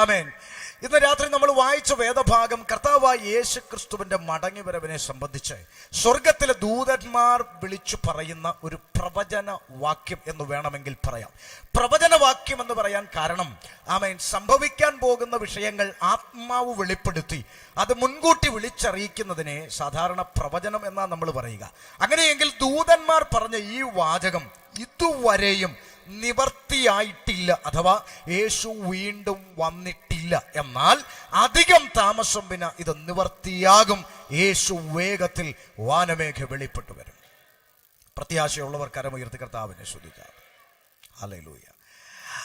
ആമേൻ. ഇന്ന് രാത്രി നമ്മൾ വായിച്ച വേദഭാഗം കർത്താവായ യേശു ക്രിസ്തുവിന്റെ മടങ്ങിവരവിനെ സംബന്ധിച്ച് സ്വർഗത്തിലെ ദൂതന്മാർ വിളിച്ചു പറയുന്ന ഒരു പ്രവചന വാക്യം എന്ന് വേണമെങ്കിൽ പറയാം. പ്രവചന വാക്യം എന്ന് പറയാൻ കാരണം ആമേൻ, സംഭവിക്കാൻ പോകുന്ന വിഷയങ്ങൾ ആത്മാവ് വെളിപ്പെടുത്തി അത് മുൻകൂട്ടി വിളിച്ചറിയിക്കുന്നതിനെ സാധാരണ പ്രവചനം എന്നാ നമ്മൾ പറയുക. അങ്ങനെയെങ്കിൽ ദൂതന്മാർ പറഞ്ഞ ഈ വാചകം ഇതുവരെയും നിവർത്തിയായിട്ടില്ല, അഥവാ യേശു വീണ്ടും വന്നിട്ടില്ല. എന്നാൽ അധികം താമസം വിന ഇത് നിവർത്തിയാകും. യേശു വേഗത്തിൽ വാനമേഘ വെളിപ്പെട്ടു വരും. പ്രത്യാശയുള്ളവർ കരമുയർത്തി കർത്താവിനെ സ്തുതിക്കാം. ഹല്ലേലൂയ.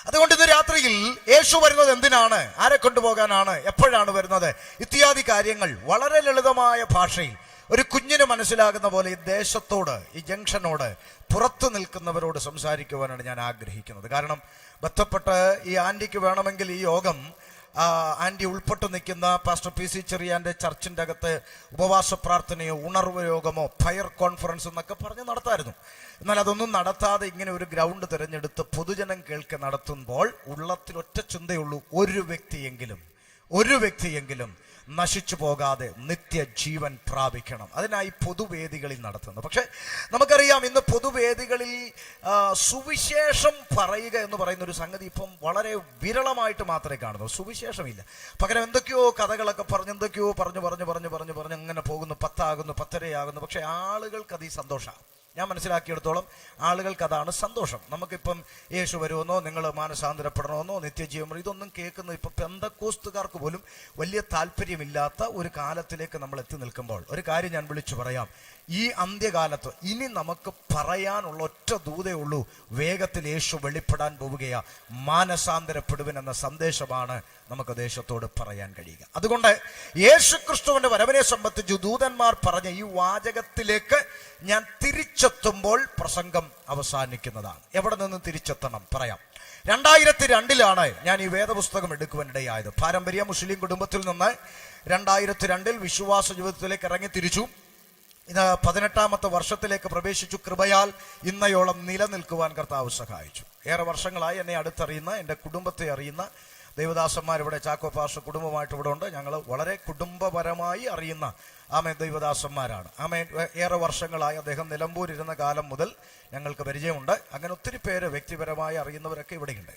അതുകൊണ്ട് ഇന്ന് രാത്രിയിൽ യേശു വരുന്നത് എന്തിനാണ്, ആരെ കൊണ്ടുപോകാനാണ്, എപ്പോഴാണ് വരുന്നത്, ഇത്യാദി കാര്യങ്ങൾ വളരെ ലളിതമായ ഭാഷയിൽ ഒരു കുഞ്ഞിന് മനസ്സിലാകുന്ന പോലെ ഈ ദേശത്തോട്, ഈ ജംഗ്ഷനോട് പുറത്തു നിൽക്കുന്നവരോട് സംസാരിക്കുവാനാണ് ഞാൻ ആഗ്രഹിക്കുന്നത്. കാരണം ബന്ധപ്പെട്ട് ഈ ആൻറ്റിക്ക് വേണമെങ്കിൽ ഈ യോഗം ആൻറ്റി ഉൾപ്പെട്ടു നിൽക്കുന്ന പാസ്റ്റർ പി സി ചെറിയാൻ്റെ ചർച്ചിൻ്റെ അകത്ത് ഉപവാസ പ്രാർത്ഥനയോ ഉണർവ് യോഗമോ ഫയർ കോൺഫറൻസ് എന്നൊക്കെ പറഞ്ഞ് നടത്തായിരുന്നു. എന്നാൽ അതൊന്നും നടത്താതെ ഇങ്ങനെ ഒരു ഗ്രൗണ്ട് തിരഞ്ഞെടുത്ത് പൊതുജനം കേൾക്കെ നടത്തുമ്പോൾ ഉള്ളത്തിൽ ഒറ്റ ചിന്തയുള്ളൂ, ഒരു വ്യക്തിയെങ്കിലും നശിച്ചു പോകാതെ നിത്യജീവൻ പ്രാപിക്കണം. അതിനായി പൊതുവേദികളിൽ നടത്തുന്നത്. പക്ഷെ നമുക്കറിയാം, ഇന്ന് പൊതുവേദികളിൽ സുവിശേഷം പറയുക എന്ന് പറയുന്ന ഒരു സംഗതി ഇപ്പം വളരെ വിരളമായിട്ട് മാത്രമേ കാണുന്നു. സുവിശേഷമില്ല. പകരം എന്തൊക്കെയോ കഥകളൊക്കെ പറഞ്ഞ് എന്തൊക്കെയോ പറഞ്ഞു അങ്ങനെ പോകുന്നു. 10 ആകുന്നു, 10:30 പക്ഷെ ആളുകൾക്ക് അത് ഈ സന്തോഷമാണ്. ഞാൻ മനസ്സിലാക്കിയെടുത്തോളം ആളുകൾക്ക് അതാണ് സന്തോഷം. നമുക്കിപ്പം യേശു വരുമെന്നോ, നിങ്ങൾ മാനസാന്തരപ്പെടണമെന്നോ, നിത്യജീവൻ, ഇതൊന്നും കേൾക്കുന്നത് ഇപ്പം പെന്തക്കോസ്തുകാർക്ക് പോലും വലിയ താല്പര്യമില്ലാത്ത ഒരു കാലത്തിലേക്ക് നമ്മൾ എത്തി നിൽക്കുമ്പോൾ ഒരു കാര്യം ഞാൻ വിളിച്ചു പറയാം. ഈ അന്ത്യകാലത്ത് ഇനി നമുക്ക് പറയാനുള്ള ഒറ്റ ദൂതേ ഉള്ളൂ, വേഗത്തിൽ യേശു വെളിപ്പെടാൻ പോവുകയാ. മാനസാന്തരപ്പെടുവൻ എന്ന സന്ദേശമാണ് നമുക്ക് ദേശത്തോട് പറയാൻ കഴിയുക. അതുകൊണ്ട് യേശു ക്രിസ്തുവിന്റെ വരവിനെ സംബന്ധിച്ച് ദൂതന്മാർ പറഞ്ഞ ഈ വാചകത്തിലേക്ക് ഞാൻ തിരിച്ചെത്തുമ്പോൾ പ്രസംഗം അവസാനിക്കുന്നതാണ്. എവിടെ നിന്ന് തിരിച്ചെത്തണം പറയാം. 2002 ഞാൻ ഈ വേദപുസ്തകം എടുക്കുവാനിടയായത്. പാരമ്പര്യ മുസ്ലിം കുടുംബത്തിൽ നിന്ന് 2002 വിശ്വാസ ജീവിതത്തിലേക്ക് ഇറങ്ങി തിരിച്ചു. ഇത് 18ാമത്തെ വർഷത്തിലേക്ക് പ്രവേശിച്ചു. കൃപയാൽ ഇന്നയോളം നിലനിൽക്കുവാൻ കർത്താവ് സഹായിച്ചു. ഏറെ വർഷങ്ങളായി എന്നെ അടുത്തറിയുന്ന, എൻ്റെ കുടുംബത്തെ അറിയുന്ന ദൈവദാസന്മാർ ഇവിടെ ചാക്കോ പാസ്റ്റർ കുടുംബമായിട്ട് ഇവിടെ ഉണ്ട്. ഞങ്ങൾ വളരെ കുടുംബപരമായി അറിയുന്ന ദൈവദാസന്മാരാണ്. ഏറെ വർഷങ്ങളായി അദ്ദേഹം നിലമ്പൂരിരുന്ന കാലം മുതൽ ഞങ്ങൾക്ക് പരിചയമുണ്ട്. അങ്ങനെ ഒത്തിരി പേര് വ്യക്തിപരമായി അറിയുന്നവരൊക്കെ ഇവിടെയുണ്ട്.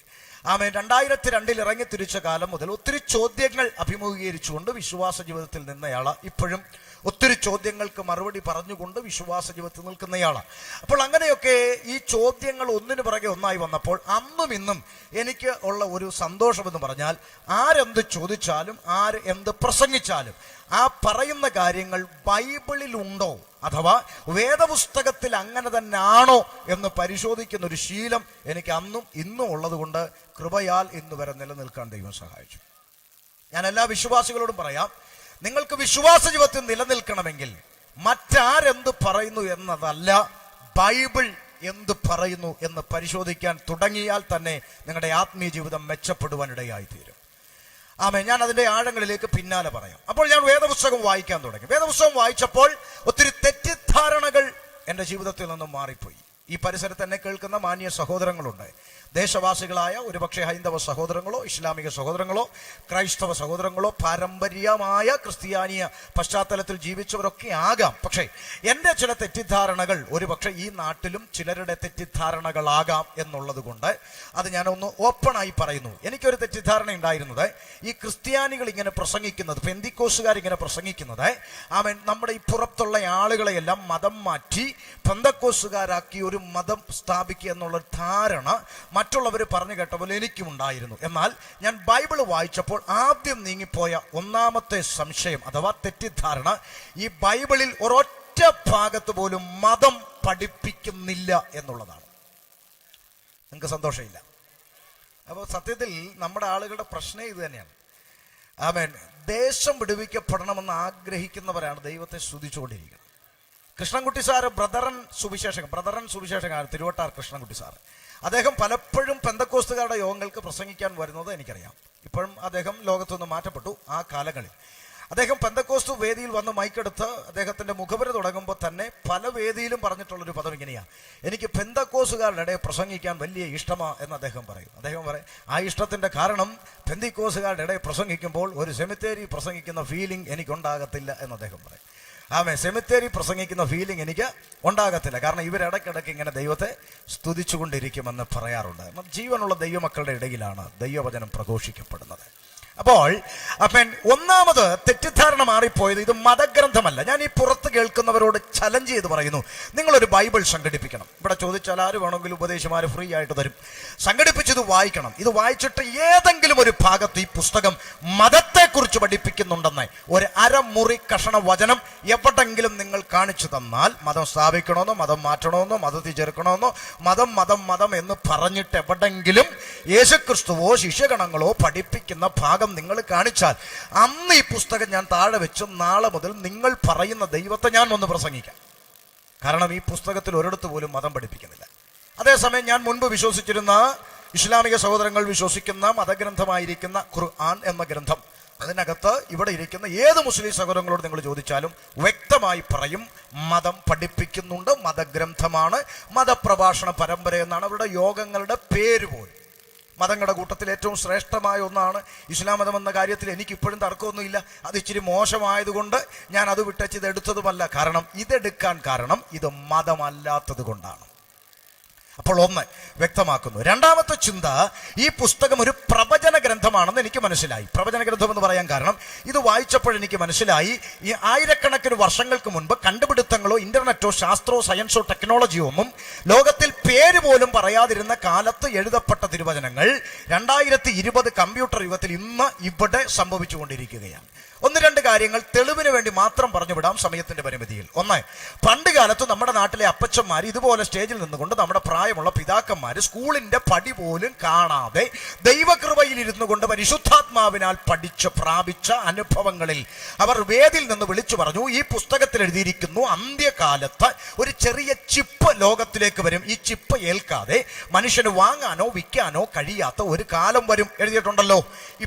2002 ഇറങ്ങി തിരിച്ച കാലം മുതൽ ഒത്തിരി ചോദ്യങ്ങൾ അഭിമുഖീകരിച്ചുകൊണ്ട് വിശ്വാസ ജീവിതത്തിൽ നിന്നയാള് ഇപ്പോഴും ഒത്തിരി ചോദ്യങ്ങൾക്ക് മറുപടി പറഞ്ഞുകൊണ്ട് വിശ്വാസ ജീവിതത്തിൽ നിൽക്കുന്നയാളാണ്. അപ്പോൾ അങ്ങനെയൊക്കെ ഈ ചോദ്യങ്ങൾ ഒന്നിനു പിറകെ ഒന്നായി വന്നപ്പോൾ അന്നും ഇന്നും എനിക്ക് ഉള്ള ഒരു സന്തോഷം എന്ന് പറഞ്ഞാൽ, ആരെന്ത് ചോദിച്ചാലും ആര് എന്ത് പ്രസംഗിച്ചാലും ആ പറയുന്ന കാര്യങ്ങൾ ബൈബിളിലുണ്ടോ, അഥവാ വേദപുസ്തകത്തിൽ അങ്ങനെ തന്നെ ആണോ എന്ന് പരിശോധിക്കുന്ന ഒരു ശീലം എനിക്ക് അന്നും ഇന്നും ഉള്ളത് കൊണ്ട് കൃപയാൽ ഇന്ന് വരെ നിലനിൽക്കാൻ ദൈവം സഹായിച്ചു. ഞാൻ എല്ലാ വിശ്വാസികളോടും പറയാം, നിങ്ങൾക്ക് വിശ്വാസ ജീവിതത്തിൽ നിലനിൽക്കണമെങ്കിൽ മറ്റാരെന്ത് പറയുന്നു എന്നതല്ല, ബൈബിൾ എന്ത് പറയുന്നു എന്ന് പരിശോധിക്കാൻ തുടങ്ങിയാൽ തന്നെ നിങ്ങളുടെ ആത്മീയ ജീവിതം മെച്ചപ്പെടുവാനിടയായി തീരും. ഞാൻ അതിന്റെ ആഴങ്ങളിലേക്ക് പിന്നാലെ പറയാം. അപ്പോൾ ഞാൻ വേദപുസ്തകം വായിക്കാൻ തുടങ്ങി. വേദപുസ്തകം വായിച്ചപ്പോൾ ഒത്തിരി തെറ്റിദ്ധാരണകൾ എൻ്റെ ജീവിതത്തിൽ നിന്നും മാറിപ്പോയി. ഈ പരിസരത്ത് എന്നെ കേൾക്കുന്ന മാന്യ സഹോദരങ്ങളുണ്ട്. ദേശവാസികളായ ഒരുപക്ഷെ ഹൈന്ദവ സഹോദരങ്ങളോ ഇസ്ലാമിക സഹോദരങ്ങളോ ക്രൈസ്തവ സഹോദരങ്ങളോ പാരമ്പര്യമായ ക്രിസ്ത്യാനിയ പശ്ചാത്തലത്തിൽ ജീവിച്ചവരൊക്കെ ആകാം. പക്ഷേ എൻ്റെ ചില തെറ്റിദ്ധാരണകൾ ഒരുപക്ഷെ ഈ നാട്ടിലും ചിലരുടെ തെറ്റിദ്ധാരണകളാകാം എന്നുള്ളത് കൊണ്ട് അത് ഞാനൊന്ന് ഓപ്പണായി പറയുന്നു. എനിക്കൊരു തെറ്റിദ്ധാരണ ഉണ്ടായിരുന്നത്, ഈ ക്രിസ്ത്യാനികൾ ഇങ്ങനെ പ്രസംഗിക്കുന്നത്, പെന്തിക്കോസുകാർ ഇങ്ങനെ പ്രസംഗിക്കുന്നത്, നമ്മുടെ ഈ പുറത്തുള്ള ആളുകളെയെല്ലാം മതം മാറ്റി പെന്തക്കോസുകാരാക്കി ഒരു മതം സ്ഥാപിക്കുക എന്നുള്ള ധാരണ മറ്റുള്ളവർ പറഞ്ഞു കേട്ട പോലെ എനിക്കും ഉണ്ടായിരുന്നു. എന്നാൽ ഞാൻ ബൈബിൾ വായിച്ചപ്പോൾ ആദ്യം നീങ്ങിപ്പോയ ഒന്നാമത്തെ സംശയം അഥവാ തെറ്റിദ്ധാരണ, ഈ ബൈബിളിൽ ഒരൊറ്റ ഭാഗത്ത് പോലും മതം പഠിപ്പിക്കുന്നില്ല എന്നുള്ളതാണ്. നിങ്ങൾക്ക് സന്തോഷമില്ല? അപ്പോൾ സത്യത്തിൽ നമ്മുടെ ആളുകളുടെ പ്രശ്നം ഇത് തന്നെയാണ്. ദേശം വിടുവിക്കപ്പെടണമെന്ന് ആഗ്രഹിക്കുന്നവരാണ് ദൈവത്തെ സ്തുതിച്ചുകൊണ്ടിരിക്കുന്നത്. കൃഷ്ണൻകുട്ടി സാറ് ബ്രദറൻ സുവിശേഷകനാണ്, തിരുവട്ടാർ കൃഷ്ണൻകുട്ടി സാറ്. അദ്ദേഹം പലപ്പോഴും പെന്തക്കോസ്തുകാരുടെ യോഗങ്ങൾക്ക് പ്രസംഗിക്കാൻ വരുന്നത് എനിക്കറിയാം. ഇപ്പോഴും അദ്ദേഹം ലോകത്തുനിന്ന് മാറ്റപ്പെട്ടു. ആ കാലങ്ങളിൽ അദ്ദേഹം പെന്തക്കോസ്തു വേദിയിൽ വന്ന് മൈക്കെടുത്ത് അദ്ദേഹത്തിന്റെ മുഖവര തുടങ്ങുമ്പോൾ തന്നെ പല വേദിയിലും പറഞ്ഞിട്ടുള്ളൊരു പദം ഇങ്ങനെയാണ്: എനിക്ക് പെന്തക്കോസുകാരുടെ ഇടയിൽ പ്രസംഗിക്കാൻ വലിയ ഇഷ്ടമാണ് എന്ന് അദ്ദേഹം പറയും. ആ ഇഷ്ടത്തിന്റെ കാരണം പെന്തക്കോസുകാരുടെ ഇടയിൽ പ്രസംഗിക്കുമ്പോൾ ഒരു സെമിത്തേരി പ്രസംഗിക്കുന്ന ഫീലിംഗ് എനിക്കുണ്ടാകത്തില്ല എന്ന് അദ്ദേഹം പറയും. സെമിത്തേരി പ്രസംഗിക്കുന്ന ഫീലിംഗ് എനിക്ക് ഉണ്ടാകത്തില്ല, കാരണം ഇവരിടയ്ക്കിടയ്ക്ക് ഇങ്ങനെ ദൈവത്തെ സ്തുതിച്ചുകൊണ്ടിരിക്കുമെന്ന് പറയാറുണ്ട്. ജീവനുള്ള ദൈവമക്കളുടെ ഇടയിലാണ് ദൈവവചനം പ്രഘോഷിക്കപ്പെടുന്നത്. അപ്പോൾ ഒന്നാമത് തെറ്റിദ്ധാരണ മാറിപ്പോയത് ഇത് മതഗ്രന്ഥമല്ല. ഞാൻ ഈ പുറത്ത് കേൾക്കുന്നവരോട് ചലഞ്ച് ചെയ്ത് പറയുന്നു, നിങ്ങളൊരു ബൈബിൾ സംഘടിപ്പിക്കണം. ഇവിടെ ചോദിച്ചാൽ ആര് വേണമെങ്കിലും ഉപദേശമാര് ഫ്രീ ആയിട്ട് തരും. സംഘടിപ്പിച്ചത് വായിക്കണം. ഇത് വായിച്ചിട്ട് ഏതെങ്കിലും ഒരു ഭാഗത്ത് ഈ പുസ്തകം മതത്തെക്കുറിച്ച് പഠിപ്പിക്കുന്നുണ്ടെന്ന് ഒരു അരമുറി കഷണ വചനം എവിടെങ്കിലും നിങ്ങൾ കാണിച്ചു തന്നാൽ, മതം സ്ഥാപിക്കണമെന്നോ മതം മാറ്റണമെന്നോ മതത്തിൽ ചേർക്കണമെന്നോ മതം എന്ന് പറഞ്ഞിട്ട് എവിടെങ്കിലും യേശുക്രിസ്തുവോ ശിഷ്യഗണങ്ങളോ പഠിപ്പിക്കുന്ന ഭാഗം നിങ്ങൾ കാണിച്ചാൽ അന്ന് ഈ പുസ്തകം ഞാൻ താഴെ വെച്ച് നാളെ മുതൽ നിങ്ങൾ പറയുന്ന ദൈവത്തെ ഞാൻ ഒന്ന് പ്രസംഗിക്കാം. കാരണം ഈ പുസ്തകത്തിൽ ഒരിടത്ത് പോലും മതം പഠിപ്പിക്കുന്നില്ല. അതേസമയം ഞാൻ മുൻപ് വിശ്വസിച്ചിരുന്ന ഇസ്ലാമിക സഹോദരങ്ങൾ വിശ്വസിക്കുന്ന മതഗ്രന്ഥമായിരിക്കുന്ന ഖുർആൻ എന്ന ഗ്രന്ഥം, അതിനകത്ത് ഇവിടെ ഇരിക്കുന്ന ഏത് മുസ്ലിം സഹോദരങ്ങളോട് നിങ്ങൾ ചോദിച്ചാലും വ്യക്തമായി പറയും മതം പഠിപ്പിക്കുന്നുണ്ട്, മതഗ്രന്ഥമാണ്, മതപ്രഭാഷണ പരമ്പര എന്നാണ് അവരുടെ യോഗങ്ങളുടെ പേര് പോലും. മതങ്ങളുടെ കൂട്ടത്തിൽ ഏറ്റവും ശ്രേഷ്ഠമായ ഒന്നാണ് ഇസ്ലാം മതം എന്ന കാര്യത്തിൽ എനിക്കിപ്പോഴും തർക്കമൊന്നുമില്ല. അത് ഇച്ചിരി മോശമായതുകൊണ്ട് ഞാൻ അത് വിട്ടച്ച് ഇതെടുത്തതുമല്ല. കാരണം ഇതെടുക്കാൻ കാരണം ഇത് മതമല്ലാത്തത് കൊണ്ടാണ്. അപ്പോൾ ഒന്ന് വ്യക്തമാക്കുന്നു. രണ്ടാമത്തെ ചിന്ത, ഈ പുസ്തകം ഒരു പ്രവചന ഗ്രന്ഥമാണെന്ന് എനിക്ക് മനസ്സിലായി. പ്രവചന ഗ്രന്ഥം എന്ന് പറയാൻ കാരണം ഇത് വായിച്ചപ്പോൾ എനിക്ക് മനസ്സിലായി, ഈ ആയിരക്കണക്കിന് വർഷങ്ങൾക്ക് മുൻപ് കണ്ടുപിടുത്തങ്ങളോ ഇന്റർനെറ്റോ ശാസ്ത്രമോ സയൻസോ ടെക്നോളജിയോ ഒന്നും ലോകത്തിൽ പേര് പോലും പറയാതിരുന്ന കാലത്ത് എഴുതപ്പെട്ട തിരുവചനങ്ങൾ 2020 കമ്പ്യൂട്ടർ യുഗത്തിൽ ഇന്ന് ഇവിടെ സംഭവിച്ചുകൊണ്ടിരിക്കുകയാണ്. ഒന്ന് രണ്ട് കാര്യങ്ങൾ തെളിവിന് വേണ്ടി മാത്രം പറഞ്ഞു വിടാം സമയത്തിന്റെ പരിമിതിയിൽ. ഒന്ന്, പണ്ട് കാലത്ത് നമ്മുടെ നാട്ടിലെ അപ്പച്ചന്മാർ ഇതുപോലെ സ്റ്റേജിൽ നിന്നുകൊണ്ട് നമ്മുടെ പ്രായമുള്ള പിതാക്കന്മാർ സ്കൂളിന്റെ പടി പോലും കാണാതെ ദൈവകൃപയിൽ ഇരുന്നു കൊണ്ട് പരിശുദ്ധാത്മാവിനാൽ പഠിച്ച് പ്രാപിച്ച അനുഭവങ്ങളിൽ അവർ വേദിയിൽ നിന്ന് വിളിച്ചു പറഞ്ഞു, ഈ പുസ്തകത്തിൽ എഴുതിയിരിക്കുന്നു അന്ത്യകാലത്ത് ഒരു ചെറിയ ചിപ്പ് ലോകത്തിലേക്ക് വരും. ഈ ചിപ്പ് ഏൽക്കാതെ മനുഷ്യന് വാങ്ങാനോ വിൽക്കാനോ കഴിയാത്ത ഒരു കാലം വരും. എഴുതിയിട്ടുണ്ടല്ലോ,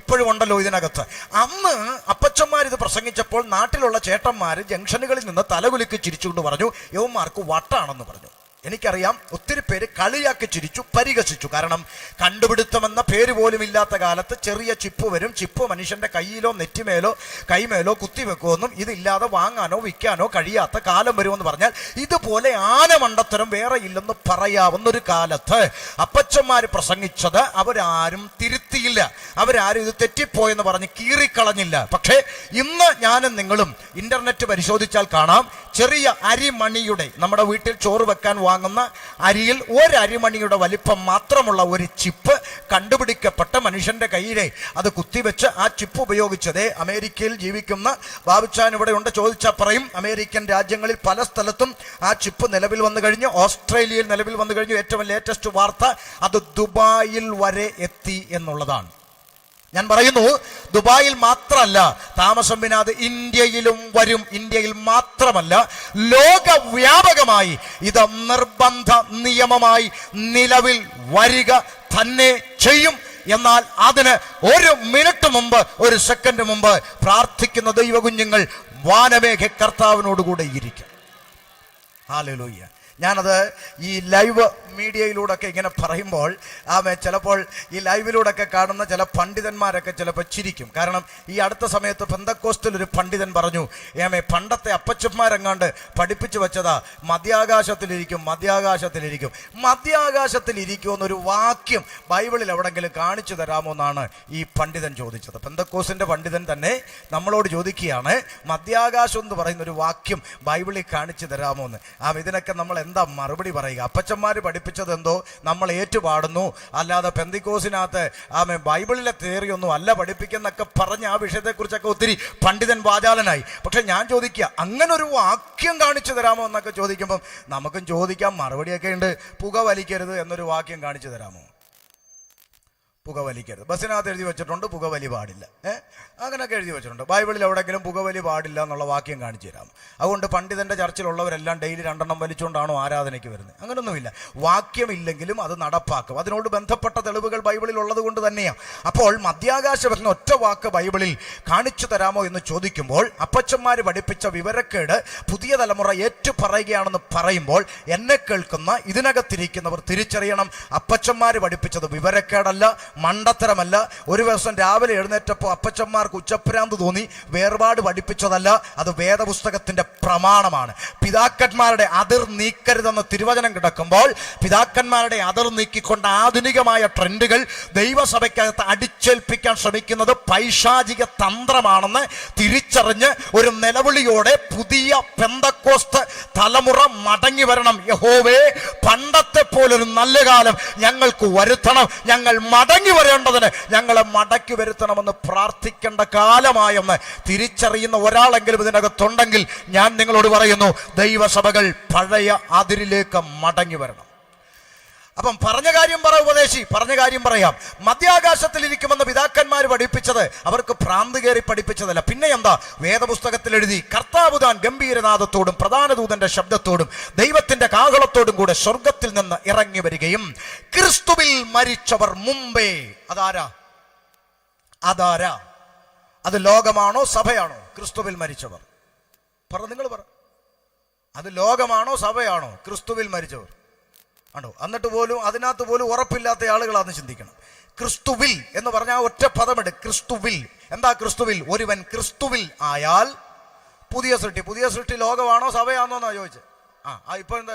ഇപ്പോഴും ഉണ്ടല്ലോ ഇതിനകത്ത്. അന്ന് അപ്പച്ചന്മാർ ഇത് പ്രസംഗിച്ചപ്പോൾ നാട്ടിലുള്ള ചേട്ടന്മാര് ജംഗ്ഷനുകളിൽ നിന്ന് തലകുലുക്കി ചിരിച്ചുകൊണ്ട് പറഞ്ഞു, യവന്മാർക്ക് വട്ടാണെന്ന് പറഞ്ഞു. എനിക്കറിയാം ഒത്തിരി പേര് കളിയാക്കി ചിരിച്ചു, പരിഹസിച്ചു. കാരണം കണ്ടുപിടുത്തമെന്ന പേര് പോലും ഇല്ലാത്ത കാലത്ത് ചെറിയ ചിപ്പ് വരും, ചിപ്പ് മനുഷ്യന്റെ കയ്യിലോ നെറ്റിമേലോ കൈമേലോ കുത്തിവെക്കുമെന്നും ഇതില്ലാതെ വാങ്ങാനോ വിൽക്കാനോ കഴിയാത്ത കാലം വരുമെന്ന് പറഞ്ഞാൽ ഇതുപോലെ ആനമണ്ടത്തരം വേറെ ഇല്ലെന്ന് പറയാവുന്നൊരു കാലത്ത് അപ്പച്ചന്മാർ പ്രസംഗിച്ചത് അവരാരും തിരുത്തിയില്ല, അവരാരും ഇത് തെറ്റിപ്പോയെന്ന് പറഞ്ഞ് കീറിക്കളഞ്ഞില്ല. പക്ഷേ ഇന്ന് ഞാനും നിങ്ങളും ഇന്റർനെറ്റ് പരിശോധിച്ചാൽ കാണാം, ചെറിയ അരിമണിയുടെ, നമ്മുടെ വീട്ടിൽ ചോറ് വെക്കാൻ വാങ്ങുന്ന അരിയിൽ ഒരു അരിമണിയുടെ വലിപ്പം മാത്രമുള്ള ഒരു ചിപ്പ് കണ്ടുപിടിക്കപ്പെട്ട മനുഷ്യന്റെ കയ്യിലെ അത് കുത്തിവെച്ച് ആ ചിപ്പ് ഉപയോഗിച്ചതേ അമേരിക്കയിൽ ജീവിക്കുന്ന ബാബുച്ചാൻ ഇവിടെ ഉണ്ട്, ചോദിച്ചാൽ പറയും അമേരിക്കൻ രാജ്യങ്ങളിൽ പല സ്ഥലത്തും ആ ചിപ്പ് നിലവിൽ വന്നു കഴിഞ്ഞു. ഓസ്ട്രേലിയയിൽ നിലവിൽ വന്നു കഴിഞ്ഞു. ഏറ്റവും ലേറ്റസ്റ്റ് വാർത്ത അത് ദുബായിൽ വരെ എത്തി എന്നുള്ളതാണ്. ഞാൻ പറയുന്നു, ദുബായിൽ മാത്രമല്ല താമസം, പിന്നെ അത് ഇന്ത്യയിലും വരും. ഇന്ത്യയിൽ മാത്രമല്ല, ലോകവ്യാപകമായി ഇത് നിർബന്ധ നിയമമായി നിലവിൽ വരിക തന്നെ ചെയ്യും. എന്നാൽ അതിന് ഒരു മിനിറ്റ് മുമ്പ്, ഒരു സെക്കൻഡ് മുമ്പ് പ്രാർത്ഥിക്കുന്ന ദൈവകുഞ്ഞുങ്ങൾ വാനമേഘ കർത്താവിനോടുകൂടെ ഇരിക്കും. ഹല്ലേലൂയ. ഞാനത് ഈ ലൈവ് മീഡിയയിലൂടെയൊക്കെ ഇങ്ങനെ പറയുമ്പോൾ ചിലപ്പോൾ ഈ ലൈവിലൂടെയൊക്കെ കാണുന്ന ചില പണ്ഡിതന്മാരൊക്കെ ചിലപ്പോൾ ചിരിക്കും. കാരണം ഈ അടുത്ത സമയത്ത് പെന്തക്കോസ്റ്റിൽ ഒരു പണ്ഡിതൻ പറഞ്ഞു, പണ്ടത്തെ അപ്പച്ചന്മാരെങ്ങാണ്ട് പഠിപ്പിച്ചു വെച്ചതാ മധ്യാകാശത്തിലിരിക്കും. മധ്യാകാശത്തിലിരിക്കുമെന്നൊരു വാക്യം ബൈബിളിൽ എവിടെങ്കിലും കാണിച്ചു തരാമോ എന്നാണ് ഈ പണ്ഡിതൻ ചോദിച്ചത്. പെന്തക്കോസ്റ്റിന്റെ പണ്ഡിതൻ തന്നെ നമ്മളോട് ചോദിക്കുകയാണ്, മധ്യാകാശം എന്ന് പറയുന്ന ഒരു വാക്യം ബൈബിളിൽ കാണിച്ചു തരാമോ എന്ന്. ഇതിനൊക്കെ നമ്മൾ എന്താ മറുപടി പറയുക? അപ്പച്ചന്മാർ പഠിപ്പിച്ചത് എന്തോ നമ്മൾ ഏറ്റുപാടുന്നു, അല്ലാതെ പെന്തിക്കോസിനകത്ത് ബൈബിളിലെ തിയറി ഒന്നും അല്ല പഠിപ്പിക്കുന്നൊക്കെ പറഞ്ഞ് ആ വിഷയത്തെക്കുറിച്ചൊക്കെ ഒത്തിരി പണ്ഡിതൻ വാചാലനായി. പക്ഷെ ഞാൻ ചോദിക്കുക, അങ്ങനെ ഒരു വാക്യം കാണിച്ചു തരാമോ എന്നൊക്കെ ചോദിക്കുമ്പം നമുക്കും ചോദിക്കാം, മറുപടിയൊക്കെ ഉണ്ട്. പുക വലിക്കരുത് എന്നൊരു വാക്യം കാണിച്ചു തരാമോ? പുകവലിക്കരുത്. ബസ്സിനകത്ത് എഴുതി വെച്ചിട്ടുണ്ട് പുകവലി പാടില്ല. അങ്ങനെയൊക്കെ എഴുതി വെച്ചിട്ടുണ്ട്. ബൈബിളിൽ എവിടെയെങ്കിലും പുകവലി പാടില്ല എന്നുള്ള വാക്യം കാണിച്ചു തരാം. അതുകൊണ്ട് പണ്ഡിതന്റെ ചർച്ചിലുള്ളവരെല്ലാം ഡെയിലി 2 എണ്ണം വലിച്ചുകൊണ്ടാണോ ആരാധനയ്ക്ക് വരുന്നത്? അങ്ങനൊന്നുമില്ല. വാക്യമില്ലെങ്കിലും അത് നടപ്പാക്കും. അതിനോട് ബന്ധപ്പെട്ട തെളിവുകൾ ബൈബിളിൽ ഉള്ളത് കൊണ്ട് തന്നെയാണ്. അപ്പോൾ മധ്യാകാശം എന്ന ഒറ്റ വാക്ക് ബൈബിളിൽ കാണിച്ചു തരാമോ എന്ന് ചോദിക്കുമ്പോൾ, അപ്പച്ചന്മാർ പഠിപ്പിച്ച വിവരക്കേട് പുതിയ തലമുറ ഏറ്റുപറയുകയാണെന്ന് പറയുമ്പോൾ എന്നെ കേൾക്കുന്ന ഇതിനകത്തിരിക്കുന്നവർ തിരിച്ചറിയണം, അപ്പച്ചന്മാർ പഠിപ്പിച്ചത് വിവരക്കേടല്ല, മണ്ടത്തരമല്ല. ഒരു ദിവസം രാവിലെ എഴുന്നേറ്റപ്പോൾ അപ്പച്ചന്മാർക്ക് ഉച്ചഭ്രാന്ത് തോന്നി, വേർപാട് പഠിപ്പിച്ചതല്ല, അത് വേദപുസ്തകത്തിന്റെ പ്രമാണമാണ്. പിതാക്കന്മാരുടെ അതിർ നീക്കരുതെന്ന് തിരുവചനം കിടക്കുമ്പോൾ പിതാക്കന്മാരുടെ അതിർ നീക്കിക്കൊണ്ട് ആധുനികമായ ട്രെൻഡുകൾ ദൈവസഭയ്ക്കകത്ത് അടിച്ചേൽപ്പിക്കാൻ ശ്രമിക്കുന്നത് പൈശാചിക തന്ത്രമാണെന്ന് തിരിച്ചറിഞ്ഞ് ഒരു നിലവിളിയോടെ പുതിയ പെന്തക്കോസ്ത് തലമുറ മടങ്ങി വരണം. യഹോവേ, പണ്ടത്തെ പോലൊരു നല്ല കാലം ഞങ്ങൾക്ക് വരുത്തണം, ഞങ്ങൾ മടങ്ങി വരേണ്ടതിന് ഞങ്ങളെ മടക്കി വരുത്തണമെന്ന് പ്രാർത്ഥിക്കേണ്ട കാലമായെന്ന് തിരിച്ചറിയുന്ന ഒരാളെങ്കിലും ഇതിനകത്തുണ്ടെങ്കിൽ ഞാൻ നിങ്ങളോട് പറയുന്നു, ദൈവസഭകൾ പഴയ അതിരിലേക്ക് മടങ്ങി വരണം. അപ്പം പറഞ്ഞ കാര്യം പറ ഉപദേശി, പറഞ്ഞ കാര്യം പറയാം. മധ്യാകാശത്തിലിരിക്കുമെന്ന് പിതാക്കന്മാർ പഠിപ്പിച്ചത് അവർക്ക് ഭ്രാന്ത് കയറി പഠിപ്പിച്ചതല്ല. പിന്നെ എന്താ? വേദപുസ്തകത്തിൽ എഴുതി, കർത്താവ് താൻ ഗംഭീരനാദത്തോടും പ്രധാന ദൂതന്റെ ശബ്ദത്തോടും ദൈവത്തിന്റെ കാഹളത്തോടും കൂടെ സ്വർഗത്തിൽ നിന്ന് ഇറങ്ങി വരികയും ക്രിസ്തുവിൽ മരിച്ചവർ മുമ്പേ, അതാരാ? അത് ലോകമാണോ സഭയാണോ? ക്രിസ്തുവിൽ മരിച്ചവർ. നിങ്ങൾ പറ, അത് ലോകമാണോ സഭയാണോ? ക്രിസ്തുവിൽ മരിച്ചവർ ആണോ? എന്നിട്ട് പോലും അതിനകത്ത് പോലും ഉറപ്പില്ലാത്ത ആളുകളാണെന്ന് ചിന്തിക്കണം. ക്രിസ്തുവിൽ എന്ന് പറഞ്ഞാൽ ഒറ്റ പദമെട്, ക്രിസ്തുവിൽ. എന്താ ക്രിസ്തുവിൽ? ഒരുവൻ ക്രിസ്തുവിൽ ആയാൽ പുതിയ സൃഷ്ടി. പുതിയ സൃഷ്ടി ലോകമാണോ സഭയാണോ എന്നാ ചോദിച്ചത്.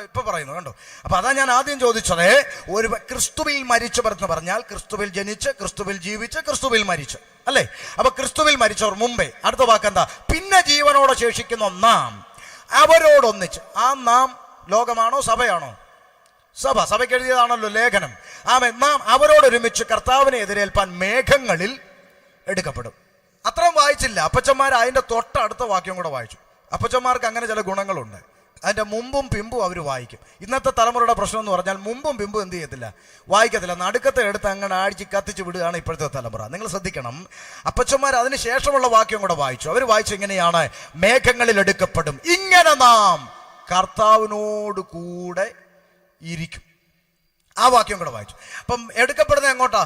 ഇപ്പൊ പറയുന്നു കണ്ടോ. അപ്പൊ അതാ ഞാൻ ആദ്യം ചോദിച്ചത്. ഒരു ക്രിസ്തുവിൽ മരിച്ചവർ എന്ന് പറഞ്ഞാൽ ക്രിസ്തുവിൽ ജനിച്ച്, ക്രിസ്തുവിൽ ജീവിച്ച്, ക്രിസ്തുവിൽ മരിച്ചു, അല്ലേ? അപ്പൊ ക്രിസ്തുവിൽ മരിച്ചവർ മുമ്പേ. അടുത്ത വാക്കെന്താ? പിന്നെ ജീവനോടെ ശേഷിക്കുന്ന നാം അവരോടൊന്നിച്ച്. ആ നാം ലോകമാണോ സഭയാണോ? സഭയ്ക്ക് എഴുതിയതാണല്ലോ ലേഖനം. നാം അവരോടൊരുമിച്ച് കർത്താവിനെ എതിരേൽപ്പാൻ മേഘങ്ങളിൽ എടുക്കപ്പെടും. അത്രയും വായിച്ചില്ല. അപ്പച്ചന്മാർ അതിന്റെ തൊട്ടടുത്ത വാക്യം കൂടെ വായിച്ചു. അപ്പച്ചന്മാർക്ക് അങ്ങനെ ചില ഗുണങ്ങളുണ്ട്. അതിന്റെ മുമ്പും പിമ്പും അവർ വായിക്കും. ഇന്നത്തെ തലമുറയുടെ പ്രശ്നം എന്ന് പറഞ്ഞാൽ മുമ്പും പിമ്പും എന്ത് ചെയ്യത്തില്ല, വായിക്കത്തില്ല. നടുക്കത്തെ എടുത്ത് അങ്ങനെ ആഴ്ച കത്തിച്ച് വിടുകയാണ് ഇപ്പോഴത്തെ തലമുറ. നിങ്ങൾ ശ്രദ്ധിക്കണം. അപ്പച്ചന്മാർ അതിന് ശേഷമുള്ള വാക്യം കൂടെ വായിച്ചു. അവർ വായിച്ചു ഇങ്ങനെയാണ്, മേഘങ്ങളിൽ എടുക്കപ്പെടും, ഇങ്ങനെ നാം കർത്താവിനോട് കൂടെ ഇരിക്കും. ആ വാക്യം കൂടെ വായിച്ചു. അപ്പം എടുക്കപ്പെടുന്നത് എങ്ങോട്ടാ?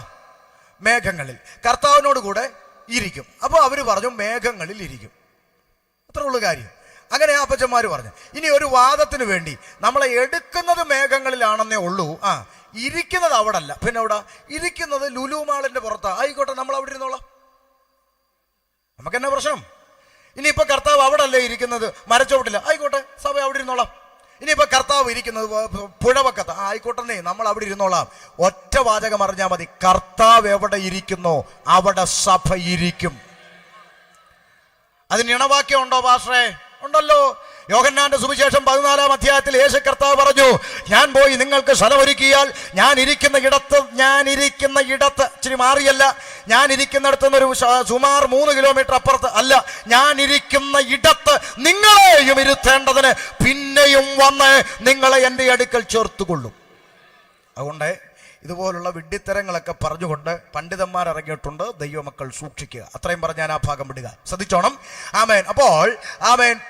മേഘങ്ങളിൽ. കർത്താവിനോട് കൂടെ ഇരിക്കും. അപ്പോൾ അവര് പറഞ്ഞു മേഘങ്ങളിൽ ഇരിക്കും. അത്ര ഉള്ളു കാര്യം. അങ്ങനെ അപ്പച്ചന്മാർ പറഞ്ഞു. ഇനി ഒരു വാദത്തിന് വേണ്ടി നമ്മളെ എടുക്കുന്നത് മേഘങ്ങളിലാണെന്നേ ഉള്ളൂ, ഇരിക്കുന്നത് അവിടെ അല്ല. പിന്നെ എവിടെ ഇരിക്കുന്നത്? ലുലു മാളിന്റെ പുറത്താ. ആയിക്കോട്ടെ, നമ്മൾ അവിടെ ഇരുന്നോളാം, നമുക്കെന്നാ പ്രശ്നം? ഇനിയിപ്പോ കർത്താവ് അവിടെ അല്ലേ ഇരിക്കുന്നത്, മരച്ചോട്ടില്ല, ആയിക്കോട്ടെ, സഭ അവിടെ ഇരുന്നോളാം. ഇനിയിപ്പോ കർത്താവ് ഇരിക്കുന്നത് പുഴവക്കത്ത്, ആയിക്കോട്ടെ, നമ്മൾ അവിടെ ഇരുന്നോളാം. ഒറ്റ വാചകം അറിഞ്ഞാൽ മതി, കർത്താവ് എവിടെ ഇരിക്കുന്നോ അവിടെ സഭ ഇരിക്കും. അതിന് ഇണവാക്യം ഉണ്ടോ പാസ്റ്ററേ? ഉണ്ടല്ലോ. യോഹന്നാന്റെ സുവിശേഷം 14-ാം അധ്യായത്തിൽ യേശു കർത്താവ് പറഞ്ഞു, ഞാൻ പോയി നിങ്ങൾക്ക് സ്ഥലമൊരുക്കിയാൽ ഞാൻ ഇരിക്കുന്ന ഇടത്ത് ഇച്ചിരി മാറിയല്ല, ഞാൻ ഇരിക്കുന്നിടത്ത് നിന്നൊരു സുമാർ 3 കിലോമീറ്റർ അപ്പുറത്ത് അല്ല, ഞാൻ ഇരിക്കുന്ന ഇടത്ത് നിങ്ങളെയും ഇരുത്തേണ്ടതിന് പിന്നെയും വന്ന് നിങ്ങളെ എൻ്റെ അടുക്കൽ ചേർത്തുകൊള്ളും. അതുകൊണ്ട് ഇതുപോലുള്ള വിഡ്ഢിത്തരങ്ങളൊക്കെ പറഞ്ഞുകൊണ്ട് പണ്ഡിതന്മാർ ഇറങ്ങിയിട്ടുണ്ട്. ദൈവമക്കൾ സൂക്ഷിക്കുക. അത്രയും പറഞ്ഞ് ഞാൻ ആ ഭാഗം വിടുക. ശ്രദ്ധിച്ചോണം. ആമേൻ. അപ്പോൾ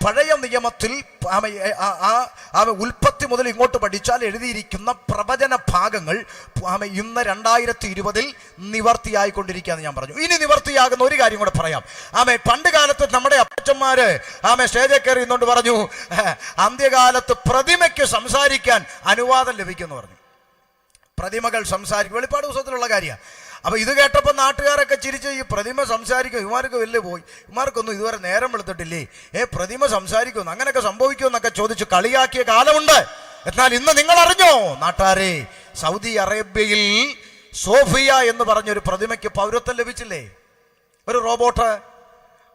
പഴയ നിയമത്തിൽ ഉൽപ്പത്തി മുതൽ ഇങ്ങോട്ട് പഠിച്ചാൽ എഴുതിയിരിക്കുന്ന പ്രവചന ഭാഗങ്ങൾ ഇന്ന് 2020 നിവർത്തിയായിക്കൊണ്ടിരിക്കുകയെന്ന് ഞാൻ പറഞ്ഞു. ഇനി നിവർത്തിയാകുന്ന ഒരു കാര്യം കൂടെ പറയാം. പണ്ട് കാലത്ത് നമ്മുടെ അപ്പച്ചന്മാര് സ്റ്റേജിൽ കയറി ഇന്നുകൊണ്ട് പറഞ്ഞു, അന്ത്യകാലത്ത് പ്രതിമയ്ക്ക് സംസാരിക്കാൻ അനുവാദം ലഭിക്കുമെന്ന് പറഞ്ഞു. പ്രതിമകൾ സംസാരിക്കും. വെളിപ്പാട് പുസ്തകത്തിലുള്ള കാര്യമാണ്. അപ്പൊ ഇത് കേട്ടപ്പോൾ നാട്ടുകാരൊക്കെ ചിരിച്ച്, ഈ പ്രതിമ സംസാരിക്കും, ഇവർക്ക് വലിയ പോയി, ഇവർക്കൊന്നും ഇതുവരെ നേരം വെളുത്തിട്ടില്ലേ, പ്രതിമ സംസാരിക്കുമെന്ന്, അങ്ങനെയൊക്കെ സംഭവിക്കുമെന്നൊക്കെ ചോദിച്ച് കളിയാക്കിയ കാലമുണ്ട്. എന്നാൽ ഇന്ന് നിങ്ങൾ അറിഞ്ഞോ നാട്ടാരെ, സൗദി അറേബ്യയിൽ സോഫിയ എന്ന് പറഞ്ഞൊരു പ്രതിമയ്ക്ക് പൗരത്വം ലഭിച്ചില്ലേ? ഒരു റോബോട്ട്.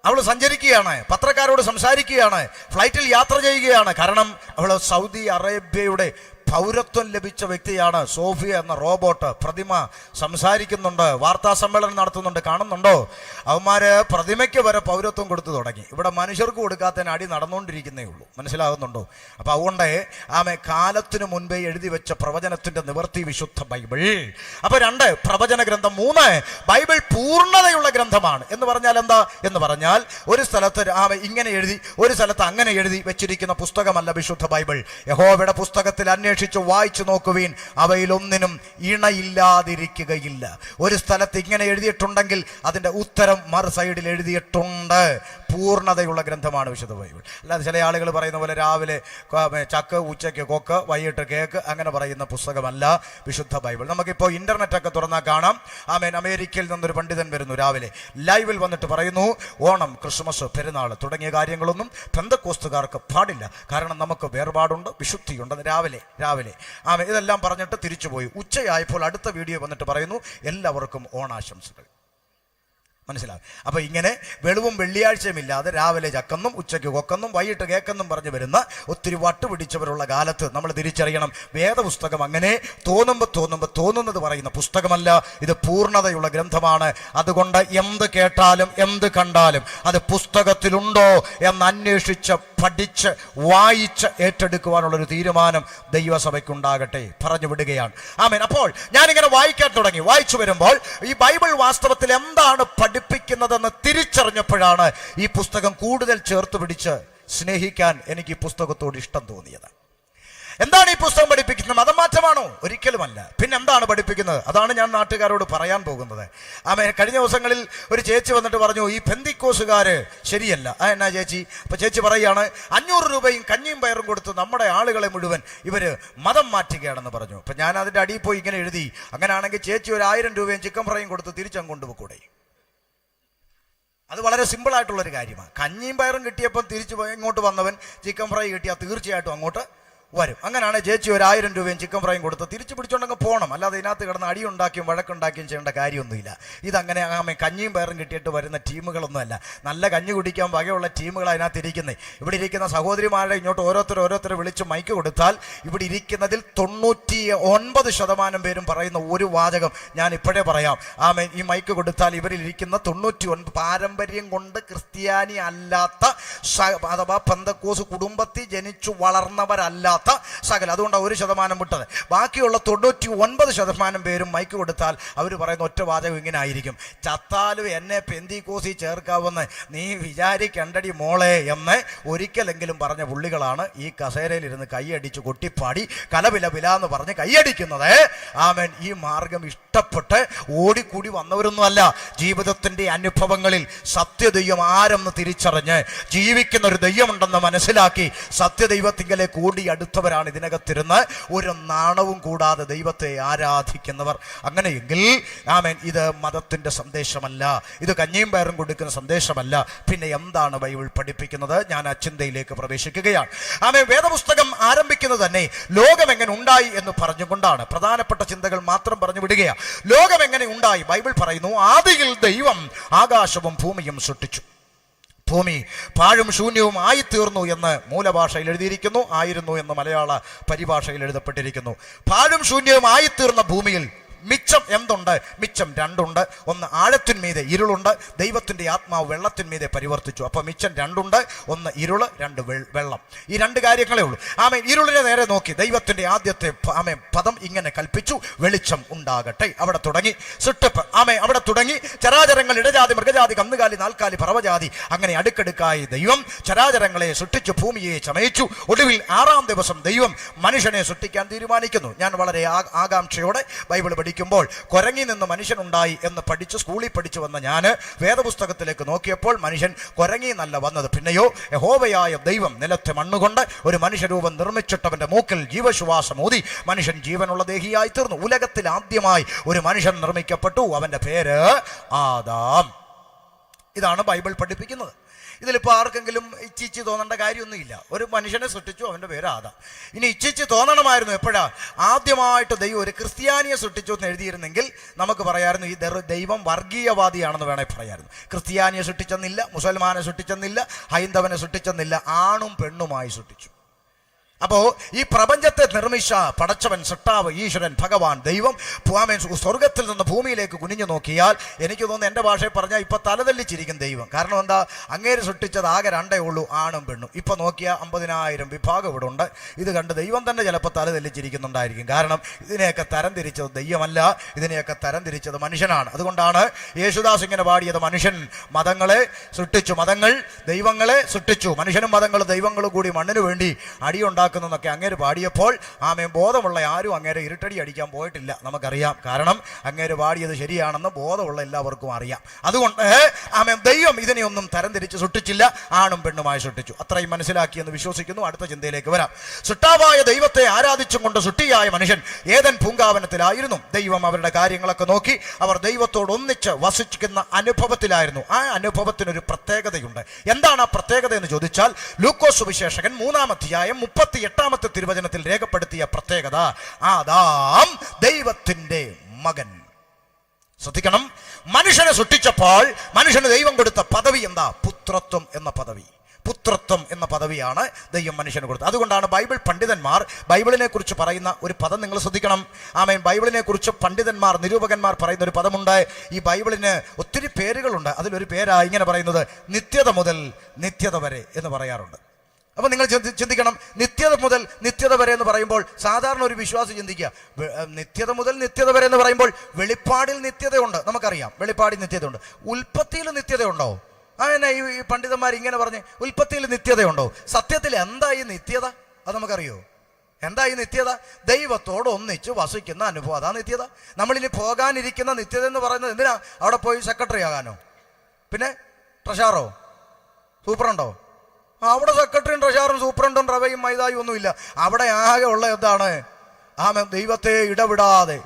അവൾ സഞ്ചരിക്കുകയാണ്, പത്രക്കാരോട് സംസാരിക്കുകയാണ്, ഫ്ലൈറ്റിൽ യാത്ര ചെയ്യുകയാണ്. കാരണം അവൾ സൗദി അറേബ്യയുടെ പൗരത്വം ലഭിച്ച വ്യക്തിയാണ്. സോഫിയ എന്ന റോബോട്ട് പ്രതിമ സംസാരിക്കുന്നുണ്ട്, വാർത്താ സമ്മേളനം നടത്തുന്നുണ്ട്, കാണുന്നുണ്ടോ? അവന്മാര് പ്രതിമയ്ക്ക് വരെ പൗരത്വം കൊടുത്തു തുടങ്ങി. ഇവിടെ മനുഷ്യർക്ക് കൊടുക്കാത്തതിന് അടി നടന്നുകൊണ്ടിരിക്കുന്നേ ഉള്ളൂ. മനസ്സിലാകുന്നുണ്ടോ? അപ്പൊ അതുകൊണ്ട് കാലത്തിനു മുൻപേ എഴുതി വെച്ച പ്രവചനത്തിന്റെ നിവർത്തി വിശുദ്ധ ബൈബിൾ. അപ്പൊ 2 പ്രവചന ഗ്രന്ഥം. 3 ബൈബിൾ പൂർണ്ണതയുള്ള ഗ്രന്ഥമാണ്. എന്ന് പറഞ്ഞാൽ എന്താ? എന്ന് പറഞ്ഞാൽ ഒരു സ്ഥലത്ത് ഇങ്ങനെ എഴുതി, ഒരു സ്ഥലത്ത് അങ്ങനെ എഴുതി വെച്ചിരിക്കുന്ന പുസ്തകമല്ല വിശുദ്ധ ബൈബിൾ. യഹോവയുടെ പുസ്തകത്തിൽ അന്വേഷിച്ച് വായിച്ചു നോക്കുവീൻ, അവയിലൊന്നിനും ഇണയില്ലാതിരിക്കുകയില്ല. ഒരു സ്ഥലത്ത് ഇങ്ങനെ എഴുതിയിട്ടുണ്ടെങ്കിൽ അതിന്റെ ഉത്തരം മറു സൈഡിൽ എഴുതിയിട്ടുണ്ട്. പൂർണ്ണതയുള്ള ഗ്രന്ഥമാണ് വിശുദ്ധ ബൈബിൾ. അല്ലാതെ ചില ആളുകൾ പറയുന്ന പോലെ രാവിലെ ചക്ക്, ഉച്ചയ്ക്ക് കൊക്ക്, വൈകിട്ട് കേക്ക്, അങ്ങനെ പറയുന്ന പുസ്തകമല്ല വിശുദ്ധ ബൈബിൾ. നമുക്കിപ്പോൾ ഇന്റർനെറ്റൊക്കെ തുറന്നാൽ കാണാം. അമേരിക്കയിൽ നിന്നൊരു പണ്ഡിതൻ വരുന്നു, രാവിലെ ലൈവിൽ വന്നിട്ട് പറയുന്നു, ഓണം, ക്രിസ്മസ്, പെരുന്നാൾ തുടങ്ങിയ കാര്യങ്ങളൊന്നും പെന്തക്കോസ്തുകാർക്ക് പാടില്ല, കാരണം നമുക്ക് വേർപാടുണ്ട്, വിശുദ്ധിയുണ്ട്. രാവിലെ ഇതെല്ലാം പറഞ്ഞിട്ട് തിരിച്ചുപോയി. ഉച്ചയായപ്പോൾ അടുത്ത വീഡിയോ വന്നിട്ട് പറയുന്നു, എല്ലാവർക്കും ഓണാശംസകൾ. മനസ്സിലാവും? അപ്പൊ ഇങ്ങനെ വെളിവും വെള്ളിയാഴ്ചയും ഇല്ലാതെ രാവിലെ ചക്കെന്നും ഉച്ചയ്ക്ക് കൊക്കെന്നും വൈകിട്ട് കേക്കെന്നും പറഞ്ഞു വരുന്ന ഒത്തിരി വട്ടുപിടിച്ചവരുള്ള കാലത്ത് നമ്മൾ തിരിച്ചറിയണം, വേദപുസ്തകം അങ്ങനെ തോന്നുന്നത് പറയുന്ന പുസ്തകമല്ല. ഇത് പൂർണ്ണതയുള്ള ഗ്രന്ഥമാണ്. അതുകൊണ്ട് എന്ത് കേട്ടാലും എന്ത് കണ്ടാലും അത് പുസ്തകത്തിലുണ്ടോ എന്ന് അന്വേഷിച്ച് പഠിച്ച് വായിച്ച് ഏറ്റെടുക്കുവാനുള്ളൊരു തീരുമാനം ദൈവസഭയ്ക്കുണ്ടാകട്ടെ. പറഞ്ഞു വിടുകയാണ്. ആമേൻ. അപ്പോൾ ഞാനിങ്ങനെ വായിക്കാൻ തുടങ്ങി. വായിച്ചു വരുമ്പോൾ ഈ ബൈബിൾ വാസ്തവത്തിൽ എന്താണ് പഠിപ്പിക്കുന്നതെന്ന് തിരിച്ചറിഞ്ഞപ്പോഴാണ് ഈ പുസ്തകം കൂടുതൽ ചേർത്ത് പിടിച്ച് സ്നേഹിക്കാൻ എനിക്ക് ഈ പുസ്തകത്തോട് ഇഷ്ടം തോന്നിയത്. എന്താണ് ഈ പുസ്തകം പഠിപ്പിക്കുന്നത്? മതമാറ്റമാണോ? ഒരിക്കലുമല്ല. പിന്നെ എന്താണ് പഠിപ്പിക്കുന്നത്? അതാണ് ഞാൻ നാട്ടുകാരോട് പറയാൻ പോകുന്നത്. കഴിഞ്ഞ ദിവസങ്ങളിൽ ഒരു ചേച്ചി വന്നിട്ട് പറഞ്ഞു, ഈ പെന്തിക്കോസുകാര് ശരിയല്ല. എന്നാ ചേച്ചി? അപ്പൊ ചേച്ചി പറയുകയാണ്, 500 രൂപയും കഞ്ഞിയും പയറും കൊടുത്ത് നമ്മുടെ ആളുകളെ മുഴുവൻ ഇവര് മതം മാറ്റുകയാണെന്ന് പറഞ്ഞു. അപ്പൊ ഞാൻ അതിന്റെ അടിയിൽ പോയി ഇങ്ങനെ എഴുതി, അങ്ങനെയാണെങ്കിൽ ചേച്ചി ഒരു 1000 രൂപയും ചിക്കൻ ഫ്രൈയും കൊടുത്ത് തിരിച്ചങ്ങ് കൊണ്ടുപോകൂടെ? അത് വളരെ സിമ്പിളായിട്ടുള്ളൊരു കാര്യമാണ്. കഞ്ഞിയും പയറും കിട്ടിയപ്പോൾ തിരിച്ച് ഇങ്ങോട്ട് വന്നവൻ ചിക്കൻ ഫ്രൈ കിട്ടിയാൽ തീർച്ചയായിട്ടും അങ്ങോട്ട് വരും. അങ്ങനെയാണ് ചേച്ചി ഒരു 1000 രൂപയും ചിക്കൻ ഫ്രൈയും കൊടുത്ത് തിരിച്ചു പിടിച്ചോണ്ടങ്ങ് പോകണം. അല്ലാതെ ഇതിനകത്ത് കിടന്ന് അടിയുണ്ടാക്കിയും വഴക്കുണ്ടാക്കിയും ചെയ്യേണ്ട കാര്യമൊന്നുമില്ല. ഇതങ്ങനെ കഞ്ഞിയും പയറും കിട്ടിയിട്ട് വരുന്ന ടീമുകളൊന്നുമല്ല. നല്ല കഞ്ഞി കുടിക്കാൻ വകയുള്ള ടീമുകൾ അതിനകത്ത് ഇരിക്കുന്നത്. ഇവിടെ ഇരിക്കുന്ന സഹോദരിമാരെ ഇങ്ങോട്ട് ഓരോരുത്തരെ വിളിച്ച് മൈക്ക് കൊടുത്താൽ ഇവിടെ ഇരിക്കുന്നതിൽ 99% പേരും പറയുന്ന ഒരു വാചകം ഞാൻ ഇപ്പോഴേ പറയാം. ഈ മൈക്ക് കൊടുത്താൽ ഇവരിൽ ഇരിക്കുന്ന 99 പാരമ്പര്യം കൊണ്ട് ക്രിസ്ത്യാനി അല്ലാത്ത അഥവാ പെന്തക്കോസ് കുടുംബത്തിൽ ജനിച്ചു വളർന്നവരല്ല സകല. അതുകൊണ്ടാണ് 1% വിട്ടത്. ബാക്കിയുള്ള 99% പേരും മൈക്ക് കൊടുത്താൽ അവർ പറയുന്ന ഒറ്റ വാചകം ഇങ്ങനെ ആയിരിക്കും, ചത്താലും എന്നെ പെന്തിക്കോസി ചേർക്കാവുന്ന നീ വിചാരിക്കണ്ടടി മോളെ എന്ന് ഒരിക്കലെങ്കിലും പറഞ്ഞ പുള്ളികളാണ് ഈ കസേരയിലിരുന്ന് കൈയടിച്ച് കൊട്ടിപ്പാടി കലപില എന്ന് പറഞ്ഞ് കൈയടിക്കുന്നത്. ആമേൻ. ഈ മാർഗം ഇഷ്ടപ്പെട്ട് ഓടിക്കൂടി വന്നവരൊന്നുമല്ല. ജീവിതത്തിന്റെ അനുഭവങ്ങളിൽ സത്യദൈവം ആരെന്ന് തിരിച്ചറിഞ്ഞ് ജീവിക്കുന്ന ഒരു ദൈവമുണ്ടെന്ന് മനസ്സിലാക്കി സത്യദൈവത്തിങ്കലെ കൂടി അടുത്തവരാണ് ഇതിനകത്തിരുന്ന് ഒരു നാണവും കൂടാതെ ദൈവത്തെ ആരാധിക്കുന്നവർ. അങ്ങനെയെങ്കിൽ ആമേൻ, ഇത് മതത്തിന്റെ സന്ദേശമല്ല, ഇത് കഞ്ഞിയും പയറും കൊടുക്കുന്ന സന്ദേശമല്ല. പിന്നെ എന്താണ് ബൈബിൾ പഠിപ്പിക്കുന്നത്? ഞാൻ ആ ചിന്തയിലേക്ക് പ്രവേശിക്കുകയാണ്. ആമേൻ. വേദപുസ്തകം ആരംഭിക്കുന്നത് തന്നെ ലോകം എങ്ങനെ ഉണ്ടായി എന്ന് പറഞ്ഞുകൊണ്ടാണ്. പ്രധാനപ്പെട്ട ചിന്തകൾ മാത്രം പറഞ്ഞു വിടുകയാണ്. ലോകം എങ്ങനെ ഉണ്ടായി? ബൈബിൾ പറയുന്നു, ആദിയിൽ ദൈവം ആകാശവും ഭൂമിയും സൃഷ്ടിച്ചു. ഭൂമി പാഴും ശൂന്യവും ആയിത്തീർന്നു എന്ന് മൂലഭാഷയിൽ എഴുതിയിരിക്കുന്നു. ആയിരുന്നു എന്ന് മലയാള പരിഭാഷയിൽ എഴുതപ്പെട്ടിരിക്കുന്നു. പാഴും ശൂന്യവും ആയിത്തീർന്ന ഭൂമിയിൽ മിച്ചം എന്തുണ്ട്? മിച്ചം 2 ഉണ്ട്. ഒന്ന് ആഴത്തിന്മീതെ ഇരുളുണ്ട്. ദൈവത്തിന്റെ ആത്മാവ് വെള്ളത്തിന്മീതെ പരിവർത്തിച്ചു. അപ്പൊ മിച്ചം 2 ഉണ്ട്. ഒന്ന് ഇരുള്, 2 വെള്ളം. ഈ 2 കാര്യങ്ങളേ ഉള്ളൂ. ആമേൻ. ഇരുളിനെ നേരെ നോക്കി ദൈവത്തിന്റെ ആദ്യത്തെ പദം ഇങ്ങനെ കൽപ്പിച്ചു, വെളിച്ചം ഉണ്ടാകട്ടെ. അവിടെ തുടങ്ങി സൃഷ്ടിപ്പ്. ആമേൻ. അവിടെ തുടങ്ങി ചരാചരങ്ങൾ, ഇടജാതി, മൃഗജാതി, കന്നുകാലി, നാൽക്കാലി, പറവജാതി, അങ്ങനെ അടുക്കടുക്കായി ദൈവം ചരാചരങ്ങളെ സൃഷ്ടിച്ചു, ഭൂമിയെ ചമയിച്ചു. ഒടുവിൽ 6-ാം ദിവസം ദൈവം മനുഷ്യനെ സൃഷ്ടിക്കാൻ തീരുമാനിക്കുന്നു. ഞാൻ വളരെ ആകാംക്ഷയോടെ ബൈബിൾ പഠിക്കുമ്പോൾ കൊരങ്ങി നിന്ന് മനുഷ്യനുണ്ടായി എന്ന് പഠിച്ച് സ്കൂളിൽ പഠിച്ചു വന്ന ഞാൻ വേദപുസ്തകത്തിലേക്ക് നോക്കിയപ്പോൾ മനുഷ്യൻ കൊരങ്ങി എന്നല്ല വന്നത്. പിന്നെയോ യഹോവയായ ദൈവം നിലത്തെ മണ്ണുകൊണ്ട് ഒരു മനുഷ്യരൂപം നിർമ്മിച്ചിട്ടവന്റെ മൂക്കിൽ ജീവശ്വാസം ഊതി മനുഷ്യൻ ജീവനുള്ള ദേഹിയായി തീർന്നു. ഉലകത്തിൽ ആദ്യമായി ഒരു മനുഷ്യൻ നിർമ്മിക്കപ്പെട്ടു. അവന്റെ പേര് ആദാം. ഇതാണ് ബൈബിൾ പഠിപ്പിക്കുന്നത്. ഇതിലിപ്പോൾ ആർക്കെങ്കിലും ഇച്ചിച്ച് തോന്നേണ്ട കാര്യമൊന്നുമില്ല. ഒരു മനുഷ്യനെ സൃഷ്ടിച്ചു, അവൻ്റെ പേര് ആദാം. ഇനി ഇച്ചിച്ച് തോന്നണമായിരുന്നു എപ്പോഴാ? ആദ്യമായിട്ട് ദൈവം ഒരു ക്രിസ്ത്യാനിയെ സൃഷ്ടിച്ചു എന്ന് എഴുതിയിരുന്നെങ്കിൽ നമുക്ക് പറയാമായിരുന്നു, ഈ ദൈവം വർഗീയവാദിയാണെന്ന് വേണേൽ പറയാമായിരുന്നു. ക്രിസ്ത്യാനിയെ സൃഷ്ടിച്ചെന്നില്ല, മുസൽമാനെ സൃഷ്ടിച്ചെന്നില്ല, ഹൈന്ദവനെ സൃഷ്ടിച്ചെന്നില്ല, ആണും പെണ്ണുമായി സൃഷ്ടിച്ചു. അപ്പോ ഈ പ്രപഞ്ചത്തെ നിർമ്മിച്ച പടച്ചവൻ, സട്ടാവ്, ഈശ്വരൻ, ഭഗവാൻ, ദൈവം സ്വർഗത്തിൽ നിന്ന് ഭൂമിയിലേക്ക് കുനിഞ്ഞു നോക്കിയാൽ എനിക്ക് തോന്നുന്നു, എൻ്റെ ഭാഷയിൽ പറഞ്ഞാൽ ഇപ്പൊ തലതല്ലിച്ചിരിക്കും ദൈവം. കാരണം എന്താ, അങ്ങേര് സൃഷ്ടിച്ചത് ആകെ രണ്ടേ ഉള്ളൂ, ആണും പെണ്ണും. ഇപ്പൊ നോക്കിയാൽ 50,000 വിഭാഗം ഇവിടെ ഉണ്ട്. ഇത് കണ്ട് ദൈവം തന്നെ ചിലപ്പോൾ തലതല്ലിച്ചിരിക്കുന്നുണ്ടായിരിക്കും. കാരണം ഇതിനെയൊക്കെ തരംതിരിച്ചത് ദൈവമല്ല, ഇതിനെയൊക്കെ തരംതിരിച്ചത് മനുഷ്യനാണ്. അതുകൊണ്ടാണ് യേശുദാസ് ഇങ്ങനെ പാടിയത്, മനുഷ്യൻ മതങ്ങളെ സൃഷ്ടിച്ചു, മതങ്ങൾ ദൈവങ്ങളെ സൃഷ്ടിച്ചു, മനുഷ്യനും മതങ്ങളും ദൈവങ്ങളും കൂടി മണ്ണിനു വേണ്ടി അടിയുണ്ടാക്കുന്നതൊക്കെ അങ്ങേര് പാടിയപ്പോൾ ബോധമുള്ള ആരും അങ്ങേരെ ഇരുട്ടടി അടിക്കാൻ പോയിട്ടില്ല. നമുക്കറിയാം, കാരണം അങ്ങേര് പാടിയത് ശരിയാണെന്ന് ബോധമുള്ള എല്ലാവർക്കും അറിയാം. അതുകൊണ്ട് ദൈവം ഇതിനെയൊന്നും തരംതിരിച്ച് സൃഷ്ടിച്ചില്ല, ആണും പെണ്ണുമായി സൃഷ്ടിച്ചു. അത്രയും മനസ്സിലാക്കിയെന്ന് വിശ്വസിക്കുന്നു. അടുത്ത ചിന്തയിലേക്ക് വരാം. സൃഷ്ടാവായ ദൈവത്തെ ആരാധിച്ചും കൊണ്ട് സൃഷ്ടിയായ മനുഷ്യൻ ഏദൻ പൂങ്കാവനത്തിലായിരുന്നു. ദൈവം അവരുടെ കാര്യങ്ങളൊക്കെ നോക്കി അവർ ദൈവത്തോട് ഒന്നിച്ച് വസിക്കുന്ന അനുഭവത്തിലായിരുന്നു. ആ അനുഭവത്തിനൊരു പ്രത്യേകതയുണ്ട്. എന്താണ് ആ പ്രത്യേകത എന്ന് ചോദിച്ചാൽ, ലൂക്കോസ് സുവിശേഷകൻ 3-ാം അധ്യായം 38-ാമത്തെ തിരുവചനത്തിൽ രേഖപ്പെടുത്തിയ പ്രത്യേകത, ആദാം ദൈവത്തിന്റെ മകൻ. ശ്രദ്ധിക്കണം, മനുഷ്യനെ സൃഷ്ടിച്ചപ്പോൾ മനുഷ്യന് ദൈവം കൊടുത്ത പദവി എന്താ? പുത്രത്വം എന്ന പദവി. പുത്രത്വം എന്ന പദവിയാണ് ദൈവം മനുഷ്യന് കൊടുത്തത്. അതുകൊണ്ടാണ് ബൈബിൾ പണ്ഡിതന്മാർ ബൈബിളിനെ കുറിച്ച് പറയുന്ന ഒരു പദം നിങ്ങൾ ശ്രദ്ധിക്കണം. ബൈബിളിനെ കുറിച്ച് പണ്ഡിതന്മാർ, നിരൂപകന്മാർ പറയുന്ന ഒരു പദമുണ്ട്. ഈ ബൈബിളിന് ഒത്തിരി പേരുകളുണ്ട്. അതിലൊരു പേരാ ഇങ്ങനെ പറയുന്നത്, നിത്യത മുതൽ നിത്യത വരെ എന്ന് പറയാറുണ്ട്. അപ്പൊ നിങ്ങൾ ചിന്തിക്കണം, നിത്യത മുതൽ നിത്യത വരെ എന്ന് പറയുമ്പോൾ സാധാരണ ഒരു വിശ്വാസി ചിന്തിക്കുക, നിത്യത മുതൽ നിത്യത വരെ എന്ന് പറയുമ്പോൾ വെളിപ്പാടിൽ നിത്യതയുണ്ട്, നമുക്കറിയാം, വെളിപ്പാടിൽ നിത്യതയുണ്ട്. ഉൽപ്പത്തിയിൽ നിത്യതയുണ്ടോ? അങ്ങനെ ഈ പണ്ഡിതന്മാർ ഇങ്ങനെ പറഞ്ഞ്, ഉൽപ്പത്തിയിൽ നിത്യതയുണ്ടോ? സത്യത്തിൽ എന്താ ഈ നിത്യത? അത് നമുക്കറിയോ? എന്താ ഈ നിത്യത? ദൈവത്തോട് ഒന്നിച്ച് വസിക്കുന്ന അനുഭവം, അതാ നിത്യത. നമ്മളിനി പോകാനിരിക്കുന്ന നിത്യത എന്ന് പറയുന്നത് എന്തിനാ? അവിടെ പോയി സെക്രട്ടറി ആകാനോ? പിന്നെ ട്രഷാറോ, സൂപ്രണ്ടോ? അവിടെ സെക്രട്ടറിയും ട്രഷാറും സൂപ്രണ്ടും റവയും മൈതായും ഒന്നുമില്ല. അവിടെ ആകെ ഉള്ള എന്താണ്? ദൈവത്തെ ഇടവിടാതെ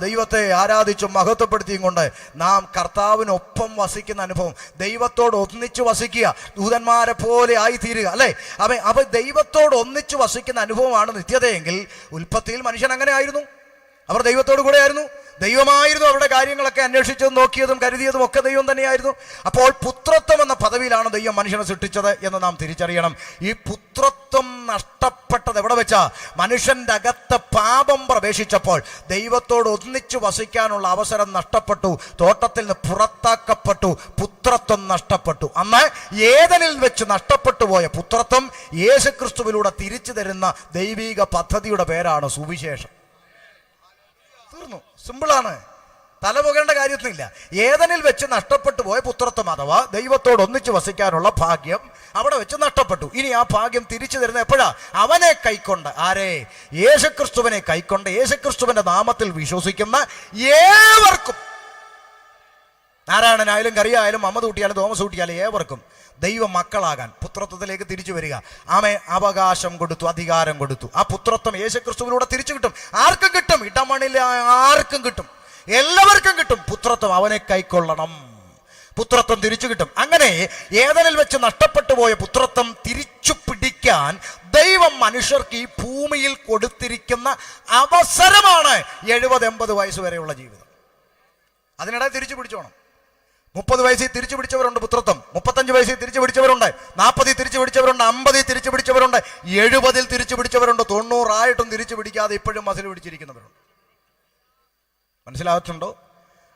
ദൈവത്തെ ആരാധിച്ചും മഹത്വപ്പെടുത്തിയും കൊണ്ട് നാം കർത്താവിനൊപ്പം വസിക്കുന്ന അനുഭവം, ദൈവത്തോട് ഒന്നിച്ച് വസിക്കുക, ദൂതന്മാരെ പോലെ ആയിത്തീരുക, അല്ലേ? അവ ദൈവത്തോട് ഒന്നിച്ച് വസിക്കുന്ന അനുഭവമാണ് നിത്യതയെങ്കിൽ ഉൽപ്പത്തിയിൽ മനുഷ്യൻ അങ്ങനെ ആയിരുന്നു. അവർ ദൈവത്തോടു കൂടെ ആയിരുന്നു, ദൈവമായിരുന്നു അവരുടെ കാര്യങ്ങളൊക്കെ അന്വേഷിച്ചതും നോക്കിയതും കരുതിയതും ഒക്കെ ദൈവം തന്നെയായിരുന്നു. അപ്പോൾ പുത്രത്വം എന്ന പദവിയിലാണ് ദൈവം മനുഷ്യനെ സൃഷ്ടിച്ചത് എന്ന് നാം തിരിച്ചറിയണം. ഈ പുത്രത്വം നഷ്ടപ്പെട്ടത് എവിടെ വെച്ചാ? മനുഷ്യന്റെ അകത്ത് പാപം പ്രവേശിച്ചപ്പോൾ ദൈവത്തോട് ഒന്നിച്ചു വസിക്കാനുള്ള അവസരം നഷ്ടപ്പെട്ടു, തോട്ടത്തിൽ നിന്ന് പുറത്താക്കപ്പെട്ടു, പുത്രത്വം നഷ്ടപ്പെട്ടു. അന്ന് ഏദനിൽ വെച്ച് നഷ്ടപ്പെട്ടു പോയ പുത്രത്വം യേശുക്രിസ്തുവിലൂടെ തിരിച്ചു തരുന്ന ദൈവിക പദ്ധതിയുടെ പേരാണ് സുവിശേഷം. സിമ്പിളാണ്, തലമുകേണ്ട കാര്യത്തിനില്ല. ഏദനിൽ വെച്ച് നഷ്ടപ്പെട്ടു പോയ പുത്രത്വം അഥവാ ദൈവത്തോട് ഒന്നിച്ച് വസിക്കാനുള്ള ഭാഗ്യം അവിടെ വെച്ച് നഷ്ടപ്പെട്ടു. ഇനി ആ ഭാഗ്യം തിരിച്ചു തരുന്ന എപ്പോഴാ? അവനെ കൈക്കൊണ്ട്, ആരെ? യേശുക്രിസ്തുവിനെ കൈക്കൊണ്ട് യേശുക്രിസ്തുവിന്റെ നാമത്തിൽ വിശ്വസിക്കുന്ന ഏവർക്കും, നാരായണനായാലും കറിയായാലും അമ്മ കൂട്ടിയാലും തോമസ് കൂട്ടിയാലും ഏവർക്കും ദൈവ മക്കളാകാൻ പുത്രത്വത്തിലേക്ക് തിരിച്ചു വരിക. അവകാശം കൊടുത്തു, അധികാരം കൊടുത്തു. ആ പുത്രത്വം യേശുക്രിസ്തുവിലൂടെ തിരിച്ചു കിട്ടും. ആർക്കും കിട്ടും, ഇടമണില്ല, ആർക്കും കിട്ടും, എല്ലാവർക്കും കിട്ടും പുത്രത്വം. അവനെ കൈക്കൊള്ളണം, പുത്രത്വം തിരിച്ചു കിട്ടും. അങ്ങനെ ഏദനിൽ വെച്ച് നഷ്ടപ്പെട്ടു പോയ പുത്രത്വം തിരിച്ചു പിടിക്കാൻ ദൈവം മനുഷ്യർക്ക് ഈ ഭൂമിയിൽ കൊടുത്തിരിക്കുന്ന അവസരമാണ് 70-80 വയസ്സ് വരെയുള്ള ജീവിതം. അതിനിടെ തിരിച്ചു പിടിച്ചോണം. 30 വയസ്സിൽ തിരിച്ചു പിടിച്ചവരുണ്ട് പുത്രത്വം, 35 വയസ്സിൽ തിരിച്ചു പിടിച്ചവരുണ്ട്, 40 തിരിച്ചു പിടിച്ചവരുണ്ട്, 50 തിരിച്ചു പിടിച്ചവരുണ്ട്, 70 തിരിച്ചു പിടിച്ചവരുണ്ട്, 90 ആയിട്ടും തിരിച്ചു പിടിക്കാതെ ഇപ്പോഴും മസിൽ പിടിച്ചിരിക്കുന്നവരുണ്ട്. മനസ്സിലാകുന്നുണ്ടോ?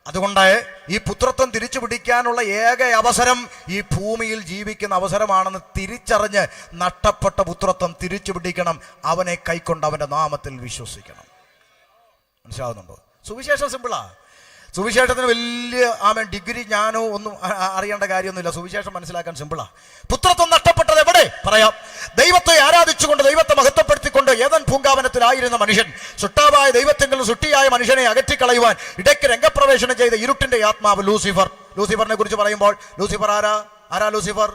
അതുകൊണ്ട് ഈ പുത്രത്വം തിരിച്ചു പിടിക്കാനുള്ള ഏക അവസരം ഈ ഭൂമിയിൽ ജീവിക്കുന്ന അവസരമാണെന്ന് തിരിച്ചറിഞ്ഞ് നഷ്ടപ്പെട്ട പുത്രത്വം തിരിച്ചു പിടിക്കണം. അവനെ കൈക്കൊണ്ട് അവന്റെ നാമത്തിൽ വിശ്വസിക്കണം. മനസ്സിലാകുന്നുണ്ടോ? സുവിശേഷം സിമ്പിളാ. സുവിശേഷത്തിന് വലിയ ഡിഗ്രി ജ്ഞാനോ ഒന്നും അറിയേണ്ട കാര്യമൊന്നുമില്ല. സുവിശേഷം മനസ്സിലാക്കാൻ സിമ്പിളാ. പുത്രത്വം നഷ്ടപ്പെട്ടത് എവിടെ? പറയാം. ദൈവത്തെ ആരാധിച്ചുകൊണ്ട് ദൈവത്തെ മഹത്വപ്പെടുത്തിക്കൊണ്ട് ഏദൻ പൂങ്കാവനത്തിലായിരുന്ന മനുഷ്യൻ സൃഷ്ടാവായ ദൈവത്തിങ്കിൽ സൃഷ്ടിയായ മനുഷ്യനെ അകറ്റിക്കളയുവാൻ ഇടയ്ക്ക് രംഗപ്രവേശനം ചെയ്ത ഇരുട്ടിന്റെ ആത്മാവ് ലൂസിഫർ. ലൂസിഫറിനെ കുറിച്ച് പറയുമ്പോൾ ലൂസിഫർ ആരാ ലൂസിഫർ?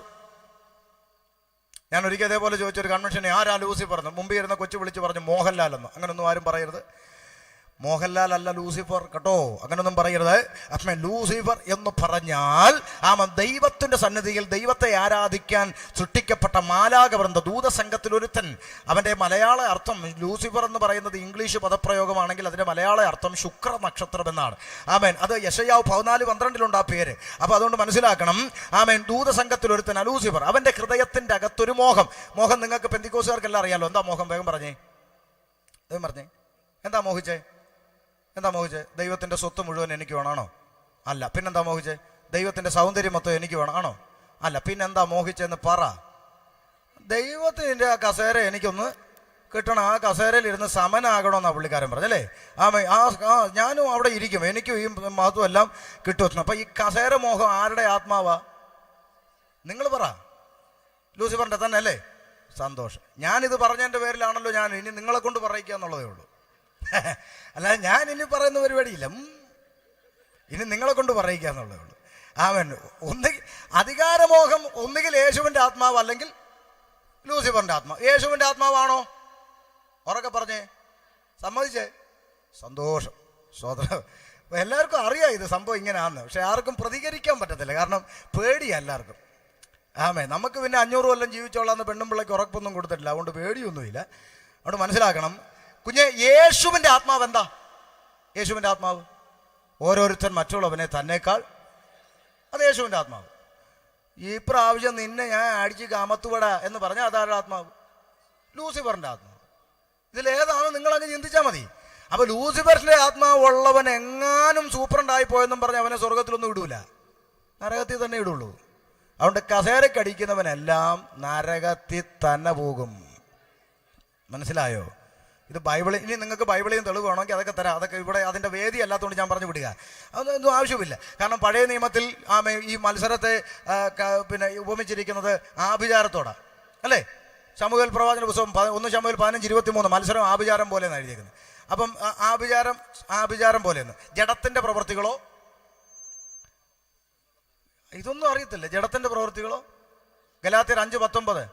ഞാൻ ഒരിക്കൽ അതേപോലെ ചോദിച്ചൊരു കൺവെൻഷനെ, ആരാ ലൂസിഫർ എന്ന്. മുമ്പ് ഇരുന്ന കൊച്ചു വിളിച്ച് പറഞ്ഞു മോഹൻലാൽ എന്ന്. അങ്ങനൊന്നും ആരും പറയരുത്. മോഹൻലാൽ അല്ല ലൂസിഫർ കേട്ടോ, അങ്ങനൊന്നും പറയരുത്. അമ്മ ലൂസിഫർ എന്ന് പറഞ്ഞാൽ ദൈവത്തിന്റെ സന്നിധിയിൽ ദൈവത്തെ ആരാധിക്കാൻ സൃഷ്ടിക്കപ്പെട്ട മാലാകവൃന്ദ ദൂതസംഘത്തിൽ ഒരുത്തൻ. അവന്റെ മലയാള അർത്ഥം ലൂസിഫർ എന്ന് പറയുന്നത് ഇംഗ്ലീഷ് പദപ്രയോഗമാണെങ്കിൽ അതിന്റെ മലയാള അർത്ഥം ശുക്ര നക്ഷത്രം എന്നാണ്. ആമേൻ. അത് യെശയ്യാവ് 14:12 ആ പേര്. അപ്പൊ അതുകൊണ്ട് മനസ്സിലാക്കണം. ആമേൻ. ദൂതസംഘത്തിൽ ഒരുത്തൻ ലൂസിഫർ. അവന്റെ ഹൃദയത്തിന്റെ അകത്തൊരു മോഹം. നിങ്ങൾക്ക് പെന്തിക്കോസുകാർക്കെല്ലാം അറിയാലോ. എന്താ മോഹം? വേഗം പറഞ്ഞേ. എന്താ മോഹിച്ചേ? ദൈവത്തിന്റെ സ്വത്ത് മുഴുവൻ എനിക്ക് വേണമാണോ? അല്ല. പിന്നെന്താ മോഹിച്ചേ? ദൈവത്തിന്റെ സൗന്ദര്യം മൊത്തം എനിക്ക് വേണം ആണോ? അല്ല. പിന്നെന്താ മോഹിച്ചെന്ന് പറ. ദൈവത്തിന്റെ ആ കസേര എനിക്കൊന്ന് കിട്ടണം, ആ കസേരയിൽ ഇരുന്ന് സമനാകണമെന്നാ പുള്ളിക്കാരൻ പറഞ്ഞല്ലേ. ഞാനും അവിടെ ഇരിക്കും, എനിക്കും ഈ മഹത്വം എല്ലാം കിട്ടുമെന്ന്. അപ്പൊ ഈ കസേര മോഹം ആരുടെ ആത്മാവാ? നിങ്ങൾ പറ. ലൂസിഫറിന്റെ തന്നെ അല്ലേ? സന്തോഷം. ഞാനിത് പറഞ്ഞതിന്റെ പേരിലാണല്ലോ ഞാൻ ഇനി നിങ്ങളെ കൊണ്ട് പറയിക്കുക എന്നുള്ളതേ ഉള്ളൂ. അല്ല, ഞാൻ ഇനി പറയുന്ന പരിപാടിയില്ല. ഇനി നിങ്ങളെ കൊണ്ട് പറയിക്കുക എന്നുള്ളതേ ഉള്ളൂ. ഒന്നുകിൽ അധികാരമോഹം, ഒന്നുകിൽ യേശുവിന്റെ ആത്മാവ് അല്ലെങ്കിൽ ലൂസിഫറിന്റെ ആത്മാവ്. യേശുവിന്റെ ആത്മാവാണോ? ഉറക്കെ പറഞ്ഞേ. സമ്മതിച്ചേ? സന്തോഷം. സ്വതന്ത്രം. എല്ലാവർക്കും അറിയാം ഇത് സംഭവം ഇങ്ങനെയാണെന്ന്. പക്ഷെ ആർക്കും പ്രതികരിക്കാൻ പറ്റത്തില്ല, കാരണം പേടിയാ എല്ലാവർക്കും. നമുക്ക് പിന്നെ 500 കൊല്ലം ജീവിച്ചോളാന്ന് പെണ്ണും പിള്ളയ്ക്ക് ഉറപ്പൊന്നും കൊടുത്തിട്ടില്ല, അതുകൊണ്ട് പേടിയൊന്നുമില്ല. അതുകൊണ്ട് മനസ്സിലാക്കണം കുഞ്ഞെ, യേശുവിന്റെ ആത്മാവ് എന്താ? യേശുവിന്റെ ആത്മാവ് ഓരോരുത്തൻ മറ്റുള്ളവനെ തന്നേക്കാൾ, അത് യേശുവിന്റെ ആത്മാവ്. ഈ പ്രാവശ്യം നിന്നെ ഞാൻ അടിച്ച് കാമത്തുവട എന്ന് പറഞ്ഞാൽ അതാരുടെ ആത്മാവ്? ലൂസിഫറിന്റെ ആത്മാവ്. ഇതിലേതാണ് നിങ്ങളങ്ങ് ചിന്തിച്ചാൽ മതി. അപ്പൊ ലൂസിഫറിന്റെ ആത്മാവ് ഉള്ളവൻ എങ്ങാനും സൂപ്രണ്ടായി പോയെന്നും പറഞ്ഞ് അവനെ സ്വർഗത്തിലൊന്നും ഇടൂല, നരകത്തിൽ തന്നെ ഇടുള്ളൂ. അതുകൊണ്ട് കസേരക്കടിക്കുന്നവനെല്ലാം നരകത്തിൽ തന്നെ പോകും. മനസ്സിലായോ? ഇത് ബൈബിളിൽ. ഇനി നിങ്ങൾക്ക് ബൈബിളിൽ തെളിവ് വേണമെങ്കിൽ അതൊക്കെ തരാം. അതൊക്കെ ഇവിടെ അതിൻ്റെ വേദി അല്ലാത്തതുകൊണ്ട് ഞാൻ പറഞ്ഞു വിടുക. അതൊന്നും ആവശ്യമില്ല. കാരണം പഴയ നിയമത്തിൽ ഈ മത്സരത്തെ ഉപമിച്ചിരിക്കുന്നത് ആഭിചാരത്തോടാണ് അല്ലേ? ശമൂവേൽ പ്രവാചന പുസ്തകം 1 ശമൂവേൽ 15:23 മത്സരം ആഭിചാരം പോലെ എന്നാണ് എഴുതിയിരിക്കുന്നത്. അപ്പം ആഭിചാരം പോലെയെന്ന്. ജഡത്തിന്റെ പ്രവൃത്തികളോ? ഇതൊന്നും അറിയത്തില്ല. ജഡത്തിന്റെ പ്രവൃത്തികളോ? ഗലാത്യർ 5:19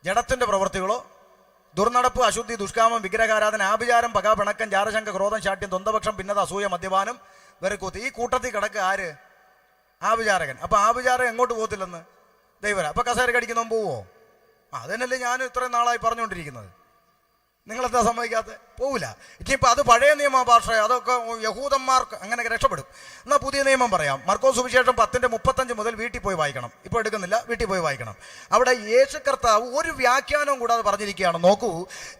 ജഡത്തിന്റെ പ്രവൃത്തികളോ? ദുർനടപ്പ്, അശുദ്ധി, ദുഷ്കാമം, വിഗ്രഹാരാധന, ആഭിചാരം, പക, പിണക്കം, ജാരശങ്ക, ക്രോധം, ശാഠ്യം, ദ്വന്ദ്വപക്ഷം, ഭിന്നത, അസൂയ, മദ്യപാനം, വെറുക്കൂത്ത്. ഈ കൂട്ടത്തിൽ കിടക്കുക ആര്? ആഭിചാരകൻ. അപ്പൊ ആഭിചാരം എങ്ങോട്ട് പോകത്തില്ലെന്ന് ദൈവം. അപ്പൊ കസേര കടിക്കുന്നവൻ പോവോ? അതന്നല്ലേ ഞാൻ ഇത്രയും നാളായി പറഞ്ഞുകൊണ്ടിരിക്കുന്നത്. നിങ്ങളെന്താ സമ്മതിക്കാത്ത? പോവില്ല. ഇനിയിപ്പോൾ അത് പഴയ നിയമ ഭാഷ, അതൊക്കെ യഹൂദന്മാർക്ക് അങ്ങനെ രക്ഷപ്പെടും. എന്നാൽ പുതിയ നിയമം പറയാം. മർക്കോസ് സുവിശേഷം 10:35 മുതൽ വീട്ടിൽ പോയി വായിക്കണം. ഇപ്പോൾ എടുക്കുന്നില്ല, വീട്ടിൽ പോയി വായിക്കണം. അവിടെ യേശു കർത്താവ് ഒരു വ്യാഖ്യാനവും കൂടാതെ പറഞ്ഞിരിക്കുകയാണ്. നോക്കൂ,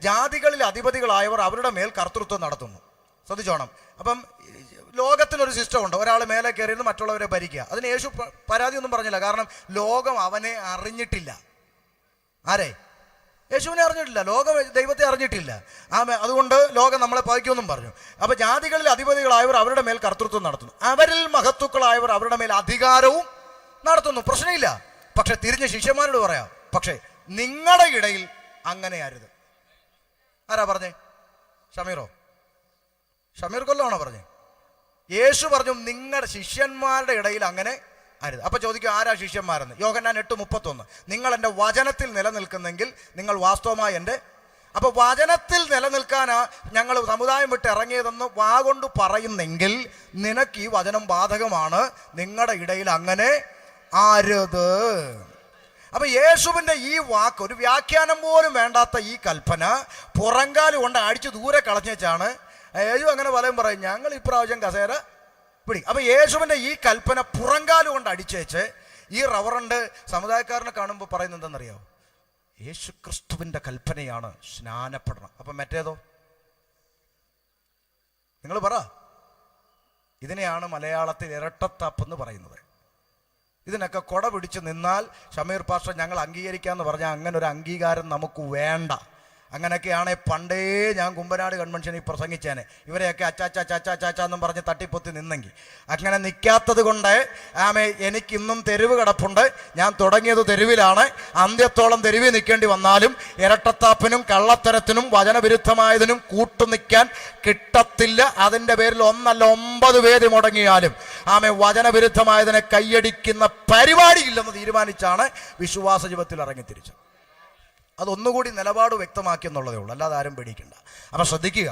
ജാതികളിൽ അധിപതികളായവർ അവരുടെ മേൽ കർത്തൃത്വം നടത്തുന്നു. ശ്രദ്ധിച്ചോണം. അപ്പം ലോകത്തിനൊരു സിസ്റ്റം ഉണ്ട്. ഒരാൾ മേലെ കയറിയിരുന്ന് മറ്റുള്ളവരെ ഭരിക്കുക. അതിന് യേശു പരാതിയൊന്നും പറഞ്ഞില്ല. കാരണം ലോകം അവനെ അറിഞ്ഞിട്ടില്ല. ആരെ? യേശുവിനെ അറിഞ്ഞിട്ടില്ല. ലോകം ദൈവത്തെ അറിഞ്ഞിട്ടില്ല. അതുകൊണ്ട് ലോകം നമ്മളെ പതിക്കുമെന്നും പറഞ്ഞു. അപ്പൊ ജാതികളിൽ അധിപതികളായവർ അവരുടെ മേൽ കർത്തൃത്വം നടത്തുന്നു, അവരിൽ മഹത്തുക്കളായവർ അവരുടെ മേൽ അധികാരവും നടത്തുന്നു. പ്രശ്നമില്ല. പക്ഷെ തിരിഞ്ഞ് ശിഷ്യന്മാരോട് പറയാം, പക്ഷേ നിങ്ങളുടെ ഇടയിൽ അങ്ങനെ അരുത്. ആരാ പറഞ്ഞേ? ഷമീർ കൊല്ലമാണോ പറഞ്ഞേ? യേശു പറഞ്ഞു നിങ്ങളുടെ ശിഷ്യന്മാരുടെ ഇടയിൽ അങ്ങനെ അരുത്. അപ്പൊ ചോദിക്കും ആരാ ശിഷ്യന്മാരെന്ന്? യോഹന്നാൻ 8:31 നിങ്ങൾ എൻ്റെ വചനത്തിൽ നിലനിൽക്കുന്നെങ്കിൽ നിങ്ങൾ വാസ്തവമായി എൻ്റെ. അപ്പൊ വചനത്തിൽ നിലനിൽക്കാനാ ഞങ്ങൾ സമുദായം വിട്ട് ഇറങ്ങിയതെന്ന് വാഗൊണ്ട് പറയുന്നെങ്കിൽ നിനക്ക് ഈ വചനം ബാധകമാണ്. നിങ്ങളുടെ ഇടയിൽ അങ്ങനെ അരുത്. അപ്പൊ യേശുവിന്റെ ഈ വാക്ക്, ഒരു വ്യാഖ്യാനം പോലും വേണ്ടാത്ത ഈ കൽപ്പന പുറങ്കാല് കൊണ്ട് അടിച്ചു ദൂരെ കളഞ്ഞേച്ചാണ് യേശു അങ്ങനെ പലരും പറയും ഞങ്ങൾ ഇപ്രാവശ്യം കസേര പിടിക്കും. അപ്പൊ യേശുവിന്റെ ഈ കൽപ്പന പുറങ്കാല് കൊണ്ട് അടിച്ചേച്ച് ഈ റവറണ്ട് സമുദായക്കാരനെ കാണുമ്പോൾ പറയുന്നത് എന്താണെന്നറിയാമോ? യേശു ക്രിസ്തുവിന്റെ കൽപ്പനയാണ് സ്നാനപ്പെടണം. അപ്പൊ മറ്റേതോ? നിങ്ങൾ പറ. ഇതിനെയാണ് മലയാളത്തിൽ ഇരട്ടത്താപ്പ് എന്ന് പറയുന്നത്. ഇതിനൊക്കെ കൊട പിടിച്ച് നിന്നാൽ ഷമീർ പാസ്റ്റർ ഞങ്ങൾ അംഗീകരിക്കാമെന്ന് പറഞ്ഞാൽ അങ്ങനെ ഒരു അംഗീകാരം നമുക്ക് വേണ്ട. അങ്ങനെയൊക്കെയാണ് പണ്ടേ ഞാൻ കുമ്പനാട് കൺവെൻഷനിൽ പ്രസംഗിച്ചേനെ. ഇവരെയൊക്കെ അച്ചാച്ചാച്ചാച്ചാച്ചാന്നും പറഞ്ഞ് തട്ടിപ്പൊത്തി നിന്നെങ്കിൽ. അങ്ങനെ നിൽക്കാത്തത് കൊണ്ട് എനിക്കിന്നും തെരുവ് കിടപ്പുണ്ട്. ഞാൻ തുടങ്ങിയത് തെരുവിലാണ്. അന്ത്യത്തോളം തെരുവിൽ നിൽക്കേണ്ടി വന്നാലും ഇരട്ടത്താപ്പിനും കള്ളത്തരത്തിനും വചനവിരുദ്ധമായതിനും കൂട്ടുനിൽക്കാൻ കിട്ടത്തില്ല. അതിൻ്റെ പേരിൽ 1 അല്ല 9 പേര് മുടങ്ങിയാലും വചനവിരുദ്ധമായതിനെ കൈയടിക്കുന്ന പരിപാടിയില്ലെന്ന് തീരുമാനിച്ചാണ് വിശ്വാസ ജീവിതത്തിൽ ഇറങ്ങിത്തിരിച്ചത്. അതൊന്നുകൂടി നിലപാട് വ്യക്തമാക്കി എന്നുള്ളതേ ഉള്ളൂ, അല്ലാതെ ആരും പേടിക്കണ്ട. അപ്പൊ ശ്രദ്ധിക്കുക,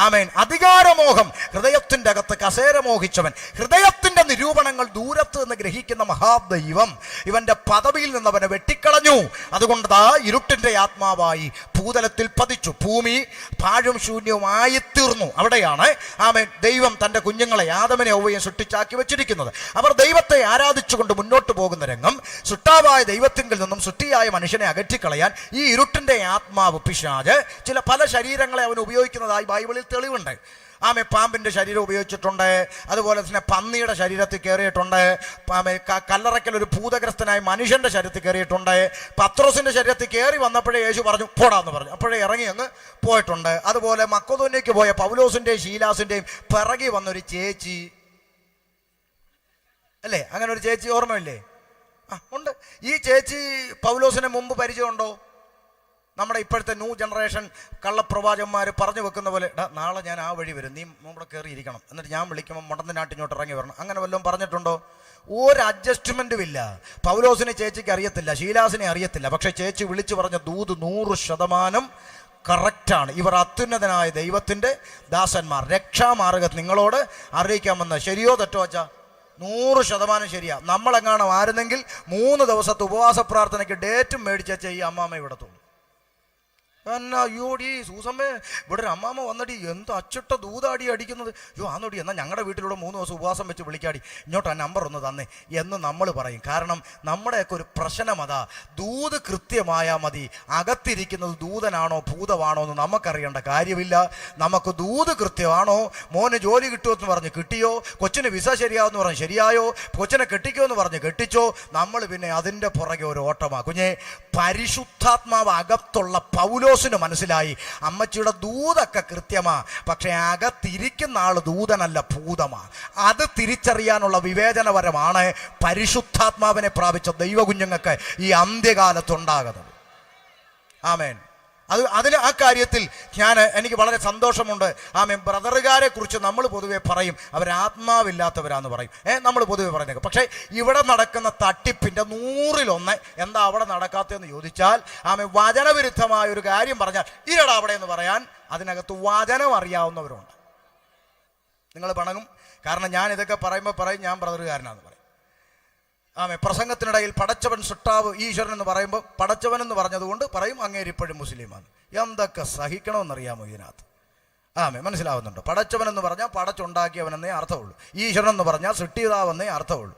ആമേൻ. അധികാരമോഹം, ഹൃദയത്തിന്റെ അകത്ത് കസേര മോഹിച്ചവൻ, ഹൃദയത്തിന്റെ നിരൂപണങ്ങൾ ദൂരത്ത് നിന്ന് ഗ്രഹിക്കുന്ന മഹാദൈവം ഇവന്റെ പദവിയിൽ നിന്ന് അവനെ വെട്ടിക്കളഞ്ഞു. അതുകൊണ്ട് ഇരുട്ടിന്റെ ആത്മാവായി ഭൂതലത്തിൽ പതിച്ചു, ഭൂമി പാഴും ശൂന്യവുമായി തീർന്നു. അവിടെയാണ് ആമേൻ ദൈവം തന്റെ കുഞ്ഞുങ്ങളെ ആദമിനെ ഹവ്വയെ സൃഷ്ടിച്ചാക്കി വെച്ചിരിക്കുന്നത്. അവർ ദൈവത്തെ ആരാധിച്ചുകൊണ്ട് മുന്നോട്ട് പോകുന്ന രംഗം, സൃഷ്ടാവായ ദൈവത്തിങ്കിൽ നിന്നും സൃഷ്ടിയായ മനുഷ്യനെ അകറ്റിക്കളയാൻ ഈ ഇരുട്ടിന്റെ ആത്മാവ് പിശാച് പല ശരീരങ്ങളെ അവൻ ഉപയോഗിക്കുന്നതായി ബൈബിളിൽ തെളിവുണ്ട്. ആമെ പാമ്പിന്റെ ശരീരം ഉപയോഗിച്ചിട്ടുണ്ട്, അതുപോലെ തന്നെ പന്നിയുടെ ശരീരത്തിൽ കയറിയിട്ടുണ്ട്, കല്ലറയ്ക്കൽ ഒരു ഭൂതഗ്രസ്തനായ മനുഷ്യന്റെ ശരീരത്തിൽ കയറിയിട്ടുണ്ട്. പത്രോസിന്റെ ശരീരത്തിൽ കയറി വന്നപ്പോഴേ യേശു പറഞ്ഞു പോടാന്ന് പറഞ്ഞു, അപ്പോഴേ ഇറങ്ങി അങ്ങ് പോയിട്ടുണ്ട്. അതുപോലെ മക്കോദോന്യയ്ക്ക് പോയ പൗലോസിന്റെയും ശീലാസിന്റെയും പിറകി വന്നൊരു ചേച്ചി അല്ലേ, അങ്ങനെ ഒരു ചേച്ചി ഓർമ്മയില്ലേ? ഉണ്ട്. ഈ ചേച്ചി പൗലോസിന് മുമ്പ് പരിചയമുണ്ടോ? നമ്മുടെ ഇപ്പോഴത്തെ ന്യൂ ജനറേഷൻ കള്ളപ്രവാചകന്മാർ പറഞ്ഞു വെക്കുന്ന പോലെ, നാളെ ഞാൻ ആ വഴി വരും, നീ നമ്മുടെ കയറിയിരിക്കണം, എന്നിട്ട് ഞാൻ വിളിക്കുമ്പോൾ മുടന്തനാട്ടിങ്ങോട്ട് ഇറങ്ങി വരണം, അങ്ങനെ വല്ലതും പറഞ്ഞിട്ടുണ്ടോ? ഒരു അഡ്ജസ്റ്റ്മെൻറ്റും ഇല്ല. പൗലോസിനെ ചേച്ചിക്ക് അറിയത്തില്ല, ശീലാസിനെ അറിയത്തില്ല, പക്ഷേ ചേച്ചി വിളിച്ചു പറഞ്ഞ ദൂത് 100% കറക്റ്റാണ്. ഇവർ അത്യുന്നതനായ ദൈവത്തിൻ്റെ ദാസന്മാർ, രക്ഷാമാർഗം നിങ്ങളോട് അറിയിക്കാമെന്ന്. ശരിയോ തെറ്റോ അച്ഛാ? 100% ശരിയാ. നമ്മളെങ്ങാനും ആയിരുന്നെങ്കിൽ 3 ദിവസത്തെ ഉപവാസ പ്രാർത്ഥനയ്ക്ക് ഡേറ്റും മേടിച്ച ഈ അമ്മാമ്മ ഇവിടെ തോന്നും. എന്നാ അയ്യോടി സൂസമ്മേ, ഇവിടെ ഒരു അമ്മാമ്മ വന്നടി, എന്ത് അച്ചിട്ട ദൂതാടി അടിക്കുന്നത്. അയ്യോ ആന്നോടി, എന്നാൽ ഞങ്ങളുടെ വീട്ടിലൂടെ 3 ദിവസം ഉപവാസം വെച്ച് വിളിക്കാടി, ഇങ്ങോട്ട് ആ നമ്പർ ഒന്ന് തന്നേ എന്ന് നമ്മൾ പറയും. കാരണം നമ്മുടെയൊക്കെ ഒരു പ്രശ്നം അതാ, ദൂത് കൃത്യമായാൽ മതി. അകത്തിരിക്കുന്നത് ദൂതനാണോ ഭൂതമാണോ എന്ന് നമുക്കറിയേണ്ട കാര്യമില്ല. നമുക്ക് ദൂത് കൃത്യമാണോ, മോന് ജോലി കിട്ടുമെന്ന് പറഞ്ഞ് കിട്ടിയോ, കൊച്ചിന് വിസ ശരിയാവെന്ന് പറഞ്ഞ് ശരിയായോ, കൊച്ചിനെ കെട്ടിക്കോ എന്ന് പറഞ്ഞ് കെട്ടിച്ചോ, നമ്മൾ പിന്നെ അതിൻ്റെ പുറകെ ഒരു ഓട്ടമാ. കുഞ്ഞെ, പരിശുദ്ധാത്മാവ് അകത്തുള്ള പൗലോസിന് മനസ്സിലായി അമ്മച്ചിയുടെ ദൂതൊക്കെ കൃത്യമാ, പക്ഷെ അകത്തിരിക്കുന്ന ആള് ദൂതനല്ല ഭൂതമാ. അത് തിരിച്ചറിയാനുള്ള വിവേചനപരമാണ് പരിശുദ്ധാത്മാവിനെ പ്രാപിച്ച ദൈവകുഞ്ഞുങ്ങൾക്ക് ഈ അന്ത്യകാലത്തുണ്ടാകുന്നത്. ആമേൻ. ആ കാര്യത്തിൽ എനിക്ക് വളരെ സന്തോഷമുണ്ട്. ആമേൻ. ബ്രദറുകാരെ കുറിച്ച് നമ്മൾ പൊതുവെ പറയും അവരാത്മാവില്ലാത്തവരാന്ന് പറയും, നമ്മൾ പൊതുവെ പറയുന്നത്. പക്ഷേ ഇവിടെ നടക്കുന്ന തട്ടിപ്പിൻ്റെ 100-1 എന്താ അവിടെ നടക്കാത്തതെന്ന് ചോദിച്ചാൽ, ആമേൻ, വചനവിരുദ്ധമായ ഒരു കാര്യം പറഞ്ഞാൽ ഇരടാ അവിടെ എന്ന് പറയാൻ അതിനകത്ത് വചനം അറിയാവുന്നവരുണ്ട്. നിങ്ങൾ പണങ്ങും. കാരണം ഞാൻ ഇതൊക്കെ പറയുമ്പോൾ പറയും ഞാൻ ബ്രദറുകാരനാന്ന് പറയും. പ്രസംഗത്തിനിടയിൽ പടച്ചവൻ സൃഷ്ടാവ് ഈശ്വരൻ എന്ന് പറയുമ്പോൾ പടച്ചവൻ എന്ന് പറഞ്ഞതുകൊണ്ട് പറയും അങ്ങേരിപ്പോഴും മുസ്ലിമാണ്. എന്തൊക്കെ സഹിക്കണമെന്നറിയാമോ ഇതിനകത്ത്? മനസ്സിലാവുന്നുണ്ടോ? പടച്ചവൻ എന്ന് പറഞ്ഞാൽ പടച്ചുണ്ടാക്കിയവനെന്നേ അർത്ഥമുള്ളൂ. ഈശ്വരൻ എന്ന് പറഞ്ഞാൽ സൃഷ്ടിതാവെന്നേ അർത്ഥമുള്ളൂ.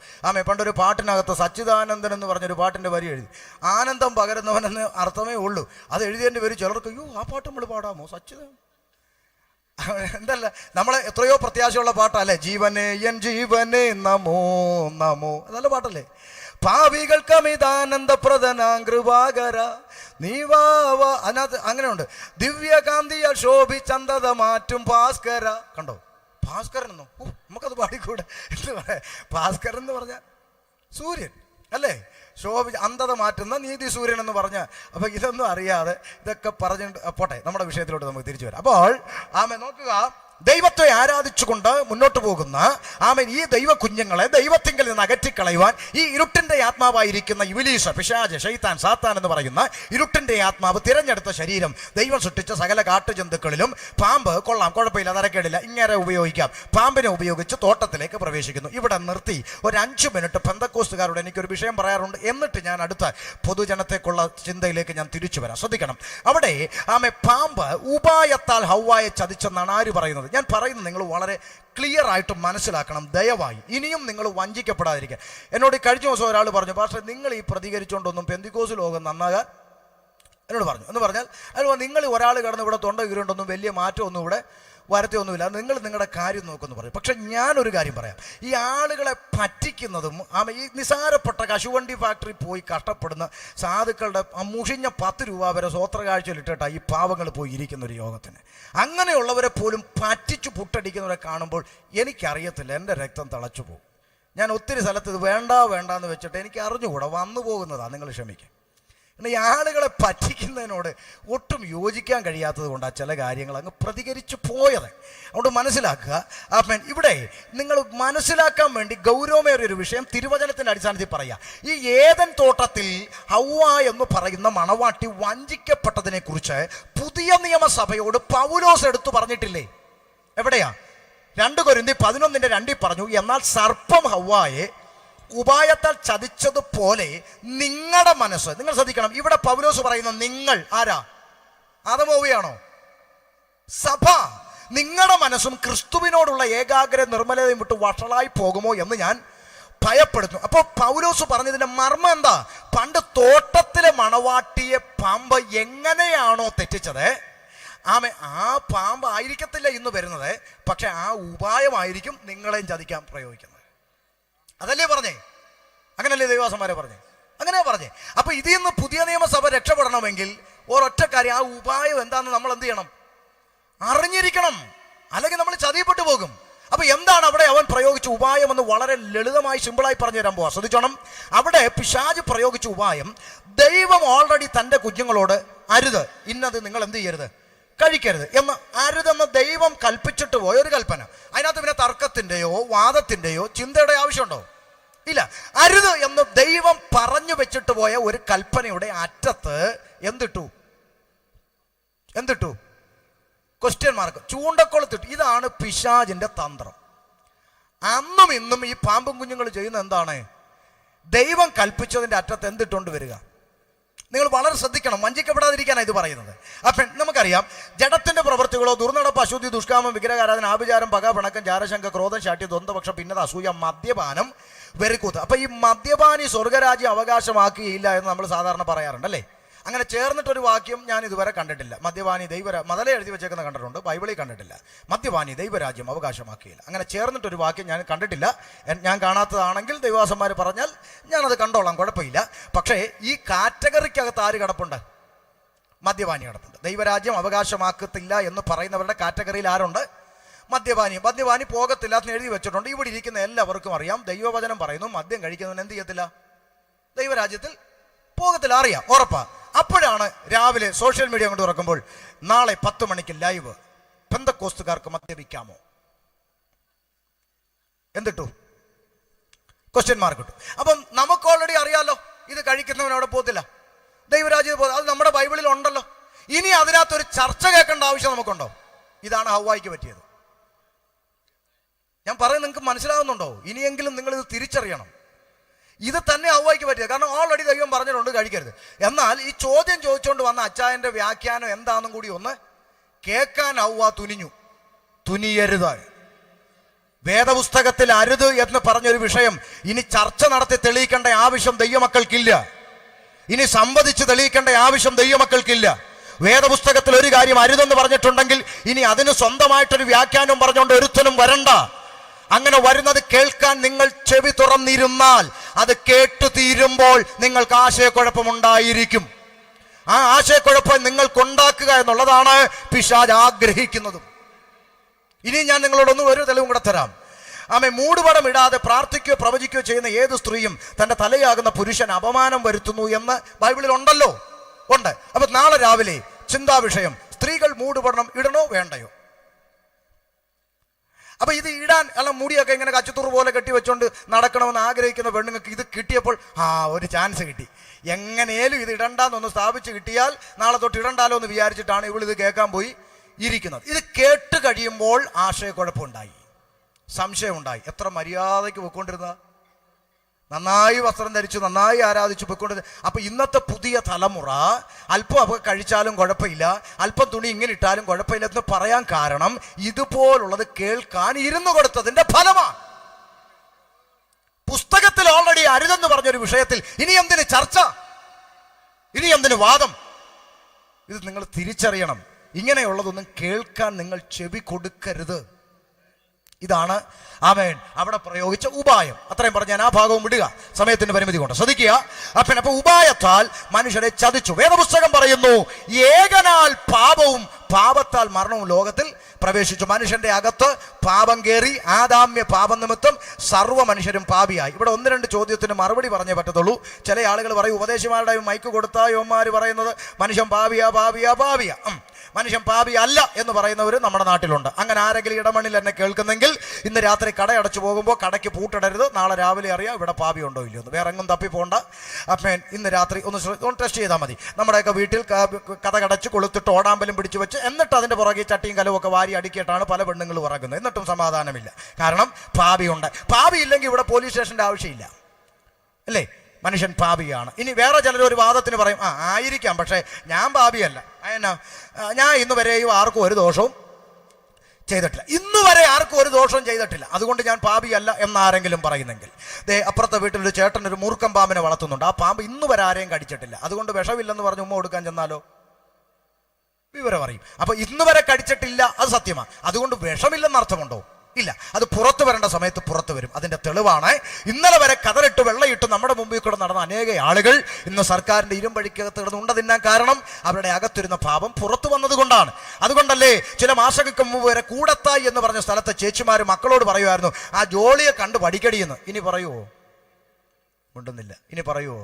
പണ്ടൊരു പാട്ടിനകത്ത് സച്ചിദാനന്ദൻ എന്ന് പറഞ്ഞൊരു പാട്ടിൻ്റെ വരി എഴുതി, ആനന്ദം പകരുന്നവനെന്ന് അർത്ഥമേ ഉള്ളൂ. അത് എഴുതിയതിൻ്റെ പേര് ചിലർക്ക് അയ്യോ ആ പാട്ട് നമ്മൾ പാടാമോ? സച്ചിദാനന്ദൻ എന്തല്ല, നമ്മളെ എത്രയോ പ്രത്യാശയുള്ള പാട്ടല്ലേ, ജീവനേ എൻ ജീവനേ നമോ നമോ, നല്ല പാട്ടല്ലേ. പാപികൾക്കമിതാനന്ദപ്രദനാകൃപാകര നീവാവ, അതിനകത്ത് അങ്ങനെയുണ്ട്. ദിവ്യകാന്തിയ ശോഭിച്ചന്തത മാറ്റും ഭാസ്കര. കണ്ടോ ഭാസ്കരൻ എന്നോ? നമുക്കത് പാടിക്കൂടെ? എന്താ പറയാ, ഭാസ്കരൻ എന്ന് പറഞ്ഞാൽ സൂര്യൻ അല്ലേ, അന്ധത മാറ്റുന്ന നീതി സൂര്യൻ എന്ന് പറഞ്ഞ. അപ്പൊ ഇതൊന്നും അറിയാതെ ഇതൊക്കെ പറഞ്ഞിട്ട് പോട്ടെ, നമ്മുടെ വിഷയത്തിലോട്ട് നമുക്ക് തിരിച്ചു വരാം. അപ്പോൾ നോക്കുക, ദൈവത്തെ ആരാധിച്ചുകൊണ്ട് മുന്നോട്ട് പോകുന്ന ഈ ദൈവ കുഞ്ഞുങ്ങളെ ദൈവത്തിങ്കിൽ നിന്ന് അകറ്റിക്കളയുവാൻ ഈ ഇരുട്ടിന്റെ ആത്മാവായിരിക്കുന്ന ഇബ്ലീസ്, പിശാച്, ശൈത്താൻ, സാത്താൻ എന്ന് പറയുന്ന ഇരുട്ടിന്റെ ആത്മാവ് തിരഞ്ഞെടുത്ത ശരീരം ദൈവം സൃഷ്ടിച്ച സകല കാട്ടുജന്തുക്കളിലും പാമ്പ് കൊള്ളാം, കുഴപ്പമില്ല, തരക്കേടില്ല, ഇങ്ങനെ ഉപയോഗിക്കാം. പാമ്പിനെ ഉപയോഗിച്ച് തോട്ടത്തിലേക്ക് പ്രവേശിക്കുന്നു. ഇവിടെ നിർത്തി ഒരു 5 മിനിറ്റ് പെന്തക്കോസ്തുകാരോട് എനിക്കൊരു വിഷയം പറയാറുണ്ട്, എന്നിട്ട് ഞാൻ അടുത്ത പൊതുജനത്തേക്കുള്ള ചിന്തയിലേക്ക് ഞാൻ തിരിച്ചു വരാം. ശ്രദ്ധിക്കണം, അവിടെ പാമ്പ് ഉപായത്താൽ ഹവ്വായെ ചതിച്ചെന്നാണ് ആര് പറയുന്നത്? ഞാൻ പറയുന്നത് നിങ്ങൾ വളരെ ക്ലിയർ ആയിട്ട് മനസ്സിലാക്കണം ദയവായി. ഇനിയും നിങ്ങൾ വഞ്ചിക്കപ്പെടാതിരിക്കുക. എന്നോട് കഴിഞ്ഞ ദിവസം ഒരാൾ പറഞ്ഞു, പക്ഷേ നിങ്ങൾ ഈ പ്രതികരിച്ചുകൊണ്ടൊന്നും പെന്തിക്കോസ് ലോകം നന്നാകാൻ എന്നോട് പറഞ്ഞു. എന്ന് പറഞ്ഞാൽ നിങ്ങൾ ഒരാൾ കിടന്ന് ഇവിടെ തൊണ്ട കീറുകൊണ്ടൊന്നും വലിയ മാറ്റമൊന്നും ഇവിടെ വരത്തൊന്നുമില്ല, നിങ്ങൾ നിങ്ങളുടെ കാര്യം നോക്കുമെന്ന് പറയും. പക്ഷെ ഞാനൊരു കാര്യം പറയാം, ഈ ആളുകളെ പറ്റിക്കുന്നതും ഈ നിസാരപ്പെട്ട കശുവണ്ടി ഫാക്ടറി പോയി കഷ്ടപ്പെടുന്ന സാധുക്കളുടെ മുഷിഞ്ഞ 10 രൂപ വരെ സ്വോത്ര കാഴ്ചയിലിട്ടിട്ടാണ് ഈ പാവങ്ങൾ പോയി ഇരിക്കുന്ന ഒരു യോഗത്തിന്. അങ്ങനെയുള്ളവരെ പോലും പറ്റിച്ചു പുട്ടടിക്കുന്നവരെ കാണുമ്പോൾ എനിക്കറിയത്തില്ല, എൻ്റെ രക്തം തിളച്ചു പോകും. ഞാൻ ഒത്തിരി സ്ഥലത്ത് ഇത് വേണ്ട എന്ന് വെച്ചിട്ട് എനിക്ക് അറിഞ്ഞുകൂടാ, വന്നു പോകുന്നതാണ്. നിങ്ങൾ ക്ഷമിക്കും. ഈ ആളുകളെ പറ്റിക്കുന്നതിനോട് ഒട്ടും യോജിക്കാൻ കഴിയാത്തത് കൊണ്ടാണ് ചില കാര്യങ്ങൾ അങ്ങ് പ്രതികരിച്ചു പോയത്. അതുകൊണ്ട് മനസ്സിലാക്കുക. ആമേൻ. ഇവിടെ നിങ്ങൾ മനസ്സിലാക്കാൻ വേണ്ടി ഗൗരവമേറിയൊരു വിഷയം തിരുവചനത്തിൻ്റെ അടിസ്ഥാനത്തിൽ പറയുക. ഈ ഏദൻ തോട്ടത്തിൽ ഹൗവ എന്ന് പറയുന്ന മണവാട്ടി വഞ്ചിക്കപ്പെട്ടതിനെ കുറിച്ച് പുതിയ നിയമസഭയോട് പൗലോസ് എടുത്തു പറഞ്ഞിട്ടില്ലേ? എവിടെയാ? 2 കൊരിന്ത്യർ 11:2 പറഞ്ഞു, എന്നാൽ സർപ്പം ഹൗവായെ ഉപായത്താൽ ചതിച്ചതുപോലെ നിങ്ങളുടെ മനസ്സ്. നിങ്ങൾ ശ്രദ്ധിക്കണം, ഇവിടെ പൗലോസ് പറയുന്ന നിങ്ങൾ ആരാ? ആദമോവയാണോ? സഭ. നിങ്ങളുടെ മനസ്സും ക്രിസ്തുവിനോടുള്ള ഏകാഗ്ര നിർമ്മലതയും വിട്ട് വഷളായി പോകുമോ എന്ന് ഞാൻ ഭയപ്പെടുന്നു. അപ്പോൾ പൗലോസ് പറഞ്ഞതിന്റെ മർമ്മം എന്താ? പണ്ട് തോട്ടത്തിലെ മണവാട്ടിയെ പാമ്പ് എങ്ങനെയാണോ തെറ്റിച്ചത്, ആ പാമ്പ് ആയിരിക്കത്തില്ല ഇന്ന് വരുന്നത്, പക്ഷെ ആ ഉപായമായിരിക്കും നിങ്ങളെയും ചതിക്കാൻ പ്രയോഗിക്കുന്നത്. അതല്ലേ പറഞ്ഞേ? അങ്ങനല്ലേ ദൈവദാസന്മാരെ പറഞ്ഞേ? അങ്ങനെയാ പറഞ്ഞേ. അപ്പൊ ഇതിൽ നിന്ന് പുതിയ നിയമസഭ രക്ഷപ്പെടണമെങ്കിൽ ഒരൊറ്റ കാര്യം, ആ ഉപായം എന്താണെന്ന് നമ്മൾ എന്ത് ചെയ്യണം? അറിഞ്ഞിരിക്കണം. അല്ലെങ്കിൽ നമ്മൾ ചതിയപ്പെട്ടു പോകും. അപ്പൊ എന്താണ് അവിടെ അവൻ പ്രയോഗിച്ച ഉപായം എന്ന് വളരെ ലളിതമായി സിമ്പിളായി പറഞ്ഞു തരാൻ പോവാ. ശ്രദ്ധിച്ചോണം. അവിടെ പിശാച് പ്രയോഗിച്ച ഉപായം, ദൈവം ഓൾറെഡി തൻ്റെ കുഞ്ഞുങ്ങളോട് അരുത്, ഇന്നത് നിങ്ങൾ എന്ത് ചെയ്യരുത്, കഴിക്കരുത് എന്ന് അരുതെന്ന് ദൈവം കൽപ്പിച്ചിട്ട് പോയ ഒരു കൽപ്പന. അതിനകത്ത് പിന്നെ തർക്കത്തിൻ്റെയോ വാദത്തിൻ്റെയോ ചിന്തയുടെ ആവശ്യമുണ്ടോ? ഇല്ല. അരുത് എന്ന് ദൈവം പറഞ്ഞു വെച്ചിട്ട് പോയ ഒരു കൽപ്പനയുടെ അറ്റത്ത് എന്തിട്ടു? Question mark, ചൂണ്ടക്കൊളുത്തിട്ടു. ഇതാണ് പിശാചിന്റെ തന്ത്രം. അന്നും ഇന്നും ഈ പാമ്പും കുഞ്ഞുങ്ങൾ ചെയ്യുന്ന എന്താണ്? ദൈവം കൽപ്പിച്ചതിന്റെ അറ്റത്ത് എന്തിട്ടുകൊണ്ട് വരിക. നിങ്ങൾ വളരെ ശ്രദ്ധിക്കണം, വഞ്ചിക്കപ്പെടാതിരിക്കാനാണ് ഇത് പറയുന്നത്. അപ്പം നമുക്കറിയാം, ജഡത്തിന്റെ പ്രവൃത്തികളോ, ദുർനടപ്പ്, അശുദ്ധി, ദുഷ്കാമം, വിഗ്രഹാരാധന, ആഭിചാരം, പക, പിണക്കം, ജാരശങ്ക, ക്രോധം, ശാഠ്യം, ദ്വന്ദ്വപക്ഷം, ഭിന്നത, അസൂയ, മദ്യപാനം, വെറിക്കൂത്ത്. അപ്പൊ ഈ മദ്യപാനി സ്വർഗരാജ്യം അവകാശമാക്കിയില്ല എന്ന് നമ്മൾ സാധാരണ പറയാറുണ്ട് അല്ലേ? അങ്ങനെ ചേർന്നിട്ടൊരു വാക്യം ഞാൻ ഇതുവരെ കണ്ടിട്ടില്ല. മദ്യപാനി മതല എഴുതി വെച്ചേക്കുന്ന കണ്ടിട്ടുണ്ട്, ബൈബിളിൽ കണ്ടിട്ടില്ല. മദ്യപാനി ദൈവരാജ്യം അവകാശമാക്കിയില്ല. അങ്ങനെ ചേർന്നിട്ടൊരു വാക്യം ഞാൻ കണ്ടിട്ടില്ല. ഞാൻ കാണാത്തതാണെങ്കിൽ ദൈവദാസന്മാർ പറഞ്ഞാൽ ഞാനത് കണ്ടോളാം, കുഴപ്പമില്ല. പക്ഷേ ഈ കാറ്റഗറിക്കകത്ത് ആര് കിടപ്പുണ്ട്? മദ്യപാനി കിടപ്പുണ്ട്. ദൈവരാജ്യം അവകാശമാക്കത്തില്ല എന്ന് പറയുന്നവരുടെ കാറ്റഗറിയിൽ ആരുണ്ട്? മദ്യപാനി പോകത്തില്ല എന്ന് എഴുതി വെച്ചിട്ടുണ്ട്. ഇവിടെ ഇരിക്കുന്ന എല്ലാവർക്കും അറിയാം, ദൈവവചനം പറയുന്നു മദ്യം കഴിക്കുന്നവൻ എന്ത് ചെയ്യത്തില്ല? ദൈവരാജ്യത്തിൽ പോകത്തില്ല. അറിയാം, ഉറപ്പാ. അപ്പോഴാണ് രാവിലെ സോഷ്യൽ മീഡിയ കൊണ്ട് തുറക്കുമ്പോൾ നാളെ 10 മണിക്ക് ലൈവ്, പെന്തക്കോസ്തുകാർക്ക് മദ്യപിക്കാമോ? എന്തിട്ടു? ക്വസ്റ്റ്യൻ മാർക്ക് ഇട്ടു. അപ്പം നമുക്ക് ഓൾറെഡി അറിയാലോ, ഇത് കഴിക്കുന്നവൻ അവിടെ പോകത്തില്ല, ദൈവരാജ്യത്തിൽ പോകും. അത് നമ്മുടെ ബൈബിളിൽ ഉണ്ടല്ലോ. ഇനി അതിനകത്തൊരു ചർച്ച കേൾക്കേണ്ട ആവശ്യം നമുക്കുണ്ടോ? ഇതാണ് ഹൗവായ്ക്ക് പറ്റിയത്. ഞാൻ പറയുന്നത് നിങ്ങൾക്ക് മനസ്സിലാവുന്നുണ്ടോ? ഇനിയെങ്കിലും നിങ്ങൾ ഇത് തിരിച്ചറിയണം. ഇത് തന്നെ ഹൗവായ്ക്ക് പറ്റിയത്. കാരണം ഓൾറെഡി ദൈവം പറഞ്ഞിട്ടുണ്ട് കഴിക്കരുത്. എന്നാൽ ഈ ചോദ്യം ചോദിച്ചുകൊണ്ട് വന്ന അച്ചായന്റെ വ്യാഖ്യാനം എന്താണെന്നും കൂടി ഒന്ന് കേൾക്കാൻ ഹൗവ തുനിയരുത്. വേദപുസ്തകത്തിൽ അരുത് എന്ന് പറഞ്ഞൊരു വിഷയം ഇനി ചർച്ച നടത്തി തെളിയിക്കേണ്ട ആവശ്യം ദൈവമക്കൾക്കില്ല. ഇനി സംവദിച്ച് തെളിയിക്കേണ്ട ആവശ്യം ദൈവമക്കൾക്കില്ല. വേദപുസ്തകത്തിൽ ഒരു കാര്യം അരുതെന്ന് പറഞ്ഞിട്ടുണ്ടെങ്കിൽ ഇനി അതിന് സ്വന്തമായിട്ടൊരു വ്യാഖ്യാനം പറഞ്ഞുകൊണ്ട് ഒരുത്തനും വരണ്ട. അങ്ങനെ വരുന്നത് കേൾക്കാൻ നിങ്ങൾ ചെവി തുറന്നിരുന്നാൽ അത് കേട്ടു തീരുമ്പോൾ നിങ്ങൾക്ക് ആശയക്കുഴപ്പമുണ്ടായിരിക്കും. ആ ആശയക്കുഴപ്പം നിങ്ങൾക്കുണ്ടാക്കുക എന്നുള്ളതാണ് പിശാച് ആഗ്രഹിക്കുന്നതും. ഇനി ഞാൻ നിങ്ങളോടൊന്നും ഒരു തെളിവും കൂടെ തരാം. മൂടുപടം ഇടാതെ പ്രാർത്ഥിക്കുകയോ പ്രവചിക്കുകയോ ചെയ്യുന്ന ഏത് സ്ത്രീയും തന്റെ തലയാകുന്ന പുരുഷൻ അപമാനം വരുത്തുന്നു എന്ന് ബൈബിളിൽ ഉണ്ടല്ലോ, ഉണ്ട്. അപ്പൊ നാളെ രാവിലെ ചിന്താ വിഷയം, സ്ത്രീകൾ മൂടുപടം ഇടണോ വേണ്ടയോ? അപ്പൊ ഇത് ഇടാൻ അല്ല, മുടിയൊക്കെ ഇങ്ങനെ കച്ചത്തൂർ പോലെ കെട്ടി വെച്ചോണ്ട് നടക്കണമെന്ന് ആഗ്രഹിക്കുന്ന പെണ്ണുങ്ങൾക്ക് ഇത് കിട്ടിയപ്പോൾ ഒരു ചാൻസ് കിട്ടി. എങ്ങനെയും ഇത് ഇടണ്ടെന്നൊന്ന് സ്ഥാപിച്ച് കിട്ടിയാൽ നാളെ തൊട്ട് ഇടണ്ടാലോ എന്ന് വിചാരിച്ചിട്ടാണ് ഇവളിത് കേൾക്കാൻ പോയി ഇരിക്കുന്നത്. ഇത് കേട്ട് കഴിയുമ്പോൾ ആശയക്കുഴപ്പമുണ്ടായി, സംശയമുണ്ടായി. എത്ര മര്യാദയ്ക്ക് പോയിക്കൊണ്ടിരുന്ന, നന്നായി വസ്ത്രം ധരിച്ചു നന്നായി ആരാധിച്ചു പോയിക്കൊണ്ടിരുന്നത്. അപ്പൊ ഇന്നത്തെ പുതിയ തലമുറ അല്പം ഒക്കെ കഴിച്ചാലും കുഴപ്പമില്ല, അല്പം തുണി ഇങ്ങനെ ഇട്ടാലും കുഴപ്പമില്ല എന്ന് പറയാൻ കാരണം ഇതുപോലുള്ളത് കേൾക്കാൻ ഇരുന്നു കൊടുത്തതിന്റെ ഫലമാണ്. പുസ്തകത്തിൽ ഓൾറെഡി അരുതെന്ന് പറഞ്ഞൊരു വിഷയത്തിൽ ഇനി എന്തിന് ചർച്ച, ഇനി എന്തിന് വാദം? ഇത് നിങ്ങൾ തിരിച്ചറിയണം. ഇങ്ങനെയുള്ളതൊന്നും കേൾക്കാൻ നിങ്ങൾ ചെവി കൊടുക്കരുത്. ഇതാണ് ആമേൻ അവിടെ പ്രയോഗിച്ച ഉപായം. അത്രയും പറഞ്ഞ് ഞാൻ ആ ഭാഗവും വിടുക, സമയത്തിന്റെ പരിമിതി കൊണ്ട്. ശ്രദ്ധിക്കുക. അപ്പൊ ഉപായത്താൽ മനുഷ്യരെ ചതിച്ചു. വേദപുസ്തകം പറയുന്നു, ഏകനാൽ പാപവും പാപത്താൽ മരണവും ലോകത്തിൽ പ്രവേശിച്ചു. മനുഷ്യന്റെ അകത്ത് പാപം കയറി. ആദാമ്യ പാപം നിമിത്തം സർവ്വ മനുഷ്യരും പാപിയായി. ഇവിടെ ഒന്ന് രണ്ട് ചോദ്യത്തിന് മറുപടി പറഞ്ഞേ പറ്റത്തുള്ളൂ. ചില ആളുകൾ പറയും, ഉപദേശിമാരുടെ മൈക്ക് കൊടുത്താൽ യോന്മാർ പറയുന്നത് മനുഷ്യൻ പാപിയാ പാപിയാ പാപിയാ, മനുഷ്യൻ പാപി അല്ല എന്ന് പറയുന്നവർ നമ്മുടെ നാട്ടിലുണ്ട്. അങ്ങനെ ആരെങ്കിലും ഇടമണ്ണിൽ എന്നെ കേൾക്കുന്നെങ്കിൽ ഇന്ന് രാത്രി കടയടച്ചു പോകുമ്പോൾ കടയ്ക്ക് പൂട്ടിടരുത്. നാളെ രാവിലെ അറിയാം ഇവിടെ പാപി ഉണ്ടോ ഇല്ലയോ എന്ന്. വേറെ എങ്ങും തപ്പി പോകണ്ട. അപ്പം ഇന്ന് രാത്രി ഒന്ന് ടെസ്റ്റ് ചെയ്താൽ മതി. നമ്മുടെയൊക്കെ വീട്ടിൽ കഥ കടച്ച് കൊളുത്തിട്ട് ഓടാമ്പലും പിടിച്ചു വെച്ച് എന്നിട്ട് അതിൻ്റെ പുറകെ ചട്ടിയും കലവും ഒക്കെ വാരി അടുക്കിയിട്ടാണ് പല പെണ്ണുങ്ങൾ ഉറങ്ങുന്നത്. എന്നിട്ടും സമാധാനമില്ല. കാരണം പാപിയുണ്ട്. പാപി ഇല്ലെങ്കിൽ ഇവിടെ പോലീസ് സ്റ്റേഷൻ്റെ ആവശ്യമില്ല, അല്ലേ? മനുഷ്യൻ പാപിയാണ്. ഇനി വേറെ ചിലർ ഒരു വാദത്തിന് പറയും, ആയിരിക്കാം, പക്ഷേ ഞാൻ പാപിയല്ല. എന്നാ, ഞാൻ ഇന്ന് വരെയും ആർക്കും ഒരു ദോഷവും ചെയ്തിട്ടില്ല, ഇന്ന് വരെ ആർക്കും ഒരു ദോഷവും ചെയ്തിട്ടില്ല, അതുകൊണ്ട് ഞാൻ പാപിയല്ല എന്നാരെങ്കിലും പറയുന്നെങ്കിൽ, അപ്പുറത്തെ വീട്ടിലൊരു ചേട്ടൻ ഒരു മൂർഖൻ പാമ്പിനെ വളർത്തുന്നുണ്ട്. ആ പാമ്പ് ഇന്ന് വരെ ആരെയും കടിച്ചിട്ടില്ല, അതുകൊണ്ട് വിഷമില്ലെന്ന് പറഞ്ഞ് ഉമ്മ കൊടുക്കാൻ ചെന്നാലോ വിവരം അറിയും. അപ്പൊ ഇന്ന് വരെ കടിച്ചിട്ടില്ല, അത് സത്യമാണ്. അതുകൊണ്ട് വിഷമില്ലെന്ന് അർത്ഥമുണ്ടോ? ഇല്ല. അത് പുറത്തു വരേണ്ട സമയത്ത് പുറത്തു വരും. അതിന്റെ തെളിവാണ് ഇന്നലെ വരെ കതറിട്ട് വെള്ളയിട്ട് നമ്മുടെ മുമ്പിൽ കൂടെ നടന്ന അനേക ആളുകൾ ഇന്ന് സർക്കാരിന്റെ ഇരുമ്പഴിക്കകത്ത് കിടന്ന് ഉണ്ട തിന്നാൻ കാരണം അവരുടെ അകത്തിരുന്ന പാപം പുറത്തു വന്നതുകൊണ്ടാണ്. അതുകൊണ്ടല്ലേ ചില മാസങ്ങൾക്ക് മുമ്പ് വരെ കൂടത്തായി എന്ന് പറഞ്ഞ സ്ഥലത്തെ ചേച്ചിമാര് മക്കളോട് പറയുമായിരുന്നു, ആ ജോളിയെ കണ്ട് പഠിക്കടിയെന്ന്. ഇനി പറയുവോ? ഉണ്ടെന്നില്ല. ഇനി പറയുവോ?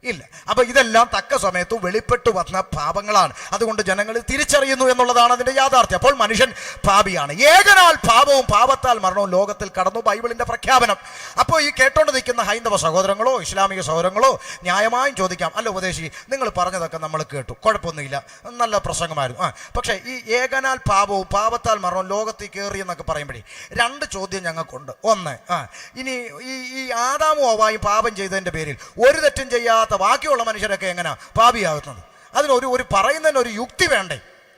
ഇല്ല. അപ്പൊ ഇതെല്ലാം തക്ക സമയത്ത് വെളിപ്പെട്ടു വന്ന പാപങ്ങളാണ്. അതുകൊണ്ട് ജനങ്ങൾ തിരിച്ചറിയുന്നു എന്നുള്ളതാണ് അതിന്റെ യാഥാർത്ഥ്യം. അപ്പോൾ മനുഷ്യൻ പാപിയാണ്. ഏകനാൽ പാപവും പാപത്താൽ മരണവും ലോകത്തിൽ കടന്നു, ബൈബിളിന്റെ പ്രഖ്യാപനം. അപ്പോൾ ഈ കേട്ടോണ്ട് നിൽക്കുന്ന ഹൈന്ദവ സഹോദരങ്ങളോ ഇസ്ലാമിക സഹോദരങ്ങളോ ന്യായമായും ചോദിക്കാം, അല്ല ഉപദേശി, നിങ്ങൾ പറഞ്ഞതൊക്കെ നമ്മൾ കേട്ടു, കുഴപ്പമൊന്നുമില്ല, നല്ല പ്രസംഗമായിരുന്നു. പക്ഷേ ഈ ഏകനാൽ പാപവും പാപത്താൽ മരണവും ലോകത്തിൽ കയറി എന്നൊക്കെ പറയുമ്പോഴേ രണ്ട് ചോദ്യം ഞങ്ങൾക്കുണ്ട്. ഒന്ന്, ഇനി ഈ ആദാമും ഹവ്വായും പാപം ചെയ്തതിന്റെ പേരിൽ ഒരു തെറ്റും ചെയ്യാത്ത ബാക്കിയുള്ള മനുഷ്യരൊക്കെ എങ്ങനെയാ പാപിയാകുന്നത്? അതിനൊരു പറയുന്നതിന് ഒരു യുക്തി വേണ്ടേ?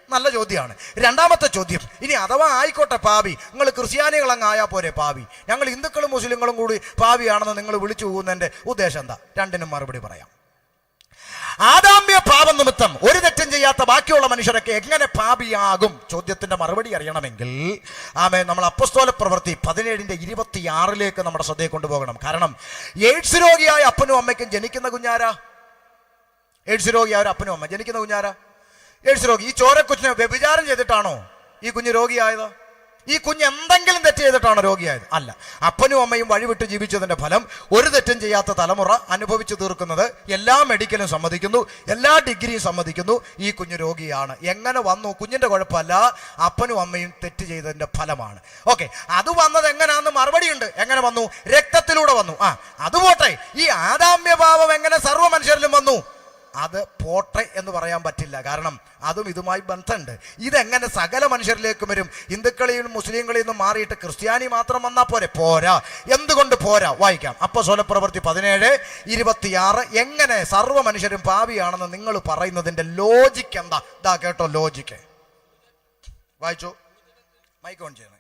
നല്ല ചോദ്യമാണ്. രണ്ടാമത്തെ ചോദ്യം, ഇനി അഥവാ ആയിക്കോട്ടെ പാപി, നിങ്ങൾ ക്രിസ്ത്യാനികൾ അങ്ങ് ആയാൽ പോരെ പാപി, ഞങ്ങൾ ഹിന്ദുക്കളും മുസ്ലിങ്ങളും കൂടി പാപിയാണെന്ന് നിങ്ങൾ വിളിച്ചു പോകുന്നതിന്റെ ഉദ്ദേശം എന്താ? രണ്ടിനും മറുപടി പറയാം. ആദാമ്യ പാപം നിമിത്തം ഒരു തെറ്റും ചെയ്യാത്ത ബാക്കിയുള്ള മനുഷ്യരൊക്കെ എങ്ങനെ പാപിയാകും? ചോദ്യത്തിന്റെ മറുപടി അറിയണമെങ്കിൽ നമ്മൾ അപ്പോസ്തല പ്രവൃത്തി 17:26 നമ്മുടെ ശ്രദ്ധയെ കൊണ്ടുപോകണം. കാരണം എയ്ഡ്സ് രോഗിയായ അപ്പനും അമ്മയ്ക്കും ജനിക്കുന്ന കുഞ്ഞാരാ? എയ്ഡ്സ് രോഗിയായ ഒരു അപ്പനും അമ്മ ജനിക്കുന്ന കുഞ്ഞാരാ? എയ്ഡ്സ് രോഗി. ഈ ചോരക്കുഞ്ഞിനെ വ്യഭിചാരം ചെയ്തിട്ടാണോ ഈ കുഞ്ഞ് രോഗിയായത്? ഈ കുഞ്ഞ് എന്തെങ്കിലും തെറ്റ് ചെയ്തിട്ടാണോ രോഗിയായത്? അല്ല. അപ്പനും അമ്മയും വഴിവിട്ട് ജീവിച്ചതിന്റെ ഫലം ഒരു തെറ്റും ചെയ്യാത്ത തലമുറ അനുഭവിച്ചു തീർക്കുന്നത് എല്ലാ മെഡിക്കലും സമ്മതിക്കുന്നു, എല്ലാ ഡിഗ്രിയും സമ്മതിക്കുന്നു, ഈ കുഞ്ഞ് രോഗിയാണ്. എങ്ങനെ വന്നു? കുഞ്ഞിന്റെ കുഴപ്പമല്ല, അപ്പനും അമ്മയും തെറ്റ് ചെയ്തതിന്റെ ഫലമാണ്. ഓക്കെ, അത് വന്നത് എങ്ങനെയാന്ന് മറുപടിയുണ്ട്. എങ്ങനെ വന്നു? രക്തത്തിലൂടെ വന്നു. അത് പോട്ടെ, ഈ ആദാമ്യ പാപം എങ്ങനെ സർവ്വ മനുഷ്യരിലും വന്നു? അത് പോട്ടെ എന്ന് പറയാൻ പറ്റില്ല. കാരണം അതും ഇതുമായി ബന്ധമുണ്ട്. ഇതെങ്ങനെ സകല മനുഷ്യരിലേക്കും വരും? ഹിന്ദുക്കളിൽ നിന്നും മുസ്ലിങ്ങളിൽ നിന്നും മാറിയിട്ട് ക്രിസ്ത്യാനി മാത്രം വന്നാൽ പോരാ. എന്തുകൊണ്ട് പോരാ? വായിക്കാം. അപ്പോസ്തല പ്രവൃത്തി 17:26. എങ്ങനെ സർവ്വ മനുഷ്യരും പാപിയാണെന്ന് നിങ്ങൾ പറയുന്നതിന്റെ ലോജിക്ക് എന്താ? ഇതാ കേട്ടോ ലോജിക്ക്. വായിച്ചു. മൈക്ക് ഓൺ ചെയ്യണേ.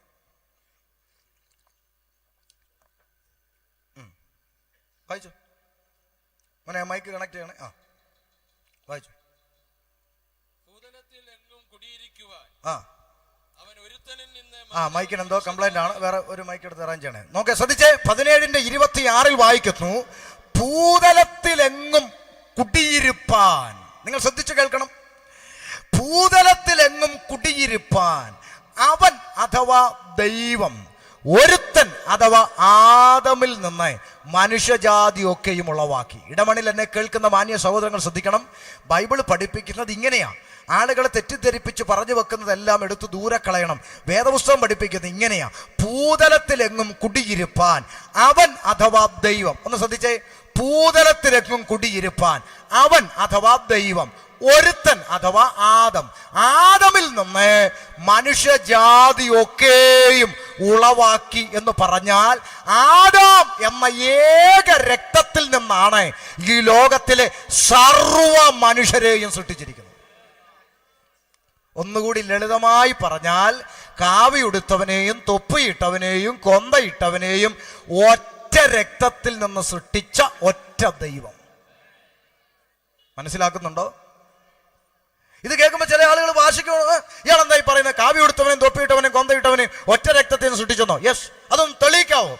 വായിച്ചു മോനെ, മൈക്ക് കണക്ട് ചെയ്യണേ. വായിച്ചു. മൈക്കിന് എന്തോ കംപ്ലൈന്റ് ആണ്. വേറെ ഒരു മൈക്ക് എടുത്ത് അറേഞ്ച് ചെയ്യണേ. നോക്കെ ശ്രദ്ധിച്ചേ. 17:26 വായിക്കുന്നു, ഭൂതലത്തിലെങ്ങും കുടിയിരുപ്പാൻ. നിങ്ങൾ ശ്രദ്ധിച്ചു കേൾക്കണം. ഭൂതലത്തിലെങ്ങും കുടിയിരുപ്പാൻ അവൻ അഥവാ ദൈവം ഒരുത്തൻ അഥവാ ആദമിൽ നിന്ന് മനുഷ്യജാതി ഒക്കെയും ഉളവാക്കി. ഇടമണിൽ എന്നെ കേൾക്കുന്ന മാന്യ സഹോദരങ്ങൾ ശ്രദ്ധിക്കണം. ബൈബിൾ പഠിപ്പിക്കുന്നത് ഇങ്ങനെയാ. ആളുകളെ തെറ്റിദ്ധരിപ്പിച്ച് പറഞ്ഞു വെക്കുന്നതെല്ലാം എടുത്ത് ദൂരെ കളയണം. വേദപുസ്തകം പഠിപ്പിക്കുന്നത് ഇങ്ങനെയാ: ഭൂതലത്തിലെങ്ങും കുടിയിരുപ്പാൻ അവൻ അഥവാ ദൈവം. ഒന്ന് ശ്രദ്ധിച്ചേ. ഭൂതലത്തിലെങ്ങും കുടിയിരുപ്പാൻ അവൻ അഥവാ ദൈവം ഒരുത്തൻ അഥവാ ആദം. ആദമിൽ നിന്ന് മനുഷ്യജാതിയൊക്കെയും ഉളവാക്കി എന്ന് പറഞ്ഞാൽ ആദാം എന്ന ഏക രക്തത്തിൽ നിന്നാണ് ഈ ലോകത്തിലെ സർവ മനുഷ്യരെയും സൃഷ്ടിച്ചിരിക്കുന്നത്. ഒന്നുകൂടി ലളിതമായി പറഞ്ഞാൽ, കാവിയുടുത്തവനെയും തൊപ്പിയിട്ടവനെയും കൊന്തയിട്ടവനെയും ഒറ്റ രക്തത്തിൽ നിന്ന് സൃഷ്ടിച്ച ഒറ്റ ദൈവം. മനസ്സിലാക്കുന്നുണ്ടോ? ഇത് കേൾക്കുമ്പോൾ ചില ആളുകൾ വാശിക്ക് ഇയാളെന്തായി പറയുന്നത്? കാവ്യ എടുത്തവനെയും തൊപ്പിയിട്ടവനെയും കൊന്തയിട്ടവനെയും ഒറ്റ രക്തത്തിൽ നിന്ന് സൃഷ്ടിച്ചെന്നോ? യെസ്, അതൊന്നും തെളിയിക്കാവോ?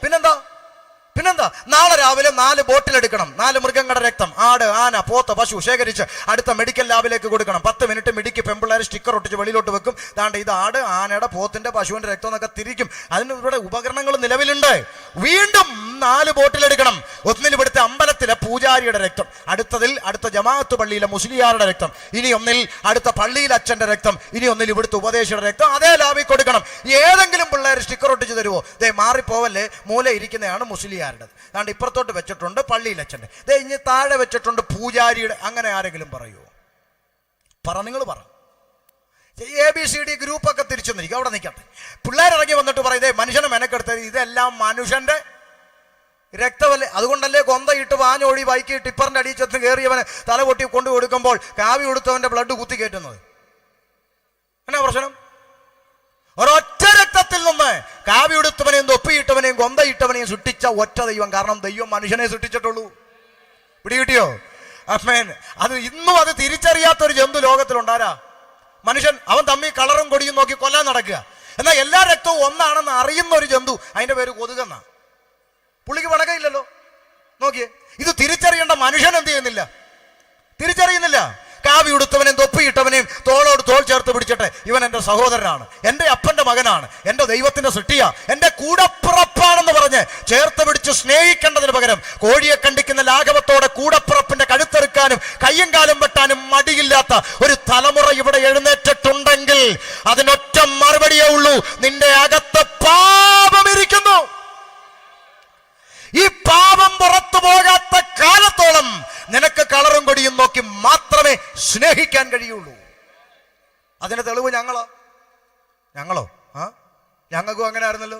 പിന്നെന്താ, നാളെ രാവിലെ 4 ബോട്ടിൽ എടുക്കണം. 4 മൃഗങ്ങളുടെ രക്തം, ആട്, ആന, പോത്ത്, പശു ശേഖരിച്ച് അടുത്ത മെഡിക്കൽ ലാബിലേക്ക് കൊടുക്കണം. 10 മിനിറ്റ് മിടിക്ക് പെമ്പിള്ളേർ സ്റ്റിക്കർ ഒട്ടിച്ച് വെളിയിലോട്ട് വെക്കും. ദാണ്ട് ഇത് ആട്, ആനയുടെ, പോത്തിന്റെ, പശുവിന്റെ രക്തം എന്നൊക്കെ തിരിക്കും. അതിന് ഇവിടെ ഉപകരണങ്ങൾ നിലവിലുണ്ട്. വീണ്ടും 4 ബോട്ടിൽ എടുക്കണം. ഒന്നിൽ ഇവിടുത്തെ അമ്പലത്തിലെ പൂജാരിയുടെ രക്തം, അടുത്ത ജമാഅത്ത് പള്ളിയിലെ മുസ്ലിയാരുടെ രക്തം, ഇനി ഒന്നിൽ അടുത്ത പള്ളിയിലെ അച്ഛന്റെ രക്തം, ഇനി ഒന്നിൽ ഇവിടുത്തെ ഉപദേശിയുടെ രക്തം. അതേ ലാബിൽ കൊടുക്കണം. ഏതെങ്കിലും പിള്ളേർ സ്റ്റിക്കർ ഒട്ടിച്ച് തരുമോ? ദേ മാറിപ്പോവല്ലേ, മൂല ഇരിക്കുന്നതാണ് മുസ്ലിയാരുടേത്, അതുകൊണ്ട് ഇപ്പുറത്തോട്ട് വെച്ചിട്ടുണ്ട് പള്ളിയിൽ അച്ഛൻ്റെ, ദേ ഇനി താഴെ വെച്ചിട്ടുണ്ട് പൂജാരിയുടെ. അങ്ങനെ ആരെങ്കിലും പറയുമോ? നിങ്ങൾ പറ. ABCD ഗ്രൂപ്പൊക്കെ തിരിച്ചു നിൽക്കും, അവിടെ നിൽക്കട്ടെ. പിള്ളേരിറങ്ങി വന്നിട്ട് പറയും, ഇതേ മനുഷ്യനെ മെനക്കെടുത്തത്, ഇതെല്ലാം മനുഷ്യന്റെ രക്തമല്ലേ, അതുകൊണ്ടല്ലേ കൊന്തയിട്ട് വാഞ്ഞോടി ബൈക്ക് ടിപ്പറിന്റെ അടിയിൽ ചെന്ന് കയറിയവന് തല പൊട്ടി കൊണ്ടു കൊടുക്കുമ്പോൾ കാവി കൊടുത്തവന്റെ ബ്ലഡ് കുത്തി കയറ്റുന്നത്? എന്നാ പ്രശ്നം? ഒരൊറ്റ രക്തത്തിൽ നിന്ന് കാവി ഉടുത്തവനെയും തൊപ്പിയിട്ടവനെയും കൊന്തയിട്ടവനെയും സൃഷ്ടിച്ച ഒറ്റ ദൈവം. കാരണം ദൈവം മനുഷ്യനെ സൃഷ്ടിച്ചിട്ടുള്ളൂ. പിടികിട്ടിയോ? അമ്മേൻ. അത് ഇന്നും അത് തിരിച്ചറിയാത്തൊരു ജന്തു ലോകത്തിലുണ്ടാരാ? മനുഷ്യൻ. അവൻ തമ്മിൽ കളറും കൊടിയും നോക്കി കൊല്ലാൻ നടക്കുക. എന്നാൽ എല്ലാ രക്തവും ഒന്നാണെന്ന് അറിയുന്ന ഒരു ജന്തു, അതിന്റെ പേര് കൊതുകെന്ന. പുള്ളിക്ക് പണകയില്ലല്ലോ. നോക്കിയേ, ഇത് തിരിച്ചറിയേണ്ട മനുഷ്യൻ എന്ത് ചെയ്യുന്നില്ല? തിരിച്ചറിയുന്നില്ല. കാവി ഉടുത്തവനെയും തൊപ്പിയിട്ടവനെയും തോളോട് തോൾ ചേർത്ത് പിടിച്ചിട്ട് ഇവൻ എൻ്റെ സഹോദരനാണ്, എൻ്റെ അപ്പന്റെ മകനാണ്, എൻ്റെ ദൈവത്തിന്റെ സൃഷ്ടിയാ, എൻ്റെ കൂടപ്പിറപ്പാണെന്ന് പറഞ്ഞ് ചേർത്ത് പിടിച്ച് സ്നേഹിക്കേണ്ടതിന് പകരം കോഴിയെ കണ്ടിക്കുന്ന ലാഘവത്തോടെ കൂടപ്പിറപ്പിന്റെ കഴുത്തെറുക്കാനും കയ്യും കാലും വെട്ടാനും മടിയില്ലാത്ത ഒരു തലമുറ ഇവിടെ എഴുന്നേറ്റിട്ടുണ്ടെങ്കിൽ അതിനൊറ്റ മറുപടിയേ ഉള്ളൂ: നിന്റെ അകത്ത് പാപമിരിക്കുന്നു. ഈ പാപം പുറത്തു പോകാത്ത കാലത്തോളം നിനക്ക് കളറും കൊടിയും നോക്കി മാത്രമേ സ്നേഹിക്കാൻ കഴിയുള്ളൂ. അതിന് തെളിവ് ഞങ്ങളോ? ഞങ്ങൾക്കും അങ്ങനെ ആയിരുന്നല്ലോ.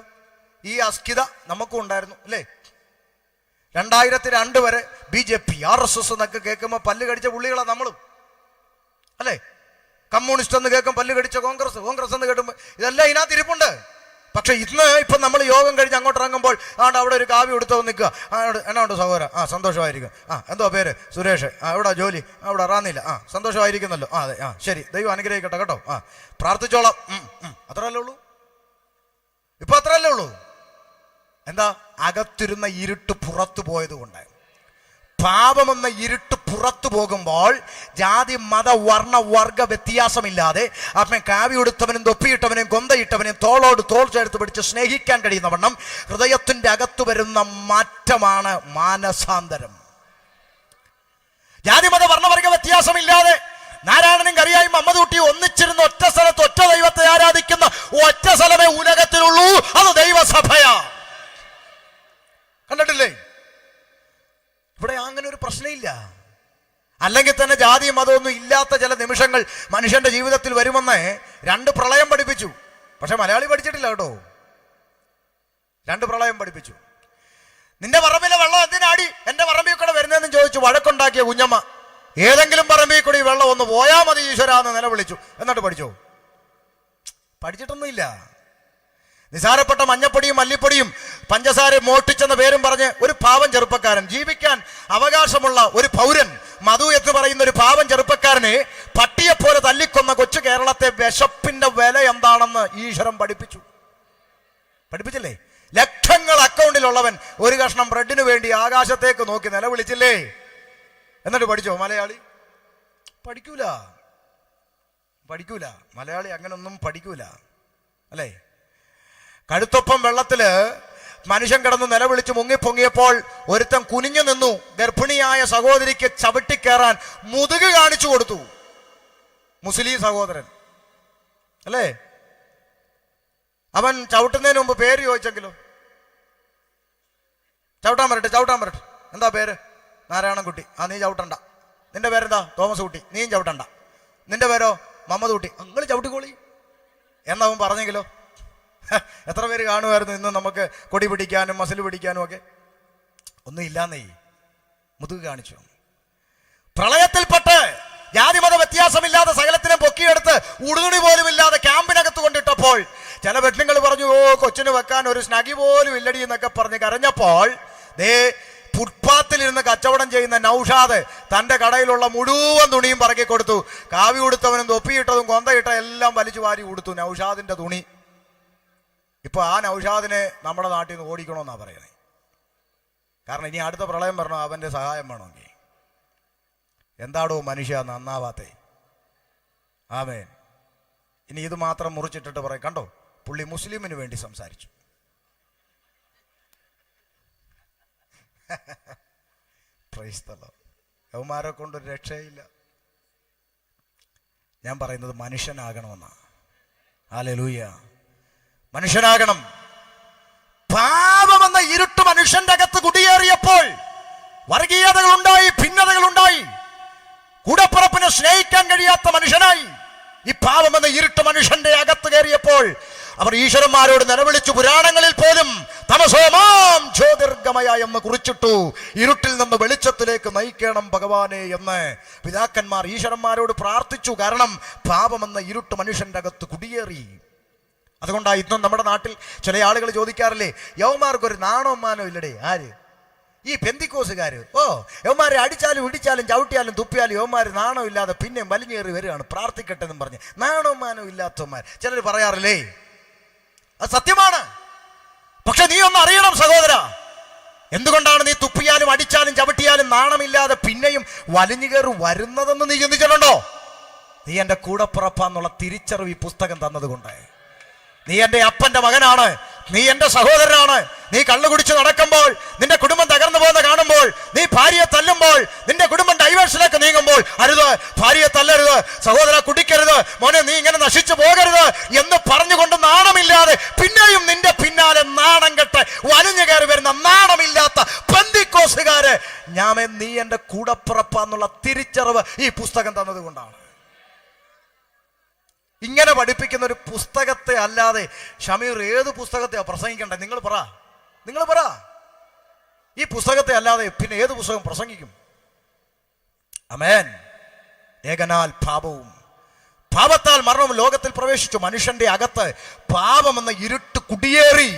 ഈ അസ്കിത നമുക്കും ഉണ്ടായിരുന്നു അല്ലേ? 2002 വരെ BJP, RSS എന്നൊക്കെ കേൾക്കുമ്പോൾ പല്ല് കടിച്ച പുള്ളികളാ നമ്മളും അല്ലേ? കമ്മ്യൂണിസ്റ്റ് എന്ന് കേൾക്കും പല്ല് കടിച്ച കോൺഗ്രസ് എന്ന് കേൾക്കുമ്പോൾ ഇതെല്ലാം ഇതിനകത്ത് ഇരിപ്പുണ്ട്. പക്ഷെ ഇപ്പൊ നമ്മൾ യോഗം കഴിഞ്ഞ് അങ്ങോട്ട് ഇറങ്ങുമ്പോൾ അവിടെ ഒരു കാവ്യ എടുത്തോ നിൽക്കുക. എന്നാ ഉണ്ട് സഹോദര? സന്തോഷമായിരിക്കും. എന്തോ പേര്? സുരേഷ്. എവിടെ ജോലി? അവിടെ ഇറാന്നില്ല. സന്തോഷമായിരിക്കുന്നല്ലോ. അതെ, ശരി, ദൈവം അനുഗ്രഹിക്കട്ടെ കേട്ടോ. പ്രാർത്ഥിച്ചോളാം. അത്രയല്ലേ ഉള്ളൂ? ഇപ്പൊ അത്രയല്ലേ ഉള്ളൂ? എന്താ? അകത്തിരുന്ന ഇരുട്ട് പുറത്തു പോയത് കൊണ്ട്. പാപമെന്ന ഇരുട്ട് പുറത്തു പോകുമ്പോൾ ജാതി, മത, വർണ്ണ, വർഗ വ്യത്യാസമില്ലാതെ അവൻ കാവി ഉടുത്തവനും തൊപ്പിയിട്ടവനും കൊന്തയിട്ടവനും തോളോട് തോൾ ചേർത്ത് പിടിച്ച് സ്നേഹിക്കാൻ കഴിയുന്ന വണ്ണം ഹൃദയത്തിന്റെ അകത്തു വരുന്ന മാറ്റമാണ് മാനസാന്തരം. ജാതി, മത, വർണ്ണവർഗ വ്യത്യാസമില്ലാതെ നാരായണനും കറിയായും അമ്മദൂട്ടിയും ഒന്നിച്ചിരുന്ന ഒറ്റ സ്ഥലത്ത് ഒറ്റ ദൈവത്തെ ആരാധിക്കുന്ന ഒറ്റ സ്ഥലമേ ഉലകത്തിലുള്ളൂ. അത് ദൈവസഭയാ. കണ്ടിട്ടില്ലേ? ഇവിടെ അങ്ങനെ ഒരു പ്രശ്നമില്ല. അല്ലെങ്കിൽ തന്നെ ജാതിയും മതമൊന്നും ഇല്ലാത്ത ചില നിമിഷങ്ങൾ മനുഷ്യന്റെ ജീവിതത്തിൽ വരുമെന്ന് 2 പ്രളയം പഠിപ്പിച്ചു. പക്ഷെ മലയാളി പഠിച്ചിട്ടില്ല കേട്ടോ. 2 പ്രളയം പഠിപ്പിച്ചു. നിന്റെ പറമ്പിലെ വെള്ളം എന്തിനാടി എന്റെ പറമ്പിൽ കൂടെ വരുന്നതെന്ന് ചോദിച്ചു വഴക്കുണ്ടാക്കിയ കുഞ്ഞമ്മ ഏതെങ്കിലും പറമ്പിൽ കൂടി വെള്ളം ഒന്ന് പോയാ മതി ഈശ്വരാന്ന് നിലവിളിച്ചു. എന്നിട്ട് പഠിച്ചോ? പഠിച്ചിട്ടൊന്നുമില്ല. നിസാരപ്പെട്ട മഞ്ഞപ്പൊടിയും മല്ലിപ്പൊടിയും പഞ്ചസാര മോഷ്ടിച്ചെന്ന പേരും പറഞ്ഞ് ഒരു പാവം ചെറുപ്പക്കാരൻ, ജീവിക്കാൻ അവകാശമുള്ള ഒരു പൗരൻ, മധു എന്ന് പറയുന്ന ഒരു പാവം ചെറുപ്പക്കാരനെ പട്ടിയെപ്പോലെ തല്ലിക്കൊന്ന കൊച്ചു കേരളത്തെ വിശപ്പിന്റെ വില എന്താണെന്ന് ഈശ്വരൻ പഠിപ്പിച്ചില്ലേ? ലക്ഷങ്ങൾ അക്കൗണ്ടിലുള്ളവൻ ഒരു കഷ്ണം ബ്രെഡിന് വേണ്ടി ആകാശത്തേക്ക് നോക്കി നിലവിളിച്ചില്ലേ? എന്നിട്ട് പഠിച്ചോ മലയാളി? പഠിക്കൂല. മലയാളി അങ്ങനൊന്നും പഠിക്കൂല അല്ലേ? കഴുത്തൊപ്പം വെള്ളത്തില് മനുഷ്യൻ കിടന്ന് നിലവിളിച്ച് മുങ്ങിപ്പൊങ്ങിയപ്പോൾ ഒരുത്തൻ കുനിഞ്ഞു നിന്നു. ഗർഭിണിയായ സഹോദരിക്ക് ചവിട്ടിക്കേറാൻ മുതുക് കാണിച്ചു കൊടുത്തു. മുസ്ലിം സഹോദരൻ അല്ലേ? അവൻ ചവിട്ടുന്നതിന് മുമ്പ് പേര് ചോദിച്ചെങ്കിലോ? ചവിട്ടാൻ വരട്ടെ. എന്താ പേര്? നാരായണൻകുട്ടി. നീ ചവിട്ടണ്ട. നിന്റെ പേരെന്താ? തോമസ് കുട്ടി. നീയും ചവിട്ടണ്ട. നിന്റെ പേരോ? മമ്മദ് കുട്ടി. നിങ്ങൾ ചവിട്ടിക്കോളി എന്നവൻ പറഞ്ഞെങ്കിലോ? എത്ര പേര് കാണുമായിരുന്നു ഇന്ന് നമുക്ക് കൊടി പിടിക്കാനും മസിൽ പിടിക്കാനും ഒക്കെ? ഒന്നും ഇല്ലാന്നേ മുതുക് കാണിച്ചു. പ്രളയത്തിൽപ്പെട്ട് ജാതിമത വ്യത്യാസമില്ലാതെ സകലത്തിനെ പൊക്കിയെടുത്ത് ഉടുതുണി പോലും ഇല്ലാതെ ക്യാമ്പിനകത്ത് കൊണ്ടിട്ടപ്പോൾ ചില പെണ്ണുങ്ങൾ പറഞ്ഞു, കൊച്ചിന് വെക്കാൻ ഒരു സ്നഗി പോലും ഇല്ലടി എന്നൊക്കെ പറഞ്ഞ് കരഞ്ഞപ്പോൾ ഫുട്പാത്തിലിരുന്ന് കച്ചവടം ചെയ്യുന്ന നൗഷാദ് തന്റെ കടയിലുള്ള മുഴുവൻ തുണിയും പറക്കി കൊടുത്തു. കാവി ഉടുത്തവനും തൊപ്പിയിട്ടതും കൊന്തയിട്ട എല്ലാം വലിച്ചു വാരി കൊടുത്തു. നൗഷാദിന്റെ തുണി. ഇപ്പൊ ആ നൗഷാദിനെ നമ്മുടെ നാട്ടിൽ നിന്ന് ഓടിക്കണമെന്നാ പറയുന്നത്. കാരണം ഇനി അടുത്ത പ്രളയം വരണോ അവൻ്റെ സഹായം വേണമെങ്കിൽ. എന്താടോ മനുഷ്യ നന്നാവാത്തേ? ആമേൻ. ഇനി ഇത് മാത്രം മുറിച്ചിട്ടിട്ട് പറയും, കണ്ടോ പുള്ളി മുസ്ലിമിന് വേണ്ടി സംസാരിച്ചു. Praise the Lord. യവന്മാരെ കൊണ്ടൊരു രക്ഷയില്ല. ഞാൻ പറയുന്നത് മനുഷ്യനാകണമെന്നാ. ഹല്ലേലൂയ. മനുഷ്യനാകണം. പാപമെന്ന ഇരുട്ട് മനുഷ്യന്റെ അകത്ത് കുടിയേറിയപ്പോൾ വർഗീയതകളുണ്ടായി, ഭിന്നതകളുണ്ടായി, കൂടപ്പുറപ്പിനെ സ്നേഹിക്കാൻ കഴിയാത്ത മനുഷ്യനായി ഈ പാപമെന്ന ഇരുട്ട് മനുഷ്യന്റെ അകത്ത് കയറിയപ്പോൾ അവർ ഈശ്വരന്മാരോട് നിലവിളിച്ചു. പുരാണങ്ങളിൽ പോലും തമസോമാം ജ്യോതിർഗമയ എന്ന് കുറിച്ചിട്ടു. ഇരുട്ടിൽ നിന്ന് വെളിച്ചത്തിലേക്ക് നയിക്കണം ഭഗവാനെ എന്ന് പിതാക്കന്മാർ ഈശ്വരന്മാരോട് പ്രാർത്ഥിച്ചു. കാരണം പാപമെന്ന ഇരുട്ട് മനുഷ്യന്റെ അകത്ത് കുടിയേറി. അതുകൊണ്ടാണ് ഇന്നും നമ്മുടെ നാട്ടിൽ ചില ആളുകൾ ചോദിക്കാറില്ലേ, യവന്മാർക്കൊരു നാണോമാനോ ഇല്ലടേ? ആര്? ഈ പെന്തിക്കോസുകാര്. യവന്മാരെ അടിച്ചാലും ഇടിച്ചാലും ചവിട്ടിയാലും തുപ്പിയാലും യവന്മാര് നാണോ ഇല്ലാതെ പിന്നെ വലിഞ്ഞേറി വരികയാണ് പ്രാർത്ഥിക്കട്ടെ എന്നും പറഞ്ഞ്. നാണോമാനോ ഇല്ലാത്തവന്മാർ ചിലർ പറയാറില്ലേ? അത് സത്യമാണ്. പക്ഷെ നീ ഒന്ന് അറിയണം സഹോദര, എന്തുകൊണ്ടാണ് നീ തുപ്പിയാലും അടിച്ചാലും ചവിട്ടിയാലും നാണമില്ലാതെ പിന്നെയും വലിഞ്ഞു കയറി വരുന്നതെന്ന് നീ ചിന്തിച്ചിട്ടുണ്ടോ? നീ എൻ്റെ കൂടപ്പുറപ്പാന്നുള്ള തിരിച്ചറിവ് ഈ പുസ്തകം തന്നതുകൊണ്ട്. നീ എൻ്റെ അപ്പന്റെ മകനാണ്, നീ എൻ്റെ സഹോദരനാണ്. നീ കള്ളു കുടിച്ച് നടക്കുമ്പോൾ, നിന്റെ കുടുംബം തകർന്നു പോകുന്ന കാണുമ്പോൾ, നീ ഭാര്യയെ തല്ലുമ്പോൾ, നിന്റെ കുടുംബം ഡൈവേഴ്സിലേക്ക് നീങ്ങുമ്പോൾ, അരുത്, ഭാര്യയെ തല്ലരുത്, സഹോദര കുടിക്കരുത്, മോനെ നീ ഇങ്ങനെ നശിച്ചു പോകരുത് എന്ന് പറഞ്ഞുകൊണ്ട് നാണമില്ലാതെ പിന്നെയും നിന്റെ പിന്നാലെ നാണം കെട്ട് വലിഞ്ഞു കയറി വരുന്ന നാണമില്ലാത്ത പെന്തിക്കോസുകാര്, നീ എൻ്റെ കൂടപ്പുറപ്പാന്നുള്ള തിരിച്ചറിവ് ഈ പുസ്തകം തന്നതുകൊണ്ടാണ്. ഇങ്ങനെ പഠിപ്പിക്കുന്ന ഒരു പുസ്തകത്തെ അല്ലാതെ ഷമീർ ഏത് പുസ്തകത്തെയാ പ്രസംഗിക്കണ്ടേ? നിങ്ങൾ പറ. ഈ പുസ്തകത്തെ അല്ലാതെ പിന്നെ ഏത് പുസ്തകം പ്രസംഗിക്കും? ആമേൻ. ഏകനാൽ പാപത്താൽ മരണവും ലോകത്തിൽ പ്രവേശിച്ചു. മനുഷ്യന്റെ അകത്ത് പാപമെന്ന ഇരുട്ട് കുടിയേറി.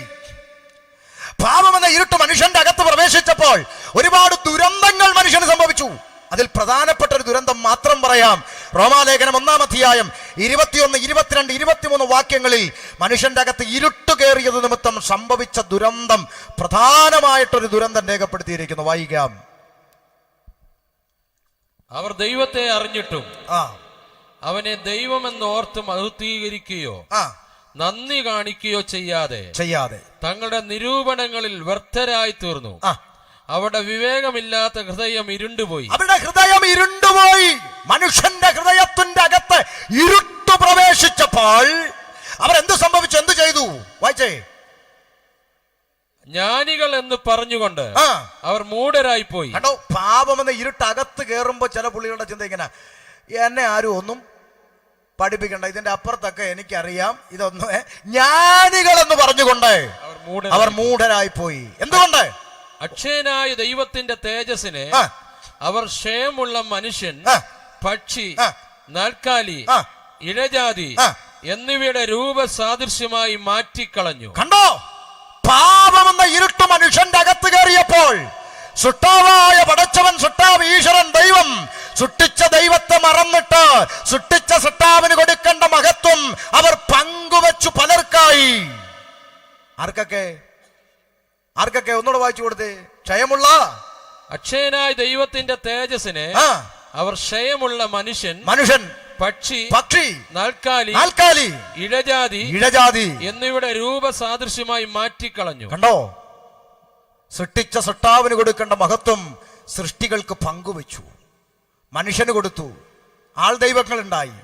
പാപമെന്ന ഇരുട്ട് മനുഷ്യന്റെ അകത്ത് പ്രവേശിച്ചപ്പോൾ ഒരുപാട് ദുരന്തങ്ങൾ മനുഷ്യന് സംഭവിച്ചു. അതിൽ പ്രധാനപ്പെട്ട ഒരു ദുരന്തം മാത്രം പറയാം. റോമാലേഖനം 1-ാം അധ്യായം 21, 22, 23 വാക്യങ്ങളിൽ മനുഷ്യന്റെ അകത്ത് ഇരുട്ട് കയറിയത് നിമിത്തം സംഭവിച്ച ദുരന്തം, പ്രധാനമായിട്ടൊരു ദുരന്തം രേഖപ്പെടുത്തിയിരിക്കുന്നു. വായിക്കാം. അവർ ദൈവത്തെ അറിഞ്ഞിട്ടും അവനെ ദൈവമെന്ന് ഓർത്ത് മഹത്വീകരിക്കുകയോ നന്ദി കാണിക്കുകയോ ചെയ്യാതെ തങ്ങളുടെ നിരൂപണങ്ങളിൽ വ്യർത്ഥരായി തീർന്നു. അവരുടെ വിവേകമില്ലാത്ത ഹൃദയം ഇരുണ്ടുപോയി. മനുഷ്യന്റെ ഹൃദയത്തിന്റെ അകത്ത് ഇരുട്ട് പ്രവേശിച്ചപ്പോൾ അവരെന്ത് സംഭവിച്ചു? എന്ത് ചെയ്തു? വായിച്ചേ. ജ്ഞാനികൾ എന്ന് പറഞ്ഞുകൊണ്ട് അവർ മൂഢരായി പോയി. കണ്ടോ, പാപമെന്ന ഇരുട്ട് അകത്ത് കയറുമ്പോ ചില പുള്ളികളുടെ ചിന്ത ഇങ്ങനെ, എന്നെ ആരും ഒന്നും പഠിപ്പിക്കണ്ട, ഇതിന്റെ അപ്പുറത്തൊക്കെ എനിക്കറിയാം, ഇതൊന്നും. ജ്ഞാനികൾ എന്ന് പറഞ്ഞുകൊണ്ട് അവർ മൂഢരായി പോയി. എന്തുകൊണ്ട്? അക്ഷയനായ ദൈവത്തിന്റെ തേജസ്സിനെ അവർ ക്ഷയമുള്ള മനുഷ്യൻ, പക്ഷി, നാൽക്കാലി, ഇഴജാതി എന്നിവയുടെ രൂപസാദൃശ്യമായി മാറ്റിക്കളഞ്ഞു. കണ്ടോ, പാപമെന്ന ഇരുട്ട് മനുഷ്യന്റെ അകത്ത് കയറിയപ്പോൾ സുട്ടാവായ പടച്ചവൻ, സുട്ടാവ് ഈശ്വരൻ ദൈവം, സൃഷ്ടിച്ച ദൈവത്തെ മറന്നിട്ട് സൃഷ്ടിച്ച സുട്ടാവിന് കൊടുക്കേണ്ട മഹത്വം അവർ പങ്കുവച്ചു പലർക്കായി. ആർക്കൊക്കെ ഒന്നുകൂടെ വായിച്ചു കൊടുത്തേ. ക്ഷയമുള്ള അക്ഷയനായ ദൈവത്തിന്റെ തേജസ്സിനെ അവർ ക്ഷയമുള്ള മനുഷ്യൻ, പക്ഷി, നാൽക്കാലി, ഇഴജാതി എന്നിവയുടെ രൂപസാദൃശ്യമായി മാറ്റിക്കളഞ്ഞു. കണ്ടോ, സൃഷ്ടിച്ച സൃഷ്ടാവിന് കൊടുക്കേണ്ട മഹത്വം സൃഷ്ടികൾക്ക് പങ്കുവെച്ചു. മനുഷ്യന് കൊടുത്തു, ആൾ ദൈവങ്ങൾ ഉണ്ടായി.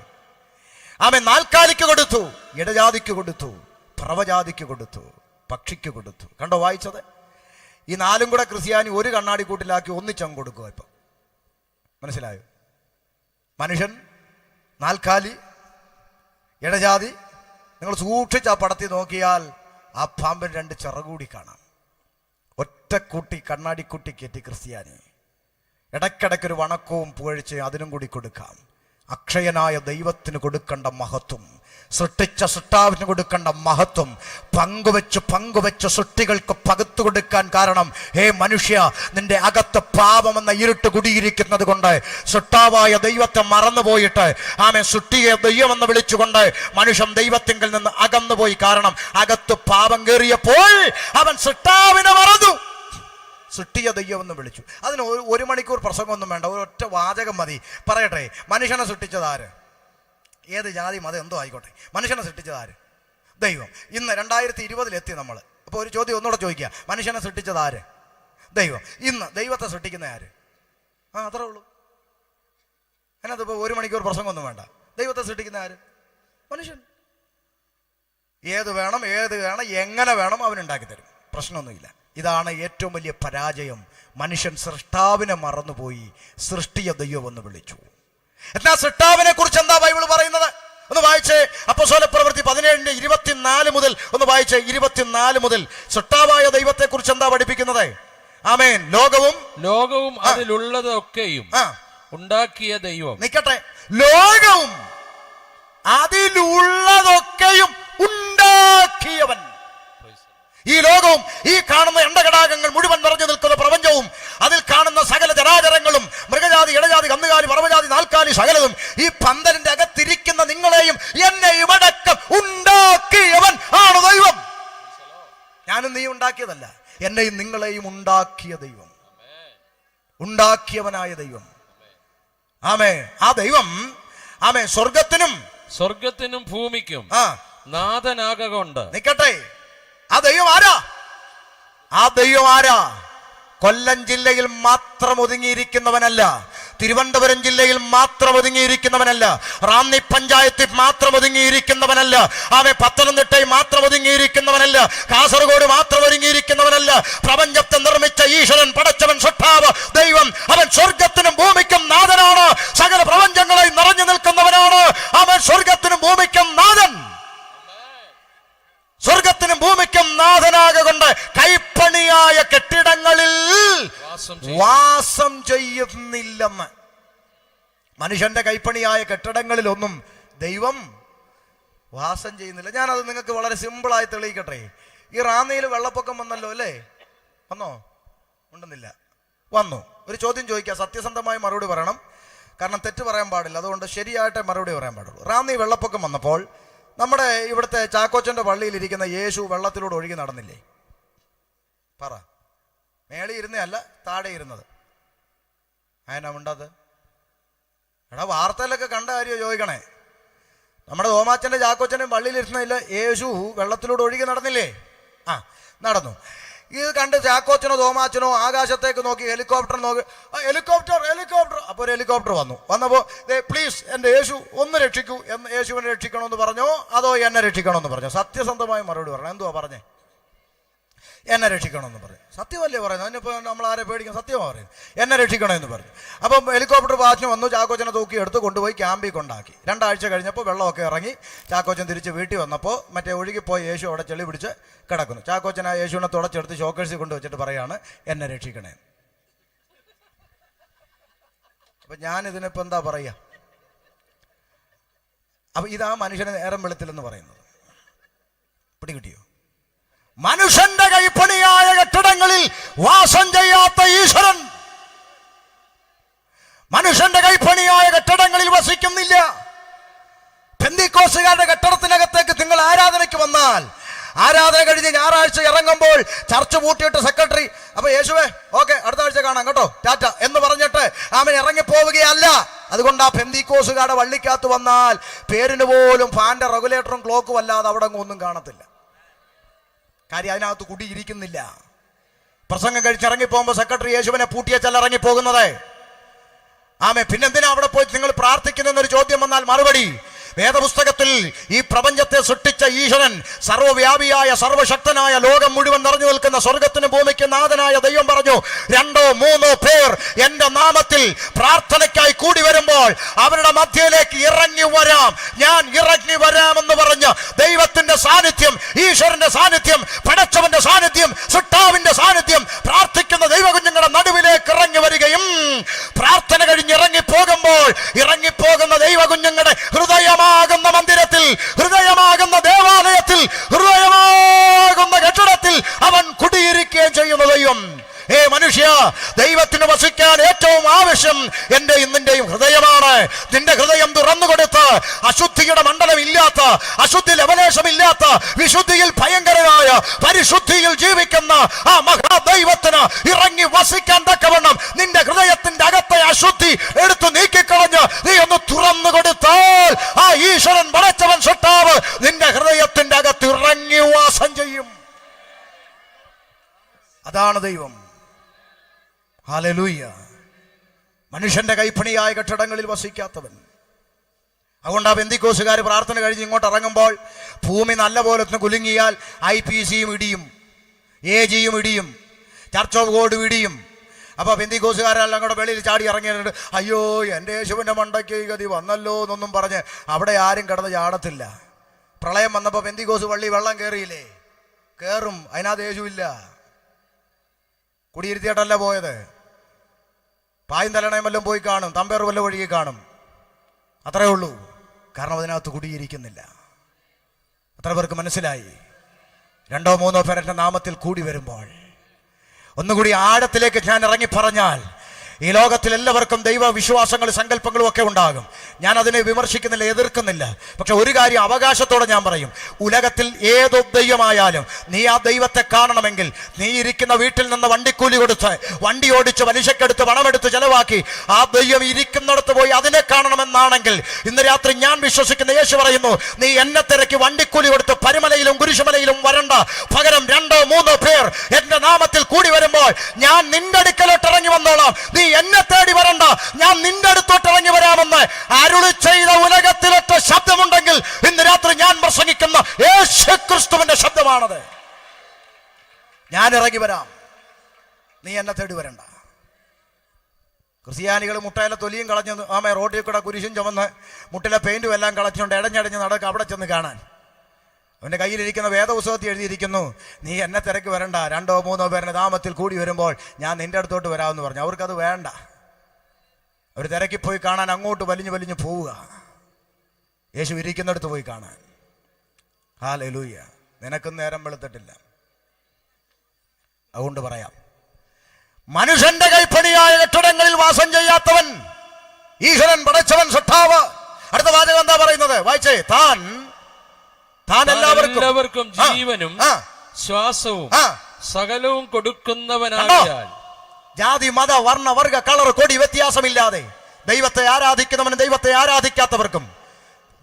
ആമേൻ. നാൽക്കാലിക്ക് കൊടുത്തു, ഇടജാതിക്ക് കൊടുത്തു, പ്രവജാതിക്ക് കൊടുത്തു, പക്ഷിക്ക് കൊടുത്തു. കണ്ടോ വായിച്ചത്? ഈ നാലും കൂടെ ക്രിസ്ത്യാനി ഒരു കണ്ണാടി കൂട്ടിലാക്കി ഒന്നിച്ചങ്ങ് കൊടുക്കുക. ഇപ്പം മനസ്സിലായോ? മനുഷ്യൻ, നാൽക്കാലി, ഇടജാതി. നിങ്ങൾ സൂക്ഷിച്ച് ആ പടത്തിൽ നോക്കിയാൽ ആ പാമ്പിന് 2 ചിറകൂടി കാണാം. ഒറ്റക്കൂട്ടി കണ്ണാടിക്കുട്ടി കയറ്റി ക്രിസ്ത്യാനി. ഇടയ്ക്കിടയ്ക്കൊരു വണക്കവും പുകഴ്ചയും അതിനും കൂടി കൊടുക്കാം. അക്ഷയനായ ദൈവത്തിന് കൊടുക്കേണ്ട മഹത്വം, സൃഷ്ടിച്ച സൃഷ്ടാവിന് കൊടുക്കേണ്ട മഹത്വം പങ്കുവെച്ച് സൃഷ്ടികൾക്ക് പകുത്തു കൊടുക്കാൻ കാരണം, ഹേ മനുഷ്യ, നിന്റെ അകത്ത് പാപമെന്ന ഇരുട്ട് കുടിയിരിക്കുന്നത് കൊണ്ട് സൃഷ്ടാവായ ദൈവത്തെ മറന്നുപോയിട്ട് സൃഷ്ടിയെ ദൈവമെന്ന് വിളിച്ചുകൊണ്ട് മനുഷ്യൻ ദൈവത്തിങ്കിൽ നിന്ന് അകന്നുപോയി. കാരണം അകത്ത് പാപം കയറിയപ്പോൾ അവൻ സൃഷ്ടാവിനെ മറന്നു. സൃഷ്ടിയ ദൈവം എന്ന് വിളിച്ചു. അതിന് ഒരു മണിക്കൂർ പ്രസംഗമൊന്നും വേണ്ട, ഒരൊറ്റ വാചകം മതി. പറയട്ടെ, മനുഷ്യനെ സൃഷ്ടിച്ചതാര്? ഏത് ജാതി മതം എന്തോ ആയിക്കോട്ടെ, മനുഷ്യനെ സൃഷ്ടിച്ചതാര്? ദൈവം. ഇന്ന് 2020 നമ്മൾ. അപ്പോൾ ഒരു ചോദ്യം ഒന്നുകൂടെ ചോദിക്കുക, മനുഷ്യനെ സൃഷ്ടിച്ചതാര്? ദൈവം. ഇന്ന് ദൈവത്തെ സൃഷ്ടിക്കുന്ന ആര്? അത്രേ ഉള്ളൂ. അതിനകത്തിപ്പോൾ ഒരു മണിക്കൂർ പ്രസംഗമൊന്നും വേണ്ട. ദൈവത്തെ സൃഷ്ടിക്കുന്ന ആര്? മനുഷ്യൻ. ഏത് വേണം, എങ്ങനെ വേണം അവനുണ്ടാക്കി തരും, പ്രശ്നമൊന്നുമില്ല. ഇതാണ് ഏറ്റവും വലിയ പരാജയം. മനുഷ്യൻ സൃഷ്ടാവിനെ മറന്നുപോയി, സൃഷ്ടിയ ദൈവം എന്ന് വിളിച്ചു. എന്നാൽ സൃഷ്ടാവിനെ കുറിച്ച് എന്താ ബൈബിൾ പറയുന്നത്? ഒന്ന് വായിച്ചേ. അപ്പോസ്തലപ്രവൃത്തി 17:24 മുതൽ ഒന്ന് വായിച്ചേ. 24 മുതൽ സൃഷ്ടാവായ ദൈവത്തെ കുറിച്ച് എന്താ പഠിപ്പിക്കുന്നത്? ആമേൻ. ലോകവും അതിലുള്ളതൊക്കെയും ഉണ്ടാക്കിയ ദൈവം. നിക്കട്ടെ, ലോകവും അതിലുള്ളതൊക്കെയും ഉണ്ടാക്കിയവൻ. ഈ ലോകവും ഈ കാണുന്ന എണ്ണകടാകങ്ങൾ മുഴുവൻ നിറഞ്ഞു നിൽക്കുന്ന പ്രപഞ്ചവും അതിൽ കാണുന്ന സകല ജരാചരങ്ങളും, മൃഗജാതി, ഇടജാതി, കന്നുകാലി, പറവജാതി, നാൽക്കാലി, സകലതും ഈ പന്തലിന്റെ അകത്തിരിക്കുന്ന നിങ്ങളെയും എന്നെയും അടക്കം ഉണ്ടാക്കിയവൻ ആണ് ദൈവം. ഞാനും നീ ഉണ്ടാക്കിയതല്ല, എന്നെയും നിങ്ങളെയും ഉണ്ടാക്കിയ ദൈവം, ഉണ്ടാക്കിയവനായ ദൈവം. ആമേ. ആ ദൈവം ആമേ സ്വർഗത്തിനും ഭൂമിക്കും നാഥനാകൊണ്ട്. നിക്കട്ടെ, ആ ദൈവം ആരാ? കൊല്ലം ജില്ലയിൽ മാത്രം ഒതുങ്ങിയിരിക്കുന്നവനല്ല, തിരുവനന്തപുരം ജില്ലയിൽ മാത്രം ഒതുങ്ങിയിരിക്കുന്നവനല്ല, റാന്നി പഞ്ചായത്തിൽ മാത്രം ഒതുങ്ങിയിരിക്കുന്നവനല്ല, അവൻ പത്തനംതിട്ടയിൽ മാത്രം ഒതുങ്ങിയിരിക്കുന്നവനല്ല, കാസർഗോഡ് മാത്രം ഒതുങ്ങിയിരിക്കുന്നവനല്ല. പ്രപഞ്ചത്തെ നിർമ്മിച്ച ഈശ്വരൻ, പടച്ചവൻ, സൃഷ്ടാവ് ദൈവം, അവൻ സ്വർഗത്തിനും ഭൂമിക്കും നാഥനാണ്. സകല പ്രപഞ്ചങ്ങളെ നിറഞ്ഞു നിൽക്കുന്നവനാണ് അവൻ. സ്വർഗത്തിനും ഭൂമിക്കും നാഥൻ. സ്വർഗത്തിനും ഭൂമിക്കും നാഥനാകൊണ്ട് കൈപ്പണിയായ കെട്ടിടങ്ങളിൽ വാസം ചെയ്യുന്നില്ലെന്ന്. മനുഷ്യന്റെ കൈപ്പണിയായ കെട്ടിടങ്ങളിലൊന്നും ദൈവം വാസം ചെയ്യുന്നില്ല. ഞാനത് നിങ്ങൾക്ക് വളരെ സിമ്പിളായി തെളിയിക്കട്ടെ. ഈ റാന്നിയിൽ വെള്ളപ്പൊക്കം വന്നല്ലോ അല്ലേ? വന്നോ? ഉണ്ടെന്നില്ല, വന്നു. ഒരു ചോദ്യം ചോദിക്കുക, സത്യസന്ധമായി മറുപടി പറയണം, കാരണം തെറ്റ് പറയാൻ പാടില്ല. അതുകൊണ്ട് ശരിയായിട്ട് മറുപടി പറയാൻ പാടുള്ളൂ. റാന്നി വെള്ളപ്പൊക്കം വന്നപ്പോൾ നമ്മുടെ ഇവിടുത്തെ ചാക്കോച്ചൻ്റെ പള്ളിയിലിരിക്കുന്ന യേശു വെള്ളത്തിലൂടെ ഒഴുകി നടന്നില്ലേ? പറ. മേളി ഇരുന്നല്ല, താഴെ ഇരുന്നത്. അതിനാ ഉണ്ടത്? എടാ, വാർത്തയിലൊക്കെ കണ്ട കാര്യം ചോദിക്കണേ. നമ്മുടെ തോമാച്ചൻ്റെ ചാക്കോച്ചൻ്റെയും പള്ളിയിലിരുന്നില്ല, യേശു വെള്ളത്തിലൂടെ ഒഴുകി നടന്നില്ലേ? നടന്നു. ഇത് കണ്ട് ചാക്കോച്ചനോ തോമാച്ചനോ ആകാശത്തേക്ക് നോക്കി, ഹെലികോപ്റ്റർ നോക്കി, ഹെലികോപ്റ്റർ. അപ്പോൾ ഒരു ഹെലികോപ്റ്റർ വന്നപ്പോൾ പ്ലീസ് എൻ്റെ യേശു ഒന്ന് രക്ഷിക്കൂ എന്ന്. യേശുവിനെ രക്ഷിക്കണമെന്ന് പറഞ്ഞോ അതോ എന്നെ രക്ഷിക്കണമെന്ന് പറഞ്ഞോ? സത്യസന്ധമായി മറുപടി പറഞ്ഞു. എന്തുവാ പറഞ്ഞേ? എന്നെ രക്ഷിക്കണമെന്ന് പറഞ്ഞു. സത്യമല്ലേ പറയുന്നത്? അതിനിപ്പോൾ നമ്മൾ ആരെ പേടിക്കും? സത്യമാണ് പറയുന്നത്. എന്നെ രക്ഷിക്കണമെന്ന് പറഞ്ഞു. അപ്പം ഹെലികോപ്റ്റർ പാച്ചിന് വന്നു, ചാക്കോച്ചനെ തൂക്കി എടുത്ത് കൊണ്ടുപോയി ക്യാമ്പിൽ കൊണ്ടാക്കി. 2 ആഴ്ച കഴിഞ്ഞപ്പോൾ വെള്ളമൊക്കെ ഇറങ്ങി. ചാക്കോച്ചൻ തിരിച്ച് വീട്ടിൽ വന്നപ്പോൾ മറ്റേ ഒഴുകിപ്പോയി യേശു അവിടെ ചെളി പിടിച്ച് കിടക്കുന്നു. ചാക്കോച്ചൻ ആ യേശുവിനെ തുടച്ചെടുത്ത് ഷോക്കേഴ്സിൽ കൊണ്ടുവച്ചിട്ട് പറയാണ്, എന്നെ രക്ഷിക്കണേ. അപ്പം ഞാനിതിനിപ്പോൾ എന്താ പറയുക? അപ്പം ഇതാ മനുഷ്യനെ നേരം വെളുത്തില്ലെന്ന് പറയുന്നത്. പിടികിട്ടിയോ? മനുഷ്യന്റെ കൈപ്പണിയായ കെട്ടിടങ്ങളിൽ വാസം ചെയ്യാത്ത ഈശ്വരൻ മനുഷ്യന്റെ കൈപ്പണിയായ കെട്ടിടങ്ങളിൽ വസിക്കുന്നില്ല. പെന്തിക്കോസുകാരുടെ കെട്ടിടത്തിനകത്തേക്ക് നിങ്ങൾ ആരാധനയ്ക്ക് വന്നാൽ, ആരാധന കഴിഞ്ഞ് ഞായറാഴ്ച ഇറങ്ങുമ്പോൾ ചർച്ച് പൂട്ടിയിട്ട് സെക്രട്ടറി, അപ്പൊ യേശുവേ ഓക്കെ അടുത്ത ആഴ്ച കാണാം കേട്ടോ, ടാറ്റ എന്ന് പറഞ്ഞിട്ട് അവൻ ഇറങ്ങിപ്പോവുകയല്ല. അതുകൊണ്ട് ആ പെന്തിക്കോസുകാരുടെ വള്ളിക്കകത്ത് വന്നാൽ പേരിന് പോലും ഫാന്റെ റെഗുലേറ്ററും ക്ലോക്കും അല്ലാതെ അവിടെ ഒന്നും കാണത്തില്ല. കാര്യം അതിനകത്ത് കുടിയിരിക്കുന്നില്ല. പ്രസംഗം കഴിച്ചിറങ്ങിപ്പോകുമ്പോൾ സെക്രട്ടറി യേശുവിനെ പൂട്ടിയച്ചല്ല ഇറങ്ങിപ്പോകുന്നത്. പിന്നെന്തിനാ അവിടെ പോയി നിങ്ങൾ പ്രാർത്ഥിക്കുന്നൊരു ചോദ്യം വന്നാൽ മറുപടി, വേദപുസ്തകത്തിൽ ഈ പ്രപഞ്ചത്തെ സൃഷ്ടിച്ച ഈശ്വരൻ, സർവ്വവ്യാപിയായ സർവശക്തനായ ലോകം മുഴുവൻ നിറഞ്ഞു നിൽക്കുന്ന സ്വർഗത്തിനും ഭൂമിക്ക് നാഥനായ ദൈവം പറഞ്ഞു, 2 or 3 പേർ എന്റെ നാമത്തിൽ പ്രാർത്ഥനയ്ക്കായി കൂടി വരുമ്പോൾ അവരുടെ മധ്യയിലേക്ക് ഇറങ്ങി വരാം, ഞാൻ ഇറങ്ങി വരാമെന്ന് പറഞ്ഞ് ദൈവത്തിന്റെ സാന്നിധ്യം, ഈശ്വരന്റെ സാന്നിധ്യം, പടച്ചവന്റെ സാന്നിധ്യം, സൃഷ്ടാവിന്റെ സാന്നിധ്യം പ്രാർത്ഥിക്കുന്ന ദൈവകുഞ്ഞുങ്ങളുടെ നടുവിലേക്ക് ഇറങ്ങി വരികയും പ്രാർത്ഥന കഴിഞ്ഞ് ഇറങ്ങിപ്പോകുന്ന ദൈവകുഞ്ഞുങ്ങളുടെ ഹൃദയമാകുന്ന മന്ദിരത്തിൽ, ഹൃദയമാകുന്ന ദേവാലയത്തിൽ, ഹൃദയമാകുന്ന കെട്ടിടത്തിൽ അവൻ കുടിയിരിക്കുകയും ചെയ്യുന്ന ദൈവം. മനുഷ്യ, ദൈവത്തിന് വസിക്കാൻ ഏറ്റവും ആവശ്യം എന്റെ എന്റെയും നിന്റെയും ഹൃദയമാണ്. നിന്റെ ഹൃദയം തുറന്നുകൊടുത്ത് അശുദ്ധിയുടെ മണ്ഡലം ഇല്ലാത്ത, അശുദ്ധി ലവലേശമില്ലാത്ത, വിശുദ്ധിയിൽ ഭയങ്കരമായ പരിശുദ്ധിയിൽ ജീവിക്കുന്ന ആ മഹാദൈവത്തിന് ഇറങ്ങി വസിക്കാൻ തക്കവണ്ണം നിന്റെ ഹൃദയത്തിന്റെ അകത്തെ അശുദ്ധി എടുത്തു നീക്കിക്കളഞ്ഞ് നീ ഒന്ന് തുറന്നു കൊടുത്താൽ ആ ഈശ്വരൻ പടച്ചവൻ സൃഷ്ടാവ് നിന്റെ ഹൃദയത്തിന്റെ അകത്ത് ഇറങ്ങി വാസം ചെയ്യും. അതാണ് ദൈവം. ഹല്ലേലൂയ. മനുഷ്യന്റെ കൈപ്പണിയായ കെട്ടിടങ്ങളിൽ വസിക്കാത്തവൻ. അതുകൊണ്ട് ആ പെന്തിക്കോസുകാർ പ്രാർത്ഥന കഴിഞ്ഞ് ഇങ്ങോട്ട് ഇറങ്ങുമ്പോൾ ഭൂമി നല്ലപോലെ കുലുങ്ങിയാൽ IPCയും ഇടിയും, AGയും ഇടിയും, ചർച്ച് ഓഫ് ഗോഡ് ഇടിയും. അപ്പൊ പെന്തിക്കോസുകാരെല്ലാം കൂടെ വെളിയിൽ ചാടി ഇറങ്ങിയിട്ട് അയ്യോ എൻ്റെ യേശുവിൻ്റെ മണ്ടയ്ക്ക് ഈ ഗതി വന്നല്ലോ എന്നൊന്നും പറഞ്ഞ് അവിടെ ആരും കിടന്ന് ചാടത്തില്ല. പ്രളയം വന്നപ്പോൾ പെന്തിക്കോസ് പള്ളി വെള്ളം കയറിയില്ലേ? കയറും, അതിനകത്ത് യേശുവില്ല. കുടിയിരുത്തിയിട്ടല്ല പോയത്. പായും തലണയും വല്ലതും പോയി കാണും, തമ്പേർ വല്ലതും ഒഴുകി കാണും, അത്രേ ഉള്ളൂ. കാരണം അതിനകത്ത് കുടിയിരിക്കുന്നില്ല. എത്ര പേർക്ക് മനസ്സിലായി? 2 or 3 പേരുടെ നാമത്തിൽ കൂടി വരുമ്പോൾ ഒന്നുകൂടി ആഴത്തിലേക്ക് ഞാൻ ഇറങ്ങി പറഞ്ഞാൽ ഈ ലോകത്തിൽ എല്ലാവർക്കും ദൈവവിശ്വാസങ്ങളും സങ്കല്പങ്ങളും ഒക്കെ ഉണ്ടാകും. ഞാൻ അതിനെ വിമർശിക്കുന്നില്ല, എതിർക്കുന്നില്ല. പക്ഷെ ഒരു കാര്യം അവകാശത്തോടെ ഞാൻ പറയും, ഉലകത്തിൽ ഏതോ ദൈവമായാലും നീ ആ ദൈവത്തെ കാണണമെങ്കിൽ നീ ഇരിക്കുന്ന വീട്ടിൽ നിന്ന് വണ്ടിക്കൂലി കൊടുത്ത്, വണ്ടി ഓടിച്ച്, പലിശക്കെടുത്ത്, പണമെടുത്ത് ചെലവാക്കി ആ ദൈവം ഇരിക്കുന്നിടത്ത് പോയി അതിനെ കാണണമെന്നാണെങ്കിൽ ഇന്ന് രാത്രി ഞാൻ വിശ്വസിക്കുന്ന യേശു പറയുന്നു, നീ എന്നെ തിരക്കി വണ്ടിക്കൂലി കൊടുത്ത് പരുമലയിലും കുരിശുമലയിലും വരണ്ട. പകരം 2 or 3 പേർ എന്റെ നാമത്തിൽ കൂടി വരുമ്പോൾ ഞാൻ നിന്റെ അടുക്കലോട്ട് ഇറങ്ങി വന്നോളാം. നീ എന്നെ തേടി വരണ്ട, ഞാൻ നിന്റെ അടുത്തോട്ട് ഇറങ്ങി വരാമെന്ന് അരുളി ചെയ്ത ഉലകത്തിലൊറ്റ ശബ്ദമുണ്ടെങ്കിൽ ഇന്ന് രാത്രി ഞാൻ പ്രസംഗിക്കുന്ന യേശുക്രിസ്തുവിന്റെ ശബ്ദമാണത്. ഞാൻ ഇറങ്ങി വരാം, നീ എന്നെ തേടി വരണ്ട. ക്രിസ്ത്യാനികൾ മുട്ടയിലെ തൊലിയും കളഞ്ഞു റോഡിൽ കൂടെ കുരിശും ചുമന്ന് മുട്ടിലെ പെയിന്റും എല്ലാം കളച്ചുകൊണ്ട് ഇടഞ്ഞടഞ്ഞ് നടക്കുക. അവിടെ ചെന്ന് കാണാൻ അവൻ്റെ കയ്യിലിരിക്കുന്ന വേദപുസ്തകത്തിൽ എഴുതിയിരിക്കുന്നു, നീ എന്നെ തിരക്ക് വരണ്ട, 2 or 3 പേരുടെ നാമത്തിൽ കൂടി വരുമ്പോൾ ഞാൻ നിന്റെ അടുത്തോട്ട് വരാമെന്ന് പറഞ്ഞു. അവർക്കത് വേണ്ട. അവർ തിരക്കിപ്പോയി കാണാൻ അങ്ങോട്ട് വലിഞ്ഞു വലിഞ്ഞു പോവുക, യേശു ഇരിക്കുന്നിടത്ത് പോയി കാണാൻ. ഹല്ലേലൂയ. നിനക്കും നേരം വെളുത്തിട്ടില്ല. അതുകൊണ്ട് പറയാം, മനുഷ്യന്റെ കൈപ്പണിയായ കെട്ടിടങ്ങളിൽ വാസം ചെയ്യാത്തവൻ ഈശ്വരൻ പടച്ചവൻ സൃഷ്ടാവ്. അടുത്ത വാചകം എന്താ പറയുന്നത്? വായിച്ചേ. താൻ എല്ലാവർക്കും ജീവനും ശ്വാസവും സകലവും കൊടുക്കുന്നവനായാൽ. ജാതി, മത, വർണ്ണ, വർഗ, കളർ, കൊടി വ്യത്യാസമില്ലാതെ ദൈവത്തെ ആരാധിക്കുന്നവനും ദൈവത്തെ ആരാധിക്കാത്തവർക്കും,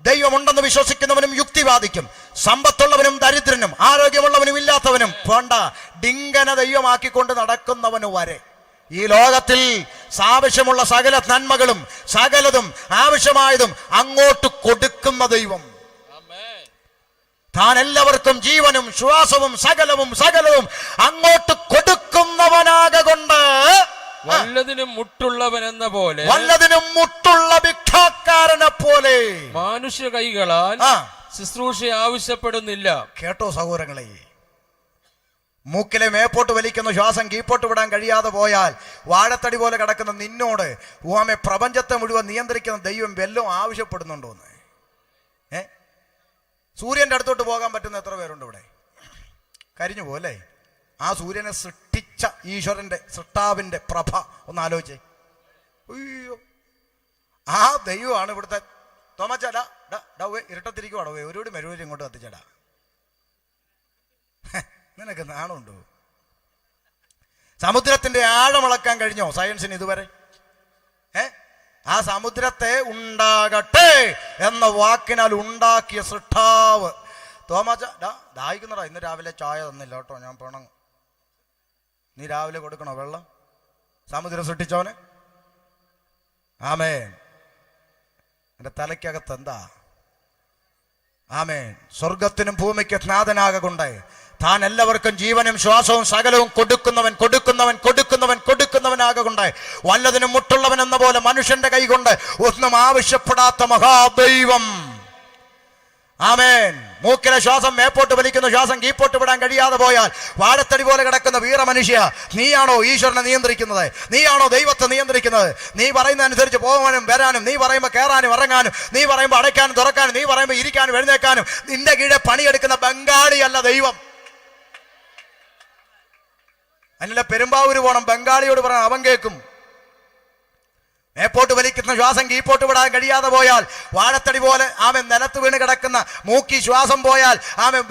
ദൈവമുണ്ടെന്ന് വിശ്വസിക്കുന്നവനും യുക്തിവാദിക്കും, സമ്പത്തുള്ളവനും ദരിദ്രനും, ആരോഗ്യമുള്ളവനും ഇല്ലാത്തവനും, വേണ്ട ഡിങ്കന ദൈവമാക്കിക്കൊണ്ട് നടക്കുന്നവന് വരെ ഈ ലോകത്തിൽ ആവശ്യമുള്ള സകല നന്മകളും സകലതും ആവശ്യമായതും അങ്ങോട്ട് കൊടുക്കുന്ന ദൈവം. താൻ എല്ലാവർക്കും ജീവനും ശ്വാസവും സകലവും അങ്ങോട്ട് കൊടുക്കുന്നവനാകൊണ്ട് വല്ലതിനും മുട്ടുള്ളവൻ എന്ന പോലെ, വല്ലതിനും മുട്ടുള്ള ഭിക്ഷാക്കാരനെ പോലെ മനുഷ്യ കൈകളാൽ ശുശ്രൂഷ ആവശ്യപ്പെടുന്നില്ല. കേട്ടോ സഹോദരങ്ങളെ, മൂക്കിലെ മേപ്പോട്ട് വലിക്കുന്ന ശ്വാസം കീപ്പോട്ട് വിടാൻ കഴിയാതെ പോയാൽ വാഴത്തടി പോലെ കിടക്കുന്ന നിന്നോട് പ്രപഞ്ചത്തെ മുഴുവൻ നിയന്ത്രിക്കുന്ന ദൈവം വല്ലതും ആവശ്യപ്പെടുന്നുണ്ടോന്ന്? സൂര്യന്റെ അടുത്തോട്ട് പോകാൻ പറ്റുന്ന എത്ര പേരുണ്ട് ഇവിടെ? കരിഞ്ഞു പോലെ. ആ സൂര്യനെ സൃഷ്ടിച്ച ഈശ്വരന്റെ സൃഷ്ടാവിന്റെ പ്രഭ ഒന്ന് ആലോചിച്ചേ. അയ്യോ, ആ ദൈവമാണ് ഇവിടുത്തെ തോമച്ചാ ഇരുട്ടത്തിരിക്കുവാടോ, ഒരുപാട് മെഴുകുതിരി ഇങ്ങോട്ട് കത്തിച്ചടാ. നിനക്ക് നാണമുണ്ടോ? സമുദ്രത്തിന്റെ ആഴമളക്കാൻ കഴിഞ്ഞോ സയൻസിന് ഇതുവരെ? ആ സമുദ്രത്തെ ഉണ്ടാകട്ടെ എന്ന വാക്കിനാൽ ഉണ്ടാക്കിയ സൃഷ്ടാവ് തോമാച്ച ദാഹിക്കുന്നടാ. ഇന്ന് രാവിലെ ചായ തന്നില്ല കേട്ടോ, ഞാൻ പിണങ്ങും. നീ രാവിലെ കൊടുക്കണോ വെള്ളം? സമുദ്രം സൃഷ്ടിച്ചവന്. ആമേൻ. എൻ്റെ തലയ്ക്കകത്ത് എന്താ? ആമേൻ. സ്വർഗത്തിനും ഭൂമിക്ക് നാഥനാകൊണ്ട് താൻ എല്ലാവർക്കും ജീവനും ശ്വാസവും സകലവും കൊടുക്കുന്നവനാകൊണ്ട് വല്ലതിനും മുട്ടുള്ളവൻ എന്ന പോലെ മനുഷ്യന്റെ കൈ കൊണ്ട് ഒന്നും ആവശ്യപ്പെടാത്ത മഹാദൈവം. ആമേൻ. മൂക്കിലെ ശ്വാസം മേപ്പോട്ട് വലിക്കുന്ന ശ്വാസം കീപ്പോട്ട് വിടാൻ കഴിയാതെ പോയാൽ വാഴത്തടി പോലെ കിടക്കുന്ന വീര മനുഷ്യ, നീയാണോ ഈശ്വരനെ നിയന്ത്രിക്കുന്നത്? നീയാണോ ദൈവത്തെ നിയന്ത്രിക്കുന്നത്? നീ പറയുന്ന അനുസരിച്ച് പോകാനും വരാനും, നീ പറയുമ്പോൾ കയറാനും ഇറങ്ങാനും, നീ പറയുമ്പോൾ അടയ്ക്കാനും തുറക്കാനും, നീ പറയുമ്പോൾ ഇരിക്കാനും എഴുന്നേക്കാനും നിന്റെ കീഴെ പണിയെടുക്കുന്ന ബംഗാളിയല്ല ദൈവം. അതിനുള്ള പെരുമ്പാവൂര് പോണം, ബംഗാളിയോട് പറയണം, അവൻ കേൾക്കും. മേപ്പോട്ട് വലിക്കുന്ന ശ്വാസം കീപ്പോട്ട് വിടാൻ കഴിയാതെ പോയാൽ, വാഴത്തടി പോലെ നിലത്ത് വീണ് കിടക്കുന്ന മൂക്കി ശ്വാസം പോയാൽ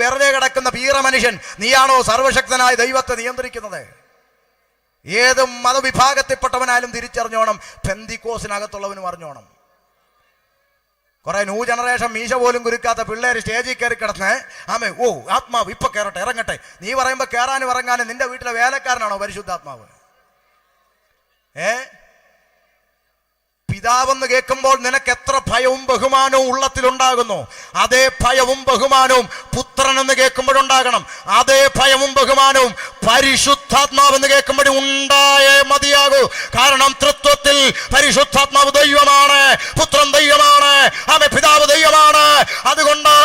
വെറുതെ കിടക്കുന്ന പീറ മനുഷ്യൻ, നീയാണോ സർവശക്തനായ ദൈവത്തെ നിയന്ത്രിക്കുന്നത്? ഏത് മതവിഭാഗത്തിൽപ്പെട്ടവനായാലും തിരിച്ചറിഞ്ഞോണം, പെന്തിക്കോസിനകത്തുള്ളവനും അറിഞ്ഞോണം. കുറെ ന്യൂ ജനറേഷൻ മീശ പോലും കുരുക്കാത്ത പിള്ളേർ സ്റ്റേജിൽ കയറി കിടന്ന് ഓ ആത്മാവ് ഇപ്പൊ കയറട്ടെ ഇറങ്ങട്ടെ. നീ പറയുമ്പോ കയറാനും ഇറങ്ങാനും നിന്റെ വീട്ടിലെ വേലക്കാരനാണോ പരിശുദ്ധാത്മാവ്? പിതാവെന്ന് കേൾക്കുമ്പോൾ നിനക്ക് എത്ര ഭയവും ബഹുമാനവും ഉള്ളത്തിലുണ്ടാകുന്നു, അതേ ഭയവും ബഹുമാനവും പുത്രനെന്ന് കേൾക്കുമ്പോഴുണ്ടാകണം. അതേ ഭയവും ബഹുമാനവും പരിശുദ്ധാത്മാവെന്ന് കേൾക്കുമ്പോഴും ഉണ്ടായേ മതിയാകൂ. കാരണം തൃത്വത്തിൽ പരിശുദ്ധാത്മാവ് ദൈവമാണ്, പുത്രൻ ദൈവമാണ്, പിതാവ് ദൈവമാണ്. അതുകൊണ്ട്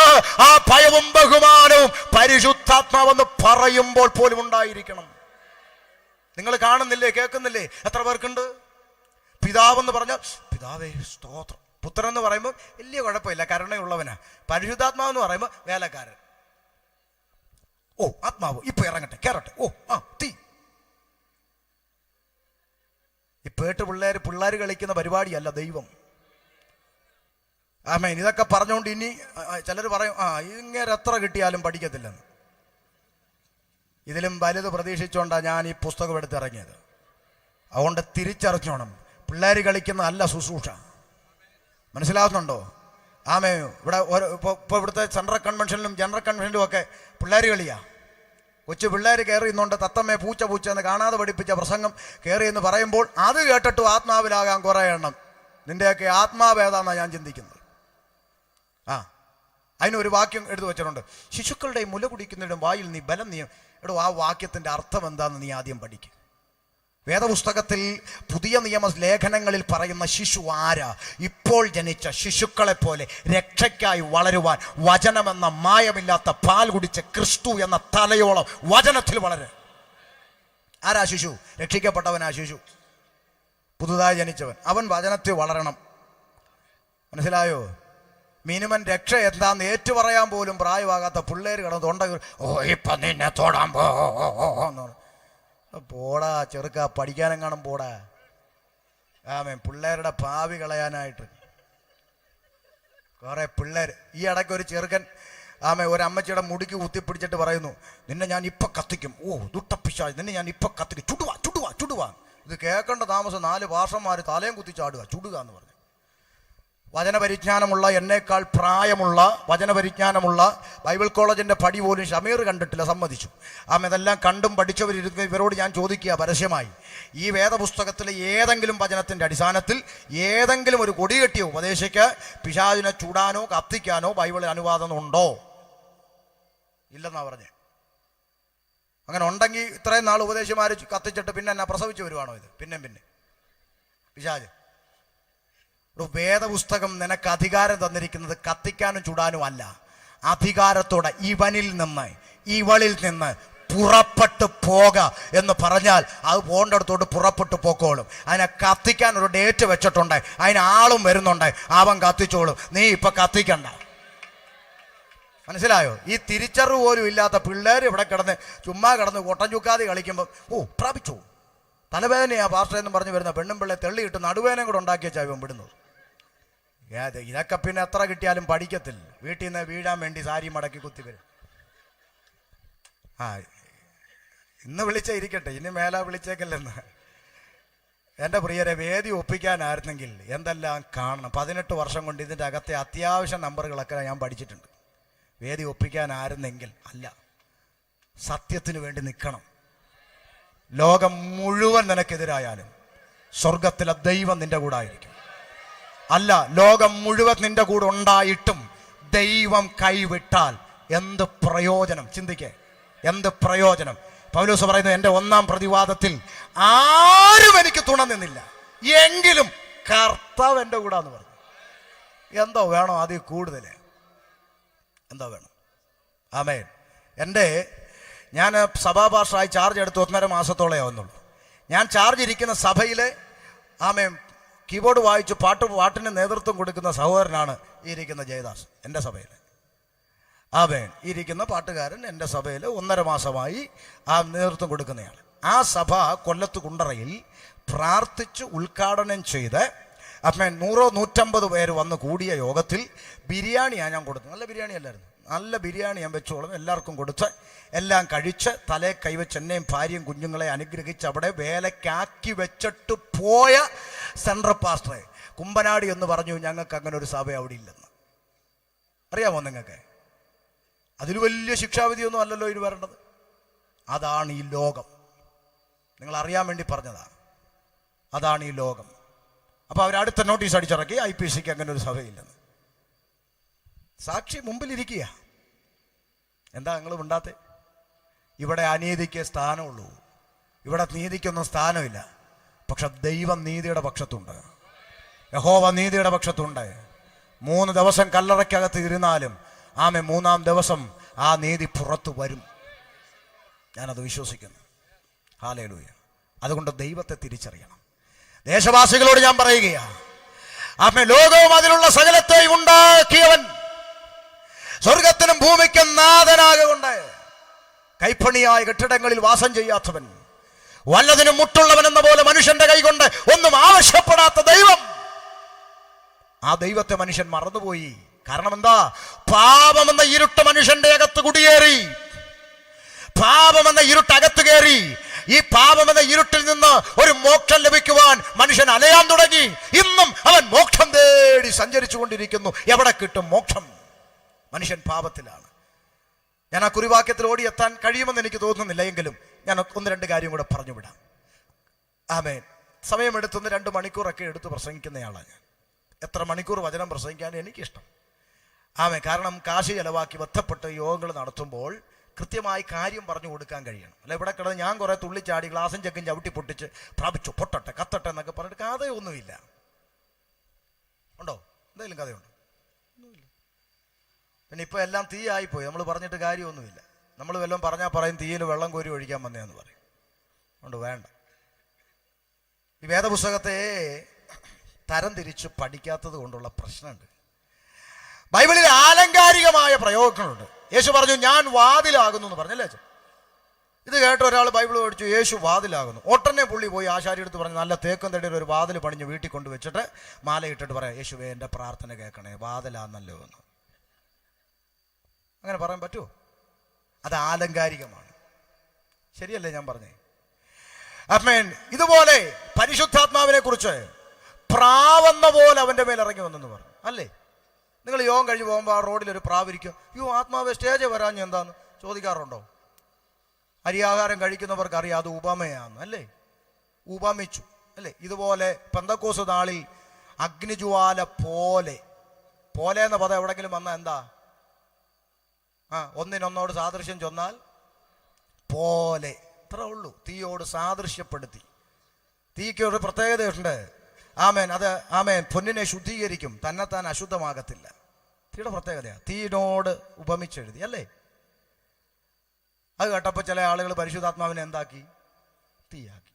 ആ ഭയവും ബഹുമാനവും പരിശുദ്ധാത്മാവെന്ന് പറയുമ്പോൾ പോലും ഉണ്ടായിരിക്കണം. നിങ്ങൾ കാണുന്നില്ലേ, കേൾക്കുന്നില്ലേ? എത്ര പേർക്കുണ്ട്? പിതാവെന്ന് പറഞ്ഞാൽ പിതാവേ സ്തോത്രം. പുത്രൻ എന്ന് പറയുമ്പോൾ വലിയ കുഴപ്പമില്ല, കരുണയുള്ളവനാ. പരിശുദ്ധാത്മാവെന്ന് പറയുമ്പോൾ വേലക്കാരൻ. ഓ ആത്മാവ് ഇപ്പൊ ഇറങ്ങട്ടെ കയറട്ടെ, ഓ തീ. ഈ പേട്ട് പിള്ളേർ കളിക്കുന്ന പരിപാടിയല്ല ദൈവം. ഇതൊക്കെ പറഞ്ഞുകൊണ്ട് ഇനി ചിലർ പറയും ഇങ്ങനെ എത്ര കിട്ടിയാലും പഠിക്കത്തില്ലെന്ന്. ഇതിലും വലുത് പ്രതീക്ഷിച്ചുകൊണ്ടാണ് ഞാൻ ഈ പുസ്തകം എടുത്തിറങ്ങിയത്. അതുകൊണ്ട് തിരിച്ചറിഞ്ഞോണം, പിള്ളേർ കളിക്കുന്ന അല്ല ശുശ്രൂഷ. മനസ്സിലാവുന്നുണ്ടോ? ഇവിടെ ഇപ്പോൾ ഇവിടുത്തെ സെൻട്രൽ കൺവെൻഷനിലും ജനറൽ കൺവെൻഷനിലും ഒക്കെ പിള്ളേർ കളിയാ. കൊച്ചു പിള്ളേർ കയറി ഇന്നുണ്ട്, തത്തമ്മയെ പൂച്ച എന്ന് കാണാതെ പഠിപ്പിച്ച പ്രസംഗം കയറി എന്ന് പറയുമ്പോൾ അത് കേട്ടിട്ടും ആത്മാവിലാകാൻ കുറേ എണ്ണം. നിന്റെയൊക്കെ ആത്മാവ് ഏതാണെന്നാണ് ഞാൻ ചിന്തിക്കുന്നത്. അതിനൊരു വാക്യം എടുത്തു വെച്ചിട്ടുണ്ട്, ശിശുക്കളുടെ മുല കുടിക്കുന്നതിനും വായിൽ നീ ബലം നീ. എടോ, ആ വാക്യത്തിൻ്റെ അർത്ഥം എന്താണെന്ന് നീ ആദ്യം പഠിക്കും. വേദപുസ്തകത്തിൽ പുതിയ നിയമ ലേഖനങ്ങളിൽ പറയുന്ന ശിശു ആരാ? ഇപ്പോൾ ജനിച്ച ശിശുക്കളെ പോലെ രക്ഷയ്ക്കായി വളരുവാൻ വചനമെന്ന മായമില്ലാത്ത പാൽ കുടിച്ച് ക്രിസ്തു എന്ന തലയോളം വചനത്തിൽ വളരെ. ആരാ ശിശു? രക്ഷിക്കപ്പെട്ടവനാ ശിശു, പുതുതായി ജനിച്ചവൻ. അവൻ വചനത്തിൽ വളരണം. മനസ്സിലായോ? മിനിമം രക്ഷ എന്താന്ന് ഏറ്റു പറയാൻ പോലും പ്രായമാകാത്ത പിള്ളേർ കിടന്ന് തൊണ്ട ഇപ്പൊ നിന്നെ തൊടാൻ പോടാ ചെറുക്ക, പഠിക്കാനെങ്ങാനും പോടാ. പിള്ളേരുടെ ഭാവി കളയാനായിട്ട് കുറെ പിള്ളേർ. ഈ ഇടയ്ക്ക് ഒരു ചെറുക്കൻ ഒരമ്മച്ചിയുടെ മുടിക്ക് കുത്തിപ്പിടിച്ചിട്ട് പറയുന്നു, നിന്നെ ഞാൻ ഇപ്പൊ കത്തിക്കും. ഓ ദുട്ടപ്പിശാച്, നിന്നെ ഞാൻ ഇപ്പൊ കത്തിക്കും, ചുടുവാ ചുടുവാ ചുടുവാ. ഇത് കേൾക്കേണ്ട താമസം 4 ഭാഷന്മാർ തലയും കുത്തിച്ചാടുക, ചുടുക എന്ന് പറഞ്ഞു. വചനപരിജ്ഞാനമുള്ള, എന്നേക്കാൾ പ്രായമുള്ള വചനപരിജ്ഞാനമുള്ള ബൈബിൾ കോളേജിൻ്റെ പടി പോലും ഷമീർ കണ്ടിട്ടില്ല, സമ്മതിച്ചു. ഇതെല്ലാം കണ്ടും പഠിച്ചവരിരുന്ന് ഇവരോട് ഞാൻ ചോദിക്കുക പരസ്യമായി, ഈ വേദപുസ്തകത്തിലെ ഏതെങ്കിലും വചനത്തിൻ്റെ അടിസ്ഥാനത്തിൽ ഏതെങ്കിലും ഒരു കൊടികെട്ടിയോ ഉപദേശിക്ക് പിശാചിനെ ചൂടാനോ കത്തിക്കാനോ ബൈബിളിൽ അനുവാദം ഉണ്ടോ? ഇല്ലെന്നാ പറഞ്ഞേ. അങ്ങനെ ഉണ്ടെങ്കിൽ ഇത്രയും നാൾ ഉപദേശിമാർ കത്തിച്ചിട്ട് പിന്നെ എന്നാ പ്രസവിച്ചു വരുവാണോ ഇത്? പിന്നെ പിശാച്. വേദപുസ്തകം നിനക്ക് അധികാരം തന്നിരിക്കുന്നത് കത്തിക്കാനും ചുടാനും അല്ല. അധികാരത്തോടെ ഇവനിൽ നിന്ന് ഇവളിൽ നിന്ന് പുറപ്പെട്ടു പോക എന്ന് പറഞ്ഞാൽ അത് പോകേണ്ടടുത്തോട്ട് പുറപ്പെട്ടു പോക്കോളും. അതിനെ കത്തിക്കാൻ ഒരു ഡേറ്റ് വെച്ചിട്ടുണ്ട്, അതിന് ആളും വരുന്നുണ്ട്, അവൻ കത്തിച്ചോളും. നീ ഇപ്പൊ കത്തിക്കണ്ട. മനസ്സിലായോ? ഈ തിരിച്ചറിവ് പോലും ഇല്ലാത്ത പിള്ളേർ ഇവിടെ കിടന്ന് ചുമ്മാ കിടന്ന് കൊട്ടൻ ചുക്കാതി കളിക്കുമ്പോൾ പ്രാപിച്ചു തലവേദനയാ പാസ്റ്ററെന്നും പറഞ്ഞു വരുന്ന പെണ്ണും പിള്ളേ തെള്ളിയിട്ട് നടുവേദനയും കൂടെ ഉണ്ടാക്കി വെച്ചാൽ ഇവൻ വിടുന്നത്. ഇതൊക്കെ പിന്നെ എത്ര കിട്ടിയാലും പഠിക്കത്തില്ല. വീട്ടിൽ നിന്ന് വീഴാൻ വേണ്ടി സാരി മടക്കി കുത്തി വരും. ഇന്ന് വിളിച്ചേ ഇരിക്കട്ടെ, ഇനി മേല വിളിച്ചേക്കല്ലെന്ന്. എൻ്റെ പ്രിയരെ, വേദി ഒപ്പിക്കാനായിരുന്നെങ്കിൽ എന്തെല്ലാം കാണണം. 18 വർഷം കൊണ്ട് ഇതിൻ്റെ അകത്തെ അത്യാവശ്യം നമ്പറുകളൊക്കെ ഞാൻ പഠിച്ചിട്ടുണ്ട്. വേദി ഒപ്പിക്കാനായിരുന്നെങ്കിൽ അല്ല, സത്യത്തിന് വേണ്ടി നിൽക്കണം. ലോകം മുഴുവൻ നിനക്കെതിരായാലും സ്വർഗത്തിലെ ദൈവം നിന്റെ കൂടെ ആയിരിക്കും. അല്ല, ലോകം മുഴുവൻ നിന്റെ കൂടെ ഉണ്ടായിട്ടും ദൈവം കൈവിട്ടാൽ എന്ത് പ്രയോജനം? ചിന്തിക്കേ, എന്ത് പ്രയോജനം? പൗലോസ് പറയുന്നു, എൻ്റെ 1-ാം പ്രതിവാദത്തിൽ ആരും എനിക്ക് തുണ നിന്നില്ല, എങ്കിലും കർത്താവ് എൻ്റെ കൂടാന്ന് പറഞ്ഞു. എന്തോ വേണോ അതിൽ കൂടുതൽ? എന്തോ വേണം? ആമേൻ. ഞാൻ സഭാഭാഷയായി ചാർജ് എടുത്ത് 1.5 മാസത്തോളേ ആവുന്നുള്ളൂ. ഞാൻ ചാർജ് ഇരിക്കുന്ന സഭയിലെ കീബോർഡ് വായിച്ച് പാട്ടിന് നേതൃത്വം കൊടുക്കുന്ന സഹോദരനാണ് ഈ ഇരിക്കുന്ന ജയദാസ്. എൻ്റെ സഭയിൽ ഇരിക്കുന്ന പാട്ടുകാരൻ എൻ്റെ സഭയിൽ 1.5 മാസമായി നേതൃത്വം കൊടുക്കുന്നയാൾ. ആ സഭ കൊല്ലത്ത് കുണ്ടറയിൽ പ്രാർത്ഥിച്ച് ഉദ്ഘാടനം ചെയ്ത് അപ്പം 100-150 പേര് വന്ന് കൂടിയ യോഗത്തിൽ ബിരിയാണിയാണ് ഞാൻ കൊടുത്തത്. നല്ല ബിരിയാണി അല്ലായിരുന്നു, നല്ല ബിരിയാണി ഞാൻ വെച്ചോളും എല്ലാവർക്കും കൊടുത്ത് എല്ലാം കഴിച്ച് തലേ കൈവച്ച് എന്നെയും ഭാര്യയും കുഞ്ഞുങ്ങളെ അനുഗ്രഹിച്ച് അവിടെ വേലക്കാക്കി വെച്ചിട്ട് പോയ സെൻട്രൽ പാസ്റ്ററെ കുമ്പനാടി എന്ന് പറഞ്ഞു, ഞങ്ങൾക്ക് അങ്ങനെ ഒരു സഭ അവിടെ ഇല്ലെന്ന്. അറിയാമോ നിങ്ങൾക്ക്? അതിൽ വലിയ ശിക്ഷാവിധിയൊന്നും അല്ലല്ലോ ഇതിന് വരേണ്ടത്. അതാണ് ഈ ലോകം. നിങ്ങൾ അറിയാൻ വേണ്ടി പറഞ്ഞതാണ്. അതാണ് ഈ ലോകം. അപ്പോൾ അവരടുത്ത നോട്ടീസ് അടിച്ചിറക്കി, IPCക്ക് അങ്ങനെ ഒരു സഭയില്ലെന്ന്. സാക്ഷി മുമ്പിലിരിക്കുക. എന്താ നിങ്ങൾ മിണ്ടാത്തെ? ഇവിടെ അനീതിക്ക് സ്ഥാനമുള്ളൂ, ഇവിടെ നീതിക്കൊന്നും സ്ഥാനമില്ല. പക്ഷെ ദൈവം നീതിയുടെ പക്ഷത്തുണ്ട്, യഹോവ നീതിയുടെ പക്ഷത്തുണ്ട്. 3 ദിവസം കല്ലറയ്ക്കകത്ത് ഇരുന്നാലും ആമേ 3-ാം ദിവസം ആ നീതി പുറത്തു വരും. ഞാനത് വിശ്വസിക്കുന്നു. ഹല്ലേലൂയ. അതുകൊണ്ട് ദൈവത്തെ തിരിച്ചറിയണം. ദേശവാസികളോട് ഞാൻ പറയുകയാണ്, ആമേ ലോകവും അതിലുള്ള സകലത്തെയും ഉണ്ടാക്കിയവൻ, സ്വർഗത്തിനും ഭൂമിക്കും നാഥനാകൊണ്ട് കൈപ്പണിയായ കെട്ടിടങ്ങളിൽ വാസം ചെയ്യാത്തവൻ, വല്ലതിനും മുട്ടുള്ളവൻ എന്ന പോലെ മനുഷ്യന്റെ കൈകൊണ്ട് ഒന്നും ആവശ്യപ്പെടാത്ത ദൈവം, ആ ദൈവത്തെ മനുഷ്യൻ മറന്നുപോയി. കാരണം എന്താ? പാപമെന്ന ഇരുട്ട് മനുഷ്യന്റെ അകത്ത് കുടിയേറി. പാപമെന്ന ഇരുട്ട് അകത്ത് കയറി. ഈ പാപമെന്ന ഇരുട്ടിൽ നിന്ന് ഒരു മോക്ഷം ലഭിക്കുവാൻ മനുഷ്യൻ അലയാൻ തുടങ്ങി. ഇന്നും അവൻ മോക്ഷം തേടി സഞ്ചരിച്ചു കൊണ്ടിരിക്കുന്നു. എവിടെ കിട്ടും മോക്ഷം? മനുഷ്യൻ പാപത്തിലാണ്. ഞാൻ ആ കുറിവാക്യത്തിൽ ഓടിയെത്താൻ കഴിയുമെന്ന് എനിക്ക് തോന്നുന്നില്ല. എങ്കിലും ഞാൻ 1-2 കാര്യം കൂടെ പറഞ്ഞു വിടാം. ആമേൻ. സമയമെടുത്തുന്ന 2 മണിക്കൂറൊക്കെ എടുത്ത് പ്രസംഗിക്കുന്നയാളാണ് ഞാൻ. എത്ര മണിക്കൂർ വചനം പ്രസംഗിക്കാൻ എനിക്കിഷ്ടം. ആമേൻ. കാരണം കാശ് ചെലവാക്കി ബന്ധപ്പെട്ട് യോഗങ്ങൾ നടത്തുമ്പോൾ കൃത്യമായി കാര്യം പറഞ്ഞു കൊടുക്കാൻ കഴിയണം. അല്ല ഇവിടെ കിടന്ന് ഞാൻ കുറേ തുള്ളിച്ചാടി ഗ്ലാസും ചെക്കും ചവിട്ടി പൊട്ടിച്ച് പ്രാപിച്ചു പൊട്ടട്ടെ കത്തട്ടെ എന്നൊക്കെ പറഞ്ഞിട്ട് കഥയൊന്നുമില്ല. ഉണ്ടോ? എന്തെങ്കിലും കഥയുണ്ടോ? ഒന്നുമില്ല. പിന്നെ ഇപ്പോൾ എല്ലാം തീയായിപ്പോയി. നമ്മൾ പറഞ്ഞിട്ട് കാര്യമൊന്നുമില്ല. നമ്മൾ വല്ലതും പറഞ്ഞാൽ പറയും തീയിൽ വെള്ളം കോരി ഒഴിക്കാൻ വന്നതെന്ന് പറയും. ഉണ്ട്, വേണ്ട. ഈ വേദപുസ്തകത്തെ തരം തിരിച്ച് പഠിക്കാത്തത് കൊണ്ടുള്ള പ്രശ്നമുണ്ട്. ബൈബിളിൽ ആലങ്കാരികമായ പ്രയോഗങ്ങളുണ്ട്. യേശു പറഞ്ഞു ഞാൻ വാതിലാകുന്നു എന്ന് പറഞ്ഞല്ലേ? ഇത് കേട്ട ഒരാൾ ബൈബിൾ പഠിച്ചു, യേശു വാതിലാകുന്നു. ഒട്ടനെ പുള്ളി പോയി ആശാരി എടുത്ത് പറഞ്ഞു നല്ല തേക്കും തടിയിൽ ഒരു വാതിൽ പണിഞ്ഞ് വീട്ടിൽ കൊണ്ട് വെച്ചിട്ട് മാലയിട്ടിട്ട് പറയാം, യേശുവേ എൻ്റെ പ്രാർത്ഥന കേൾക്കണേ, വാതിലാന്നല്ലോ എന്ന്. അങ്ങനെ പറയാൻ പറ്റുമോ? അത് ആലങ്കാരികമാണ്. ശരിയല്ലേ ഞാൻ പറഞ്ഞേ? അമ്മേൻ. ഇതുപോലെ പരിശുദ്ധാത്മാവിനെ കുറിച്ച് പ്രാവെന്ന പോലെ അവൻ്റെ മേൽ ഇറങ്ങി വന്നെന്ന് പറഞ്ഞു അല്ലേ? നിങ്ങൾ യോഗം കഴിഞ്ഞ് പോകുമ്പോൾ ആ റോഡിൽ ഒരു പ്രാവിരിക്കും. ആത്മാവ് സ്റ്റേജ് വരാഞ്ഞ് എന്താന്ന് ചോദിക്കാറുണ്ടോ? അരിയാഹാരം കഴിക്കുന്നവർക്ക് അറിയാം അത് ഉപമയാന്ന് അല്ലേ? ഉപമിച്ചു അല്ലേ? ഇതുപോലെ പെന്തക്കോസ് നാളിൽ അഗ്നിജ്വാല പോലെ എന്ന പദം എവിടെങ്കിലും വന്നാൽ എന്താ? ഒന്നിനൊന്നോട് സാദൃശ്യം ചൊന്നാൽ പോലെ, ഇത്രേ ഉള്ളൂ. തീയോട് സാദൃശ്യപ്പെടുത്തി. തീക്ക് ഒരു പ്രത്യേകതയുണ്ട്. ആമേൻ. അത് ആമേൻ പൊന്നിനെ ശുദ്ധീകരിക്കും, തന്നെത്താൻ അശുദ്ധമാകത്തില്ല. തീയുടെ പ്രത്യേകതയാണ്. തീയിനോട് ഉപമിച്ചെഴുതി അല്ലേ? അത് കേട്ടപ്പോൾ ചില ആളുകൾ പരിശുദ്ധാത്മാവിനെ എന്താക്കി? തീയാക്കി.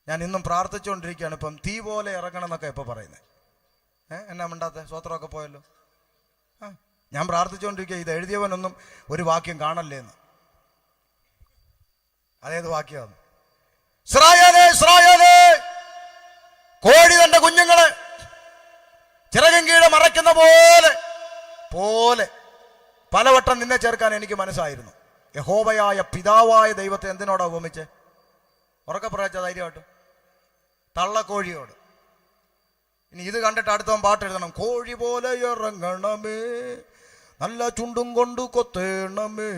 ഞാൻ ഇന്നും പ്രാർത്ഥിച്ചുകൊണ്ടിരിക്കുകയാണ്. ഇപ്പം തീ പോലെ ഇറങ്ങണം എന്നൊക്കെ ഇപ്പോൾ പറയുന്നത്. എന്നാ മിണ്ടാത്ത സ്വത്രമൊക്കെ പോയല്ലോ. ഞാൻ പ്രാർത്ഥിച്ചുകൊണ്ടിരിക്കുക ഇത് എഴുതിയവനൊന്നും ഒരു വാക്യം കാണല്ലേ എന്ന്. അതേത് വാക്യമാണ്? ഇസ്രായേലേ ഇസ്രായേലേ, കോഴി തന്റെ കുഞ്ഞുങ്ങളെ ചിറകിൻ കീഴെ മറയ്ക്കുന്ന പോലെ പലവട്ടം നിന്നെ ചേർക്കാൻ എനിക്ക് മനസ്സായിരുന്നു. യഹോവയായ പിതാവായ ദൈവത്തെ എന്തിനോടാ ഉപമിച്ച്? ഉറക്കെ പറയാച്ച ധൈര്യമായിട്ട്. തള്ളക്കോഴിയോട്. ഇനി ഇത് കണ്ടിട്ട് അടുത്തവൻ പാട്ട് എഴുതണം. കോഴി പോലെ ഇറങ്ങണമേ, നല്ല ചുണ്ടും കൊണ്ട് കൊത്തേണമേ.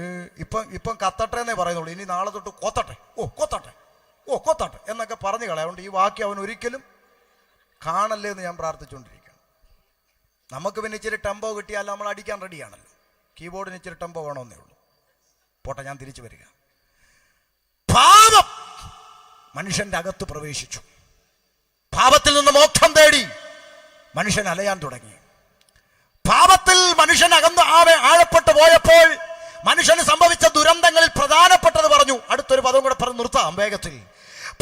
ഇപ്പം കത്തട്ടെ എന്നേ പറയുന്നുള്ളൂ. ഇനി നാളെ തൊട്ട് കൊത്തട്ടെ, കൊത്തട്ടെ എന്നൊക്കെ പറഞ്ഞു കളയാറുണ്ട്. ഈ വാക്യം അവൻ ഒരിക്കലും കാണല്ലേ എന്ന് ഞാൻ പ്രാർത്ഥിച്ചുകൊണ്ടിരിക്കുകയാണ്. നമുക്ക് പിന്നെ ഇച്ചിരി ടെമ്പോ കിട്ടിയാൽ നമ്മൾ അടിക്കാൻ റെഡിയാണല്ലോ. കീബോർഡിന് ഇച്ചിരി ടെമ്പോ വേണമെന്നേ ഉള്ളൂ. പോട്ടെ, ഞാൻ തിരിച്ചു വരിക. പാപം മനുഷ്യന്റെ അകത്ത് പ്രവേശിച്ചു. പാപത്തിൽ നിന്ന് മോക്ഷം തേടി മനുഷ്യൻ അലയാൻ തുടങ്ങി. പാപത്തിൽ മനുഷ്യൻ ആഴപ്പെട്ടു പോയപ്പോൾ മനുഷ്യന് സംഭവിച്ച ദുരന്തങ്ങളിൽ പ്രധാനപ്പെട്ടത് പറഞ്ഞു. അടുത്തൊരു പദം കൂടെ പറഞ്ഞ് നിർത്താം വേഗത്തിൽ.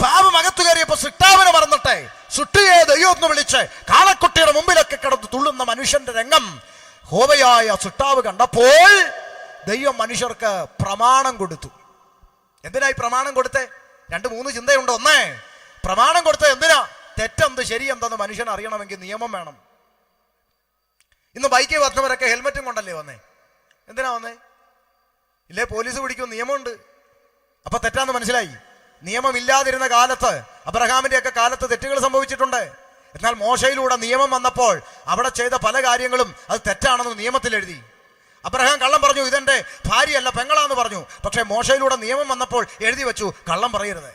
പാപം അകത്തു കയറിയപ്പോൾ സിട്ടാവിനെ മറന്നിട്ടെ സുട്ടിയെ ദൈവം എന്ന് വിളിച്ച് കാളക്കുട്ടിയുടെ മുമ്പിലൊക്കെ കിടന്ന് തുള്ളുന്ന മനുഷ്യന്റെ രംഗം ഹോവയായ സിട്ടാവ് കണ്ടപ്പോൾ ദൈവം മനുഷ്യർക്ക് പ്രമാണം കൊടുത്തു. എന്തിനായി പ്രമാണം കൊടുത്തേ? 2-3 ചിന്തയുണ്ട്. ഒന്ന്, പ്രമാണം കൊടുത്തത് എന്തിനാ? തെറ്റെന്ത് ശരിയെന്തെന്ന് മനുഷ്യൻ അറിയണമെങ്കിൽ നിയമം വേണം. ഇന്ന് ബൈക്കിൽ വന്നവരൊക്കെ ഹെൽമെറ്റും കൊണ്ടല്ലേ വന്നേ? എന്തിനാ വന്നേ? ഇല്ലേ പോലീസ് പിടിക്കും, നിയമമുണ്ട്. അപ്പൊ തെറ്റാന്ന് മനസ്സിലായി. നിയമമില്ലാതിരുന്ന കാലത്ത്, അബ്രഹാമിന്റെ ഒക്കെ കാലത്ത് തെറ്റുകൾ സംഭവിച്ചിട്ടുണ്ട്. എന്നാൽ മോശയിലൂടെ നിയമം വന്നപ്പോൾ അവിടെ ചെയ്ത പല കാര്യങ്ങളും അത് തെറ്റാണെന്ന് നിയമത്തിൽ എഴുതി. അബ്രഹാം കള്ളം പറഞ്ഞു, ഇതെന്റെ ഭാര്യയല്ല പെങ്ങളാന്ന് പറഞ്ഞു. പക്ഷെ മോശയിലൂടെ നിയമം വന്നപ്പോൾ എഴുതി വെച്ചു, കള്ളം പറയരുത്.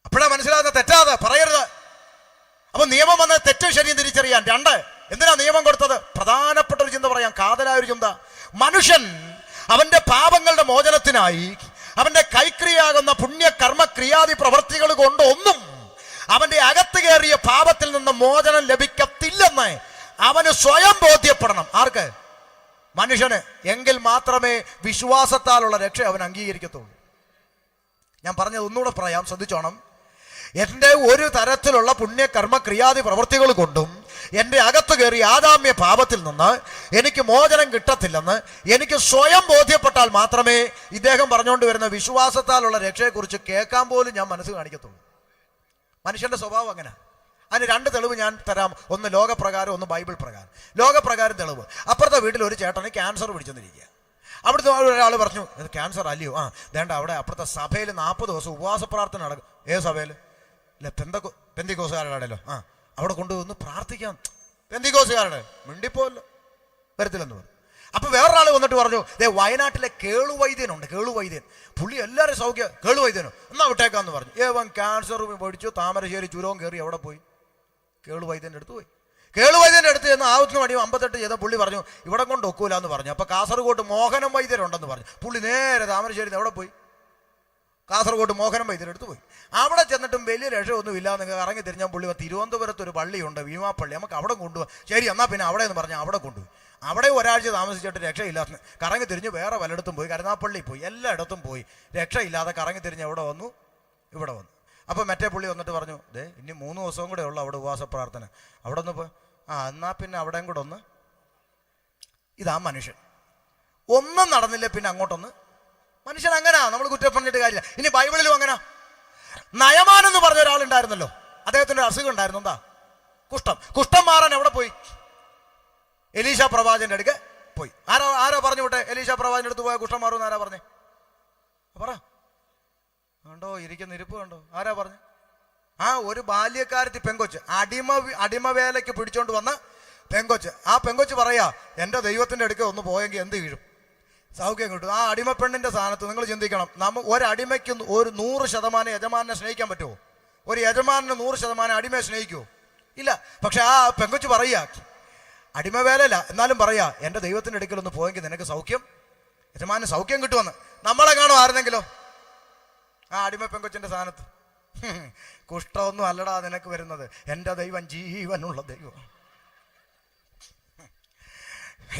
അപ്പോഴാ മനസ്സിലാകുന്ന തെറ്റാതെ പറയരുത്. അപ്പൊ നിയമം വന്ന തെറ്റും ശരിയും തിരിച്ചറിയാൻ. 2, എന്തിനാ നിയമം കൊടുത്തത്? പ്രധാനപ്പെട്ട ഒരു ചിന്ത പറയാം, കാതലായ ഒരു ചിന്ത. മനുഷ്യൻ അവന്റെ പാപങ്ങളുടെ മോചനത്തിനായി അവന്റെ കൈക്രിയാകുന്ന പുണ്യകർമ്മ ക്രിയാദി പ്രവൃത്തികൾ കൊണ്ട് ഒന്നും അവന്റെ അകത്ത് കയറിയ പാപത്തിൽ നിന്ന് മോചനം ലഭിക്കത്തില്ലെന്ന് അവന് സ്വയം ബോധ്യപ്പെടണം. ആർക്ക്? മനുഷ്യന്. എങ്കിൽ മാത്രമേ വിശ്വാസത്താലുള്ള രക്ഷ അവൻ അംഗീകരിക്കത്തുള്ളൂ. ഞാൻ പറഞ്ഞത് ഒന്നുകൂടെ പറയാം, ശ്രദ്ധിച്ചോണം. എൻ്റെ ഒരു തരത്തിലുള്ള പുണ്യകർമ്മ ക്രിയാദി പ്രവൃത്തികൾ കൊണ്ടും എൻ്റെ അകത്ത് കയറി ആദാമ്യ പാപത്തിൽ നിന്ന് എനിക്ക് മോചനം കിട്ടത്തില്ലെന്ന് എനിക്ക് സ്വയം ബോധ്യപ്പെട്ടാൽ മാത്രമേ ഇദ്ദേഹം പറഞ്ഞുകൊണ്ട് വരുന്ന വിശ്വാസത്താലുള്ള രക്ഷയെക്കുറിച്ച് കേൾക്കാൻ പോലും ഞാൻ മനസ്സ് കാണിക്കത്തുള്ളൂ. മനുഷ്യന്റെ സ്വഭാവം അങ്ങനെ. അതിന് 2 തെളിവ് ഞാൻ തരാം. ഒന്ന് ലോകപ്രകാരം, ഒന്ന് ബൈബിൾ പ്രകാരം. ലോകപ്രകാരം തെളിവ്. അപ്പുറത്തെ വീട്ടിൽ ഒരു ചേട്ടന് ക്യാൻസർ പിടിച്ചെന്നിരിക്കുക. അവിടുത്തെ ഒരാൾ പറഞ്ഞു, ഇത് ക്യാൻസർ അല്ലയോ? വേണ്ട, അവിടെ അപ്പുറത്തെ സഭയിൽ 40 ദിവസം ഉപവാസ പ്രാർത്ഥന നടക്കും. ഏത് സഭയിൽ? ഇല്ല, പെന്തിക്കോസുകാരുടെ. അവിടെ കൊണ്ടുവന്ന് പ്രാർത്ഥിക്കാം. പെന്തിക്കോസുകാരുടെ മിണ്ടിപ്പോല്ലോ, വരത്തില്ലെന്ന് പറഞ്ഞു. അപ്പൊ വേറൊരാൾ വന്നിട്ട് പറഞ്ഞു, വയനാട്ടിലെ കേളുവൈദ്യനുണ്ട്, കേളുവൈദ്യൻ, പുള്ളി എല്ലാവരും സൗഖ്യം, കേളുവൈദ്യനോ എന്നാ വിട്ടേക്കാന്ന് പറഞ്ഞു. ഏവൻ ക്യാൻസർ പഠിച്ചു, താമരശ്ശേരി ചുരവും കയറി അവിടെ പോയി കേളുവൈദ്യൻ്റെ അടുത്ത് പോയി. കേളുവൈദ്യൻ്റെ അടുത്ത് ചെന്ന് ആവശ്യത്തിന് വേണ്ടി 58 ചെയ്ത പുള്ളി പറഞ്ഞു, ഇവിടെ കൊണ്ട് ഒക്കൂല എന്ന് പറഞ്ഞു. അപ്പൊ കാസർഗോഡ് മോഹനം വൈദ്യരുണ്ടെന്ന് പറഞ്ഞു. പുള്ളി നേരെ താമരശ്ശേരി എവിടെ പോയി? കാസർഗോഡ് മോഹനം വൈദ്യരെടുത്ത് പോയി. അവിടെ ചെന്നിട്ടും വലിയ രക്ഷയൊന്നും ഇല്ലാന്ന് കറങ്ങി തിരിഞ്ഞാൽ പുള്ളി തിരുവനന്തപുരത്ത് ഒരു പള്ളിയുണ്ട്, ഭീമാപ്പള്ളി, നമുക്ക് അവിടെ കൊണ്ടുപോകാം. ശരി, എന്നാൽ പിന്നെ അവിടെ എന്ന് പറഞ്ഞാൽ അവിടെ കൊണ്ടുപോയി. അവിടെ ഒരാഴ്ച താമസിച്ചിട്ട് രക്ഷയില്ലാത്ത കറങ്ങി തിരിഞ്ഞ് വേറെ പലയിടത്തും പോയി, കരുനാപ്പള്ളി പോയി, എല്ലായിടത്തും പോയി, രക്ഷയില്ലാതെ കറങ്ങി തിരിഞ്ഞ് എവിടെ വന്നു? ഇവിടെ വന്നു. അപ്പോൾ മറ്റേ പുള്ളി വന്നിട്ട് പറഞ്ഞു, ഇനി 3 ദിവസവും കൂടെ ഉള്ളു അവിടെ ഉപവാസ പ്രാർത്ഥന, അവിടെ ഒന്ന് പോയി. എന്നാൽ പിന്നെ അവിടെയും കൂടെ ഒന്ന്. ഇതാ മനുഷ്യൻ. ഒന്നും നടന്നില്ല പിന്നെ അങ്ങോട്ടൊന്ന്. മനുഷ്യൻ അങ്ങനാ, നമ്മൾ കുറ്റം പറഞ്ഞിട്ട് കാര്യമില്ല. ഇനി ബൈബിളിലും അങ്ങനെ. നയമാൻ എന്ന് പറഞ്ഞ ഒരാളുണ്ടായിരുന്നല്ലോ, അദ്ദേഹത്തിന് ഒരു അസുഖം ഉണ്ടായിരുന്നു. എന്താ? കുഷ്ഠം. കുഷ്ഠം മാറാൻ എവിടെ പോയി? എലീശ പ്രവാചകന്റെ അടുക്ക് പോയി. ആരാ പറഞ്ഞു വിട്ടെ? എലീശ പ്രവാചകന്റെ അടുത്ത് പോയ കുഷ്ഠം മാറുമെന്ന് ആരാ പറഞ്ഞേ? പറ. കണ്ടോ ഇരിക്കുന്ന ഇരിപ്പ് കണ്ടോ? ആരാ പറഞ്ഞു? ഒരു ബാല്യക്കാരത്തി പെങ്കൊച്ച്, അടിമവേലയ്ക്ക് പിടിച്ചോണ്ട് വന്ന പെങ്കൊച്ച്. ആ പെങ്കൊച്ച് പറയാ, എൻ്റെ ദൈവത്തിന്റെ അടുക്ക ഒന്ന് പോയെങ്കിൽ എന്ത് വീഴും? സൗഖ്യം കിട്ടും. ആ അടിമപ്പെണ്ണിന്റെ സ്ഥാനത്ത് നിങ്ങൾ ചിന്തിക്കണം, ഒരടിമയ്ക്ക് 100% യജമാനെ സ്നേഹിക്കാൻ പറ്റുമോ? ഒരു യജമാനന് 100% അടിമയെ സ്നേഹിക്കുമോ? ഇല്ല. പക്ഷെ ആ പെങ്കൊച്ച് പറയാ, അടിമവേലല്ല എന്നാലും പറയാ, എൻ്റെ ദൈവത്തിന്റെ അടുക്കൽ ഒന്ന് പോയെങ്കിൽ നിനക്ക് സൗഖ്യം, യജമാന് സൗഖ്യം കിട്ടുമെന്ന്. നമ്മളെ കാണും ആയിരുന്നെങ്കിലോ ആ അടിമ പെങ്കൊച്ചിന്റെ സ്ഥാനത്ത്? കുഷ്ഠമൊന്നും അല്ലടാ നിനക്ക് വരുന്നത്, എൻ്റെ ദൈവം ജീവനുള്ള ദൈവം,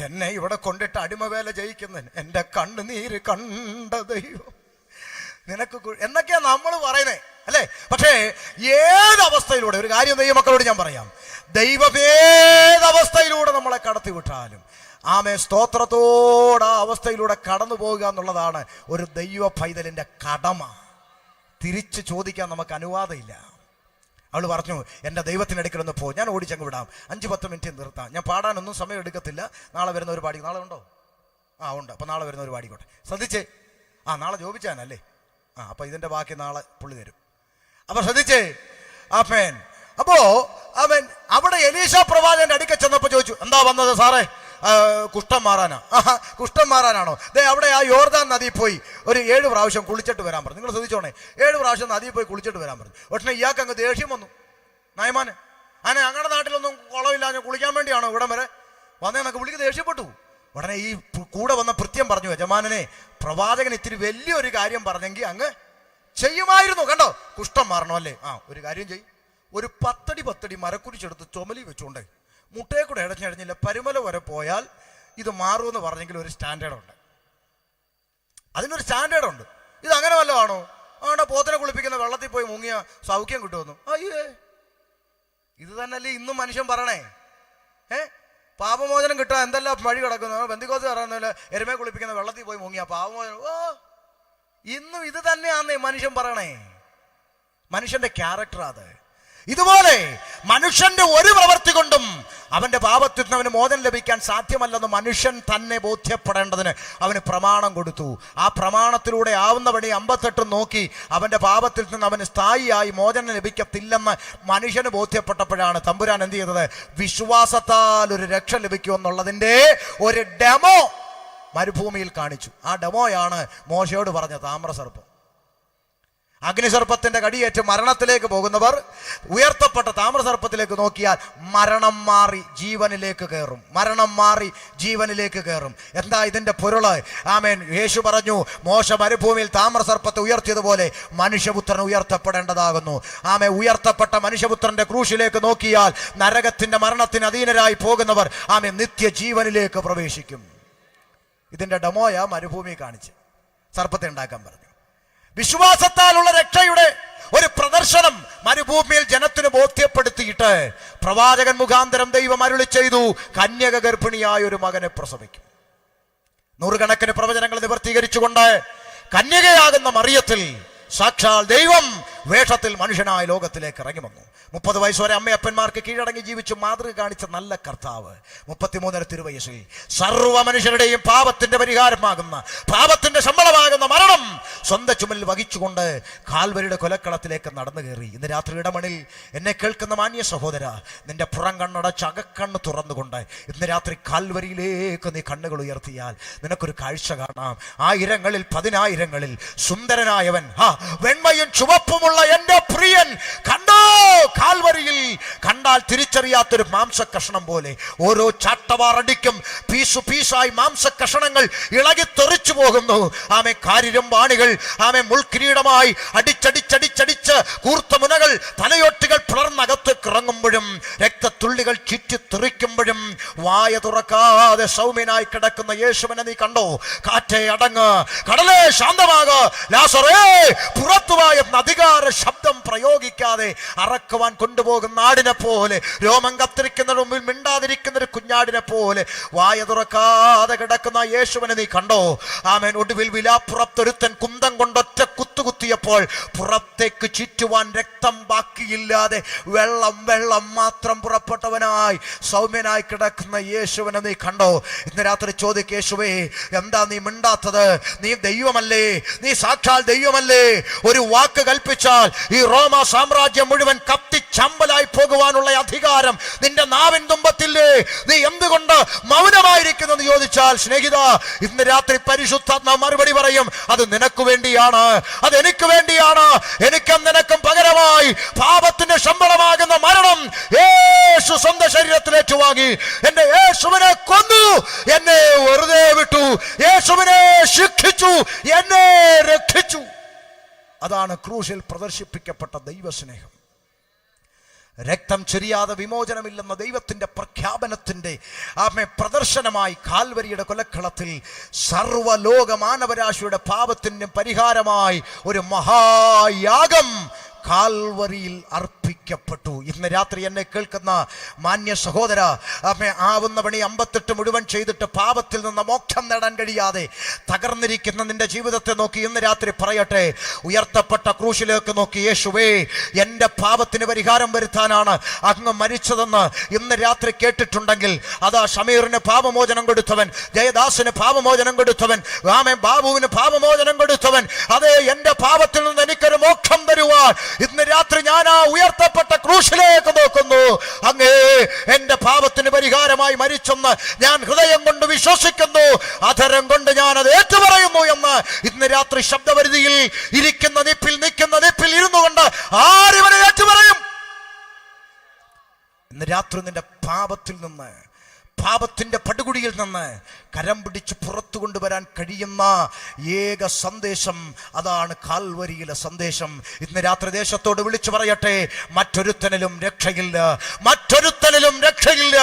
എന്നെ ഇവിടെ കൊണ്ടിട്ട് അടിമവേല ജയിക്കുന്നതിന് എൻ്റെ കണ്ണുനീര് കണ്ട ദൈവം നിനക്ക് എന്നൊക്കെയാ നമ്മൾ പറയുന്നേ അല്ലേ? പക്ഷേ ഏതവസ്ഥയിലൂടെ, ഒരു കാര്യം ദൈവമക്കളോട് ഞാൻ പറയാം, ദൈവമേതവസ്ഥയിലൂടെ നമ്മളെ കടത്തി വിട്ടാലും ആമേ സ്തോത്രത്തോടെ ആ അവസ്ഥയിലൂടെ കടന്നു പോകുക എന്നുള്ളതാണ് ഒരു ദൈവ പൈതലിന്റെ കടമ. തിരിച്ച് ചോദിക്കാൻ നമുക്ക് അനുവാദമില്ല. അവൾ പറഞ്ഞു, എൻ്റെ ദൈവത്തിൻ്റെ അടുക്കലൊന്ന് പോ, ഞാൻ ഓടിച്ചങ്ങ് വിടാം, 5-10 മിനിറ്റ് നിർത്താം, ഞാൻ പാടാനൊന്നും സമയം എടുക്കത്തില്ല, നാളെ വരുന്ന ഒരു പാടി. നാളെ ഉണ്ടോ? ഉണ്ട്. അപ്പം നാളെ വരുന്ന ഒരു പാടിക്കോട്ടെ. ശ്രദ്ധിച്ചേ, നാളെ ജോബിച്ചാനല്ലേ? അപ്പം ഇതിൻ്റെ ബാക്കി നാളെ പുള്ളി തരും. അപ്പം ശ്രദ്ധിച്ചേ ആമേൻ. അപ്പോ അവൻ അവിടെ എലീശ പ്രവാചകന്റെ അടുക്ക ചെന്നപ്പോൾ ചോദിച്ചു, എന്താ വന്നത് സാറേ? കുഷ്ഠം മാറാനാ? കുഷ്ഠം മാറാനാണോ? അവിടെ ആ യോർദാൻ നദിയിൽ പോയി ഒരു 7 പ്രാവശ്യം കുളിച്ചിട്ട് വരാൻ പറഞ്ഞു. നിങ്ങൾ ശ്രദ്ധിച്ചോണേ, 7 പ്രാവശ്യം നദിയിൽ പോയി കുളിച്ചിട്ട് വരാൻ പറഞ്ഞു. പക്ഷേ ഇയാൾക്ക് അങ്ങ് ദേഷ്യം വന്നു, നയമാന്. അങ്ങനെ ഞങ്ങളുടെ നാട്ടിലൊന്നും കുളമില്ല, ഞാൻ കുളിക്കാൻ വേണ്ടിയാണോ ഇവിടം വരെ വന്നേന്നൊക്കെ പുള്ളിക്ക് ദേഷ്യപ്പെട്ടു. ഉടനെ ഈ കൂടെ വന്ന ഭൃത്യം പറഞ്ഞു, യജമാനനെ, പ്രവാചകൻ ഇത്തിരി വലിയൊരു കാര്യം പറഞ്ഞെങ്കിൽ അങ്ങ് ചെയ്യുമായിരുന്നു. കണ്ടോ, കുഷ്ഠം മാറണോ അല്ലേ? ഒരു കാര്യം ചെയ്യും, ഒരു 10 അടി മരക്കുരിച്ചെടുത്ത് ചുമലി വെച്ചുകൊണ്ട് മുട്ടയെ കൂടെ ഇടഞ്ഞിടഞ്ഞില്ല പരുമല വരെ പോയാൽ ഇത് മാറുമെന്ന് പറഞ്ഞെങ്കിൽ ഒരു സ്റ്റാൻഡേർഡ് ഉണ്ട്, അതിനൊരു സ്റ്റാൻഡേർഡ് ഉണ്ട്. ഇത് അങ്ങനെ വല്ലതാണോ? പോത്തിനെ കുളിപ്പിക്കുന്ന വെള്ളത്തിൽ പോയി മുങ്ങിയ സൗഖ്യം കിട്ടുമെന്നു? അയ്യേ, ഇത് തന്നെയല്ലേ ഇന്നും മനുഷ്യൻ പറയണേ. പാപമോചനം കിട്ടാൻ എന്തെല്ലാം വഴി കിടക്കുന്നു. ബന്ധിക്കോസ് പറയുന്നില്ല, എരുമയെ കുളിപ്പിക്കുന്ന വെള്ളത്തിൽ പോയി മുങ്ങിയ പാപമോചനം. ഇന്നും ഇത് തന്നെയാന്നേ മനുഷ്യൻ പറയണേ. മനുഷ്യന്റെ ക്യാരക്ടർ അത്. ഇതുപോലെ മനുഷ്യന്റെ ഒരു പ്രവൃത്തി കൊണ്ടും അവന്റെ പാപത്തിൽ നിന്ന് അവന് മോചനം ലഭിക്കാൻ സാധ്യമല്ലെന്ന് മനുഷ്യൻ തന്നെ ബോധ്യപ്പെടേണ്ടതിന് അവന് പ്രമാണം കൊടുത്തു. ആ പ്രമാണത്തിലൂടെ ആവുന്ന വഴി 58 നോക്കി അവന്റെ പാപത്തിൽ നിന്ന് അവന് സ്ഥായിയായി മോചനം ലഭിക്കത്തില്ലെന്ന് മനുഷ്യന് ബോധ്യപ്പെട്ടപ്പോഴാണ് തമ്പുരാൻ എന്ത് ചെയ്തത്? വിശ്വാസത്താൽ ഒരു രക്ഷ ലഭിക്കുമെന്നുള്ളതിന്റെ ഒരു ഡെമോ മരുഭൂമിയിൽ കാണിച്ചു. ആ ഡെമോയാണ് മോശയോട് പറഞ്ഞ താമ്രസർപ്പം. അഗ്നിസർപ്പത്തിന്റെ കടിയേറ്റ് മരണത്തിലേക്ക് പോകുന്നവർ ഉയർത്തപ്പെട്ട താമ്രസർപ്പത്തിലേക്ക് നോക്കിയാൽ മരണം മാറി ജീവനിലേക്ക് കയറും. മരണം മാറി ജീവനിലേക്ക് കയറും. എന്താ ഇതിന്റെ പൊരുള്? ആമേൻ. യേശു പറഞ്ഞു, മോശ മരുഭൂമിയിൽ താമ്രസർപ്പത്തെ ഉയർത്തിയതുപോലെ മനുഷ്യപുത്രൻ ഉയർത്തപ്പെടേണ്ടതാകുന്നു. ആമേ. ഉയർത്തപ്പെട്ട മനുഷ്യപുത്രന്റെ ക്രൂശിലേക്ക് നോക്കിയാൽ നരകത്തിന്റെ മരണത്തിന് അധീനരായി പോകുന്നവർ ആമേ നിത്യജീവനിലേക്ക് പ്രവേശിക്കും. ഇതിന്റെ ഡെമോയ മരുഭൂമി കാണിച്ച് സർപ്പത്തെ ഉണ്ടാക്കാൻ പറഞ്ഞു. വിശ്വാസത്താലുള്ള രക്ഷയുടെ ഒരു പ്രദർശനം മരുഭൂമിയിൽ ജനത്തിന് ബോധ്യപ്പെടുത്തിയിട്ട് പ്രവാചകൻ മുഖാന്തരം ദൈവം അരുളി ചെയ്തു, കന്യക ഗർഭിണിയായ ഒരു മകനെ പ്രസവിക്കും. 100 കണക്കിന് പ്രവചനങ്ങൾ നിവർത്തീകരിച്ചുകൊണ്ട് കന്യകയാകുന്ന മറിയത്തിൽ സാക്ഷാൽ ദൈവം വേഷത്തിൽ മനുഷ്യനായ ലോകത്തിലേക്ക് ഇറങ്ങി വന്നു. 30 വയസ്സ് വരെ അമ്മയപ്പന്മാർക്ക് കീഴടങ്ങി ജീവിച്ചു മാതൃക കാണിച്ച നല്ല കർത്താവ് 33 തിരുവയസ്സിൽ സർവ്വ മനുഷ്യരുടെയും പാപത്തിന്റെ പരിഹാരമാകുന്ന, പാപത്തിന്റെ ശമ്പളമാകുന്ന മരണം സ്വന്തം ചുമലിൽ വഹിച്ചുകൊണ്ട് കാൽവരിയുടെ കൊലക്കളത്തിലേക്ക് നടന്നു കയറി. ഇന്ന് രാത്രി ഇടമണിൽ എന്നെ കേൾക്കുന്ന മാന്യ സഹോദര, നിന്റെ പുറം കണ്ണടച്ച് അകക്കണ്ണ് തുറന്നുകൊണ്ട് ഇന്ന് രാത്രി കാൽവരിയിലേക്ക് നീ കണ്ണുകൾ ഉയർത്തിയാൽ നിനക്കൊരു കാഴ്ച കാണാം. ആയിരങ്ങളിൽ 10,000ങ്ങളിൽ സുന്ദരനായവൻ, വെണ്മയും ചുവപ്പുമുള്ള എന്റെ പ്രിയൻ കണ്ടോ? കാൽവരിയിൽ കണ്ടാൽ തിരിച്ചറിയാത്തൊരു മാംസക്കഷണം പോലെ ഓരോ ചാട്ടവാറടിക്കും പീസു പീസായി മാംസക്കഷണങ്ങൾ ഇളകി തെറിച്ചു പോകുന്നു. ആമേ. കാരിരുമ്പാണികൾ ആമേ മുൾക്കിരീടമായി അടിച്ചടിച്ചടിച്ചടിച്ച് കൂർത്ത മുനകൾ തലയൊട്ടുകൾ പിളർന്നകത്ത് കിറങ്ങുമ്പോഴും രക്തത്തുള്ളികൾ ചുറ്റിത്തെറിക്കുമ്പോഴും വായ തുറക്കാതെ സൗമ്യനായി കിടക്കുന്ന യേശുവിനെ നീ കണ്ടോ? കാറ്റേ അടങ്ങ്, കടലേ ശാന്തമാക്, ലാസറേ പുറത്തുവായ അധികാര ശബ്ദം പ്രയോഗിക്കാതെ അറക്കുവാൻ കൊണ്ടുപോകുന്ന ആടിനെ പോലെ, രോമം കത്തിരിക്കുന്ന മുമ്പിൽ മിണ്ടാതിരിക്കുന്ന ഒരു കുഞ്ഞാടിനെ പോലെ വായ തുറക്കാതെ കിടക്കുന്ന യേശുവിനെ നീ കണ്ടോ? ആമേൻ. ഒടുവിൽ വിലാപ്പുറത്തൊരുത്തൻ കുന്തം കൊണ്ടൊറ്റ കുത്തുകുത്തിയപ്പോൾ പുറത്തേക്ക് ചുറ്റുവാൻ രക്തം ബാക്കിയില്ലാതെ വെള്ളം മാത്രം പുറപ്പെട്ടവനായി സൗമ്യനായി കിടക്കുന്ന യേശുവിനെ നീ കണ്ടോ? ഇന്ന് രാത്രി ചോദിക്ക്, യേശുവേ എന്താ നീ മിണ്ടാത്തത്? നീ ദൈവമല്ലേ? നീ സാക്ഷാൽ ദൈവമല്ലേ? ഒരു വാക്ക് കൽപ്പിച്ചാൽ ഈ റോമ സാമ്രാജ്യം മുഴുവൻ കത്തിച്ചമ്പലായി പോകുവാനുള്ള അധികാരം നിന്റെ നാവിൻ തുമ്പത്തില്ലേ? നീ എന്തുകൊണ്ട് മൗനമായിരിക്കുന്നെന്ന് ചോദിച്ചാൽ, സ്നേഹിത, ഇന്ന് രാത്രി പരിശുദ്ധാത്മാവ് മറുപടി പറയും, അത് നിനക്ക് വേണ്ടിയാണ്, അത് എനിക്ക് വേണ്ടിയാണ്. എനിക്കും നിനക്കും പകരമായി പാപത്തിന്റെ ശമ്പളമാകുന്ന മരണം യേശു സ്വന്തം ശരീരത്തിൽ ഏറ്റുവാങ്ങി. എന്റെ യേശുവിനെ കൊന്നു, എന്നെ വെറുതെ വിട്ടു. യേശുവിനെ ശിക്ഷിച്ചു, എന്നെ രക്ഷിച്ചു. അതാണ് ക്രൂശിൽ പ്രദർശിപ്പിക്കപ്പെട്ട ദൈവസ്നേഹം. രക്തം ചൊരിയാതെ വിമോചനമില്ലെന്ന ദൈവത്തിന്റെ പ്രഖ്യാപനത്തിന്റെ പ്രദർശനമായി കാൽവരിയുടെ കൊലക്കളത്തിൽ സർവ്വലോക മാനവരാശിയുടെ പാപത്തിന് പരിഹാരമായി ഒരു മഹായാഗം കാൽവരിയിൽ അർപ്പിക്കപ്പെട്ടു. ഇന്ന് രാത്രി എന്നെ കേൾക്കുന്ന മാന്യ സഹോദര, ആവുന്ന പണി 58 മുഴുവൻ ചെയ്തിട്ട് പാപത്തിൽ നിന്ന് മോക്ഷം നേടാൻ കഴിയാതെ തകർന്നിരിക്കുന്ന നിന്റെ ജീവിതത്തെ നോക്കി ഇന്ന് രാത്രി പറയട്ടെ, ഉയർത്തപ്പെട്ട ക്രൂശിലേക്ക് നോക്കി, യേശുവേ എൻ്റെ പാപത്തിന് പരിഹാരം വരുത്താനാണ് അങ്ങ് മരിച്ചതെന്ന് ഇന്ന് രാത്രി കേട്ടിട്ടുണ്ടെങ്കിൽ, അതാ ഷമീറിന് പാപമോചനം കൊടുത്തവൻ, ജയദാസിന് പാപമോചനം കൊടുത്തവൻ, ബാബുവിന് പാപമോചനം കൊടുത്തവൻ, അതേ എൻ്റെ പാപത്തിൽ നിന്ന് എനിക്കൊരു മോക്ഷം തരുവാൻ ഇന്ന് രാത്രി ഞാൻ ആ ഉയർത്തപ്പെട്ട ക്രൂശിലേക്ക് നോക്കുന്നു. അങ്ങേ എന്റെ പാപത്തിന് പരിഹാരമായി മരിച്ചെന്ന് ഞാൻ ഹൃദയം കൊണ്ട് വിശ്വസിക്കുന്നു, അധരം കൊണ്ട് ഞാൻ അത് ഏറ്റുപറയുന്നു എന്ന് ഇന്ന് രാത്രി ശബ്ദപരിധിയിൽ ഇരിക്കുന്ന നിപ്പിൽ ഇരുന്നു കൊണ്ട് ആരിവനെ ഏറ്റുപറയും? ഇന്ന് രാത്രി നിന്റെ പാപത്തിൽ നിന്ന്, പാപത്തിന്റെ പടുകുടിയിൽ നിന്ന് കരം പിടിച്ച് പുറത്തു കൊണ്ടുവരാൻ കഴിയുന്ന ഏക സന്ദേശം അതാണ് കാൽവരിയിലെ സന്ദേശം. ഇന്ന് രാത്രി ദേശത്തോട് വിളിച്ചു പറയട്ടെ, മറ്റൊരുത്തനിലും രക്ഷയില്ല, മറ്റൊരുത്തനിലും രക്ഷയില്ല.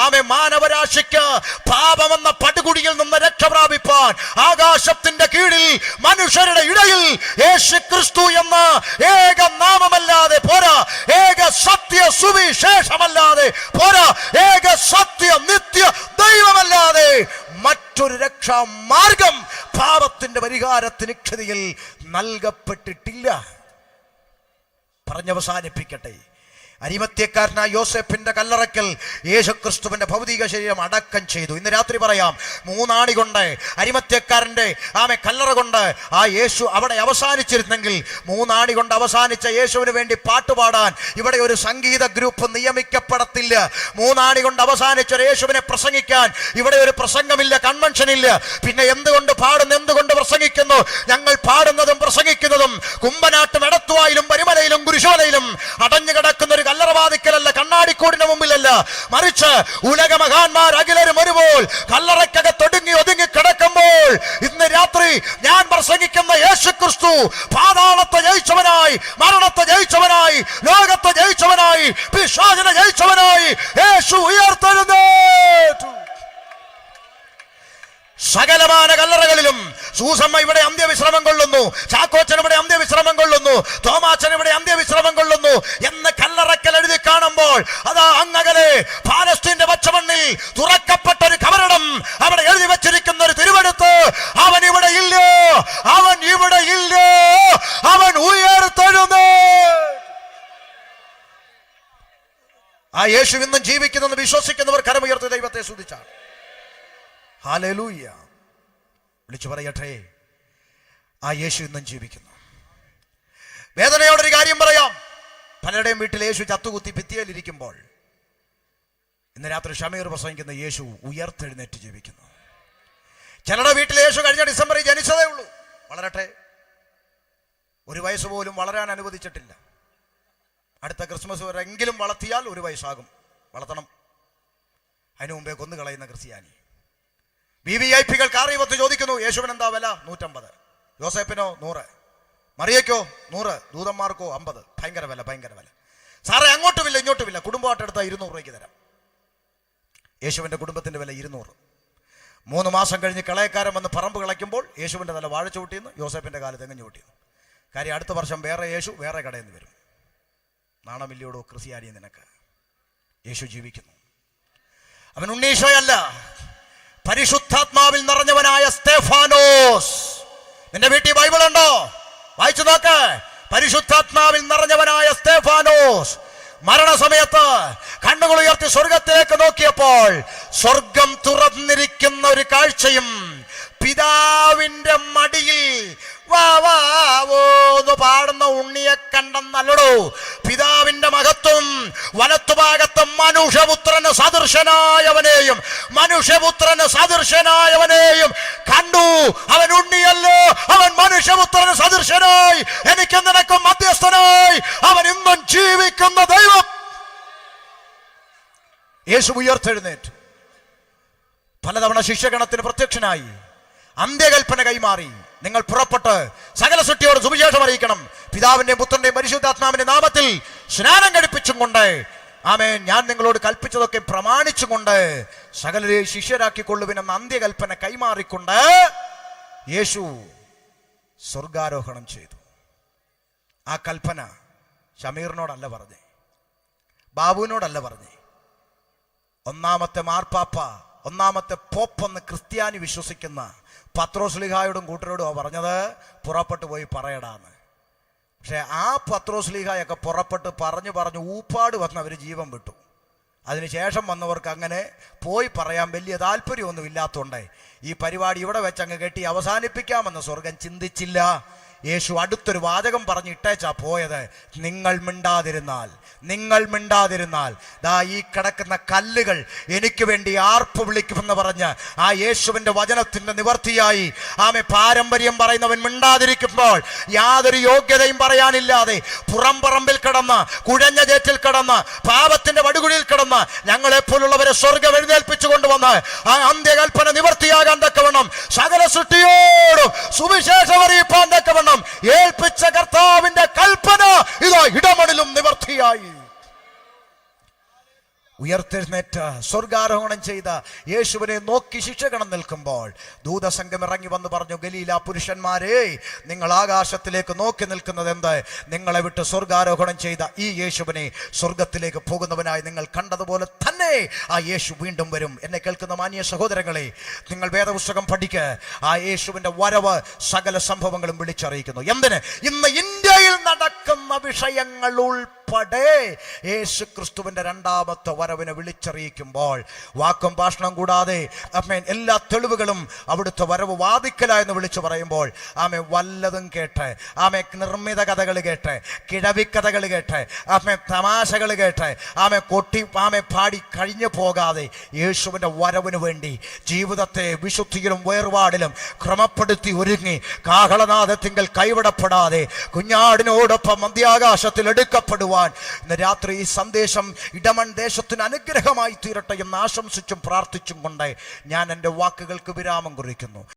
ആമേ. മാനവരാശിക്ക് പാപമെന്ന പടുകുടിയിൽ നിന്ന് രക്ഷ പ്രാപിപ്പാൻ ആകാശത്തിന്റെ കീഴിൽ മനുഷ്യരുടെ ഇടയിൽ യേശു ക്രിസ്തു എന്ന ഏക നാമമല്ലാതെ പോരാ, ഏക സത്യ സുവിശേഷമല്ലാതെ പോരാ, ഏക സത്യ നിത്യ ദൈവമല്ലാതെ മറ്റൊരു രക്ഷാ മാർഗം പാപത്തിന്റെ പരിഹാരത്തിന് ഇക്ഷതയിൽ നൽകപ്പെട്ടിട്ടില്ല. പറഞ്ഞവസാനിപ്പിക്കട്ടെ, അരിമത്യക്കാരനായ യോസേപ്പിന്റെ കല്ലറയ്ക്കൽ യേശുക്രിസ്തുവിന്റെ ഭൗതിക ശരീരം അടക്കം ചെയ്തു. ഇന്ന് രാത്രി പറയാം, 3 ആണി കൊണ്ട് അരിമത്യക്കാരന്റെ കല്ലറ കൊണ്ട് ആ യേശു അവിടെ അവസാനിച്ചിരുന്നെങ്കിൽ, 3 ആണി കൊണ്ട് അവസാനിച്ച യേശുവിന് വേണ്ടി പാട്ടുപാടാൻ ഇവിടെ ഒരു സംഗീത ഗ്രൂപ്പ് നിയമിക്കപ്പെടത്തില്ല. 3 ആണി കൊണ്ട് അവസാനിച്ച ഒരു യേശുവിനെ പ്രസംഗിക്കാൻ ഇവിടെ ഒരു പ്രസംഗമില്ല, കൺവെൻഷൻ ഇല്ല. പിന്നെ എന്തുകൊണ്ട് പാടുന്നു, എന്തുകൊണ്ട് പ്രസംഗിക്കുന്നു? ഞങ്ങൾ പാടുന്നതും പ്രസംഗിക്കുന്നതും കുമ്പനാട്ടും എടത്തുവായിലും പരിമലയിലും കുരിശോലയിലും അടഞ്ഞു കിടക്കുന്ന ഒരു കല്ലറവാതിക്കലല്ല, കണ്ണാടിക്കൂടിന് മുമ്പിലല്ല, മറിച്ച് ഉലക മഹാന്മാർ അഖിലരും ഒരുപോൽ കല്ലറയ്ക്കകത്തൊടുങ്ങി ഒതുങ്ങി കിടക്കുമ്പോൾ ഇന്ന് രാത്രി ഞാൻ പ്രസംഗിക്കുന്ന യേശുക്രിസ്തു പാതാളത്തെ ജയിച്ചവനായി, മരണത്തെ ജയിച്ചവനായി, ലോകത്തെ ജയിച്ചവനായി, പിശാചിനെ ജയിച്ചവനായി യേശു ഉയർത്തെഴുന്നേറ്റു. സകലമാന കല്ലറകളിലും സൂസമ്മ ഇവിടെ അന്ത്യവിശ്രമം കൊള്ളുന്നു, ചാക്കോച്ചൻ ഇവിടെ അന്ത്യവിശ്രമം കൊള്ളുന്നു, തോമാച്ചൻ ഇവിടെ അന്ത്യവിശ്രമം കൊള്ളുന്നു എന്ന് കല്ലറക്കൽ എഴുതി കാണുമ്പോൾ അതാ അങ്ങകലെ പാലസ്തീന്റെ പച്ചമണ്ണിൽ തുറക്കപ്പെട്ട ഒരു കബറിടം, അവിടെ എഴുതി വെച്ചിരിക്കുന്ന ഒരു തിരുവെടുത്ത്, അവൻ ഇവിടെ ഇല്ലോ, അവൻ ഇവിടെ ഇല്ലോ, അവൻ ഉയർത്തെഴുന്നേറ്റു. ആ യേശു ഇന്നും ജീവിക്കുന്നെന്ന് വിശ്വസിക്കുന്നവർ കരമുയർത്തി ദൈവത്തെ സ്തുതിച്ചാണ്. ഹല്ലേലൂയ. വിളിച്ചു പറയട്ടെ, ആ യേശു ഇന്നും ജീവിക്കുന്നു. വേദനയോടൊരു കാര്യം പറയാം, പലരുടെയും വീട്ടിൽ യേശു ചത്തുകുത്തി ഭിത്തിയിലിരിക്കുമ്പോൾ ഇന്ന് രാത്രി ഷമീർ പ്രസംഗിക്കുന്ന യേശു ഉയർത്തെഴുന്നേറ്റ് ജീവിക്കുന്നു. ചിലരുടെ വീട്ടിൽ യേശു കഴിഞ്ഞ ഡിസംബറിൽ ജനിച്ചതേ ഉള്ളൂ, വളരട്ടെ, 1 വയസ്സ് പോലും വളരാൻ അനുവദിച്ചിട്ടില്ല. അടുത്ത ക്രിസ്മസ് വരെങ്കിലും വളർത്തിയാൽ 1 വയസ്സാകും, വളർത്തണം. അതിനു മുമ്പേ കൊന്നുകളയുന്ന ക്രിസ്ത്യാനി. VVIP-കൾ കാറിവത്ത് ചോദിക്കുന്നു, യേശുവിന് എന്താ വില? 150. യോസേപ്പിനോ 100, മറിയയ്ക്കോ 100, ദൂതന്മാർക്കോ 50. ഭയങ്കര വില, ഭയങ്കര വില. സാറേ അങ്ങോട്ടുമില്ല ഇങ്ങോട്ടുമില്ല, കുടുംബമായിട്ടെടുത്താൽ 200 രൂപയ്ക്ക് തരാം. യേശുവിന്റെ കുടുംബത്തിന്റെ വില 200. 3 മാസം കഴിഞ്ഞ് കളയക്കാരൻ വന്ന് പറമ്പ് കളയ്ക്കുമ്പോൾ യേശുവിന്റെ തല വാഴ ചവിട്ടിയെന്ന്, യോസേപ്പിന്റെ കാല് തെങ്ങ് ചവിട്ടിയെന്ന്. കാര്യം അടുത്ത വർഷം വേറെ യേശു വേറെ കടയിൽ നിന്ന് വരും. നാണമില്ലയോടോ ക്രിസ്ത്യാനി നിനക്ക്? യേശു ജീവിക്കുന്നു. അവൻ ഉണ്ണീശോയല്ല, പരിശുദ്ധാത്മാവിൽ നിറഞ്ഞവനായ സ്തെഫാനോസ്. നിന്റെ വീട്ടിൽ ബൈബിൾ ഉണ്ടോ? വായിച്ചു നോക്ക്. പരിശുദ്ധാത്മാവിൽ നിറഞ്ഞവനായ സ്തെഫാനോസ് മരണസമയത്ത് കണ്ണുകൾ ഉയർത്തി സ്വർഗത്തിലേക്ക് നോക്കിയപ്പോൾ സ്വർഗം തുറന്നിരിക്കുന്ന ഒരു കാഴ്ചയും, പിതാവിന്റെ മടിയിൽ വാവാവോന്ന് പാടുന്ന ഉണ്ണിയെ കണ്ടെന്നല്ലടോ, പിതാവിന്റെ മഹത്വം വലത്തുഭാഗത്ത് മനുഷ്യപുത്രന് സദൃശനായവനെയും, മനുഷ്യപുത്രന് സദൃശനായവനെയും കണ്ടു. അവൻ ഉണ്ണിയല്ലോ, അവൻ മനുഷ്യപുത്രന് സദൃശനായി എനിക്ക് നിനക്കും മധ്യസ്ഥനായി അവൻ ഇന്നും ജീവിക്കുന്ന ദൈവം. യേശു ഉയർത്തെഴുന്നേറ്റു. പലതവണ ശിഷ്യഗണത്തിന് പ്രത്യക്ഷനായി, അന്ത്യകൽപ്പന കൈമാറി, നിങ്ങൾ പുറപ്പെട്ട് സകല സൃഷ്ടിയോട് സുവിശേഷം അറിയിക്കണം, പിതാവിന്റെയും പുത്രന്റെയും പരിശുദ്ധാത്മാവിന്റെ നാമത്തിൽ സ്നാനം കഴിപ്പിച്ചും കൊണ്ട്, ആമേൻ, ഞാൻ നിങ്ങളോട് കൽപ്പിച്ചതൊക്കെ പ്രമാണിച്ചും കൊണ്ട് സകലരെ ശിഷ്യരാക്കിക്കൊള്ളുവിനെന്ന അന്ത്യകൽപ്പന കൈമാറിക്കൊണ്ട് യേശു സ്വർഗാരോഹണം ചെയ്തു. ആ കൽപ്പന ഷമീറിനോടല്ല പറഞ്ഞേ, ബാബുവിനോടല്ല പറഞ്ഞേ. ഒന്നാമത്തെ മാർപ്പാപ്പ, ഒന്നാമത്തെ പോപ്പെന്ന് ക്രിസ്ത്യാനി വിശ്വസിക്കുന്ന പത്രോസ്ലീഹായോടും കൂട്ടരോടും പറഞ്ഞത് പുറപ്പെട്ടു പോയി പറയടാന്ന്. പക്ഷെ ആ പത്രോസ്ലീഹായൊക്കെ പുറപ്പെട്ട് പറഞ്ഞു ഊപ്പാട് വന്ന് അവർ ജീവൻ വിട്ടു. അതിനുശേഷം വന്നവർക്ക് അങ്ങനെ പോയി പറയാൻ വലിയ താല്പര്യമൊന്നും ഇല്ലാത്തതുകൊണ്ട് ഈ പരിപാടി ഇവിടെ വെച്ച് അങ്ങ് കെട്ടി അവസാനിപ്പിക്കാമെന്ന് സ്വർഗം ചിന്തിച്ചില്ല. യേശു അടുത്തൊരു വാചകം പറഞ്ഞിട്ടേച്ചാ പോയത്, നിങ്ങൾ മിണ്ടാതിരുന്നാൽ ദാ ഈ കിടക്കുന്ന കല്ലുകൾ എനിക്ക് വേണ്ടി ആർപ്പ് വിളിക്കുമെന്ന് പറഞ്ഞ് ആ യേശുവിന്റെ വചനത്തിന്റെ നിവർത്തിയായി ആമെ പാരമ്പര്യം പറയുന്നവൻ മിണ്ടാതിരിക്കുമ്പോൾ യാതൊരു യോഗ്യതയും പറയാനില്ലാതെ പുറംപറമ്പിൽ കിടന്ന്, കുഴഞ്ഞ ചേറ്റിൽ കിടന്ന്, പാപത്തിന്റെ വടുകുഴിയിൽ കിടന്ന് ഞങ്ങളെപ്പോലുള്ളവരെ സ്വർഗം എഴുന്നേൽപ്പിച്ചു കൊണ്ടുവന്ന് ആ അന്ത്യകൽപ്പന നിവർത്തിയാകാൻ തക്കവണ്ണം സകല സൃഷ്ടിയോടും സുവിശേഷം അറിയിപ്പാൻ തക്കവണ്ണം ഏൽപ്പിച്ച കർത്താവിന്റെ കൽപ്പന ഇതാ ഇടമണിലും നിവർത്തിയായി. ഉയർത്തെഴുന്നേറ്റ് സ്വർഗാരോഹണം ചെയ്ത യേശുവിനെ നോക്കി ശിക്ഷകണം നിൽക്കുമ്പോൾ ദൂതസംഘം ഇറങ്ങി വന്ന് പറഞ്ഞു, ഗലീല പുരുഷന്മാരെ, നിങ്ങൾ ആകാശത്തിലേക്ക് നോക്കി നിൽക്കുന്നത് എന്ത്? നിങ്ങളെ വിട്ട് സ്വർഗാരോഹണം ചെയ്ത ഈ യേശുവിനെ സ്വർഗത്തിലേക്ക് പോകുന്നവനായി നിങ്ങൾ കണ്ടതുപോലെ തന്നെ ആ യേശു വീണ്ടും വരും. എന്നെ കേൾക്കുന്ന മാന്യ സഹോദരങ്ങളെ, നിങ്ങൾ വേദപുസ്തകം പഠിക്ക്. ആ യേശുവിന്റെ വരവ് സകല സംഭവങ്ങളും വിളിച്ചറിയിക്കുന്നു. എന്തിന്? ഇന്ന് ഇന്ത്യയിൽ നടക്കുന്ന വിഷയങ്ങൾ ഉൾപ്പെടെ ഉൾപ്പെടെ യേശു ക്രിസ്തുവിന്റെ രണ്ടാമത്തെ വരവിനെ വിളിച്ചറിയിക്കുമ്പോൾ വാക്കും ഭാഷണം കൂടാതെ ആമേൻ എല്ലാ തെളിവുകളും അവിടുത്തെ വരവ് വാദിക്കലായെന്ന് വിളിച്ചു പറയുമ്പോൾ ആമേ വല്ലതും കേട്ട് ആമേ നിർമ്മിത കഥകൾ കേട്ട് കിഴവിക്കഥകൾ കേട്ട് ആമേ തമാശകൾ കേട്ട് ആമേ ആമേ പാടി കഴിഞ്ഞു പോകാതെ യേശുവിന്റെ വരവിന് വേണ്ടി ജീവിതത്തെ വിശുദ്ധിയിലും വേർപാടിലും ക്രമപ്പെടുത്തി ഒരുങ്ങി കാഹളനാദത്തിങ്കൽ കൈവിടപ്പെടാതെ കുഞ്ഞാടിനോടൊപ്പം മധ്യാകാശത്തിൽ എടുക്കപ്പെടുവാൻ ഇന്ന് രാത്രി ഈ സന്ദേശം ഇടമൺ ദേശത്തിന് അനുഗ്രഹമായി തീരട്ടെ എന്ന് ആശംസിച്ചും പ്രാർത്ഥിച്ചും കൊണ്ട് ഞാൻ എൻ്റെ വാക്കുകൾക്ക് വിരാമം കുറിക്കുന്നു.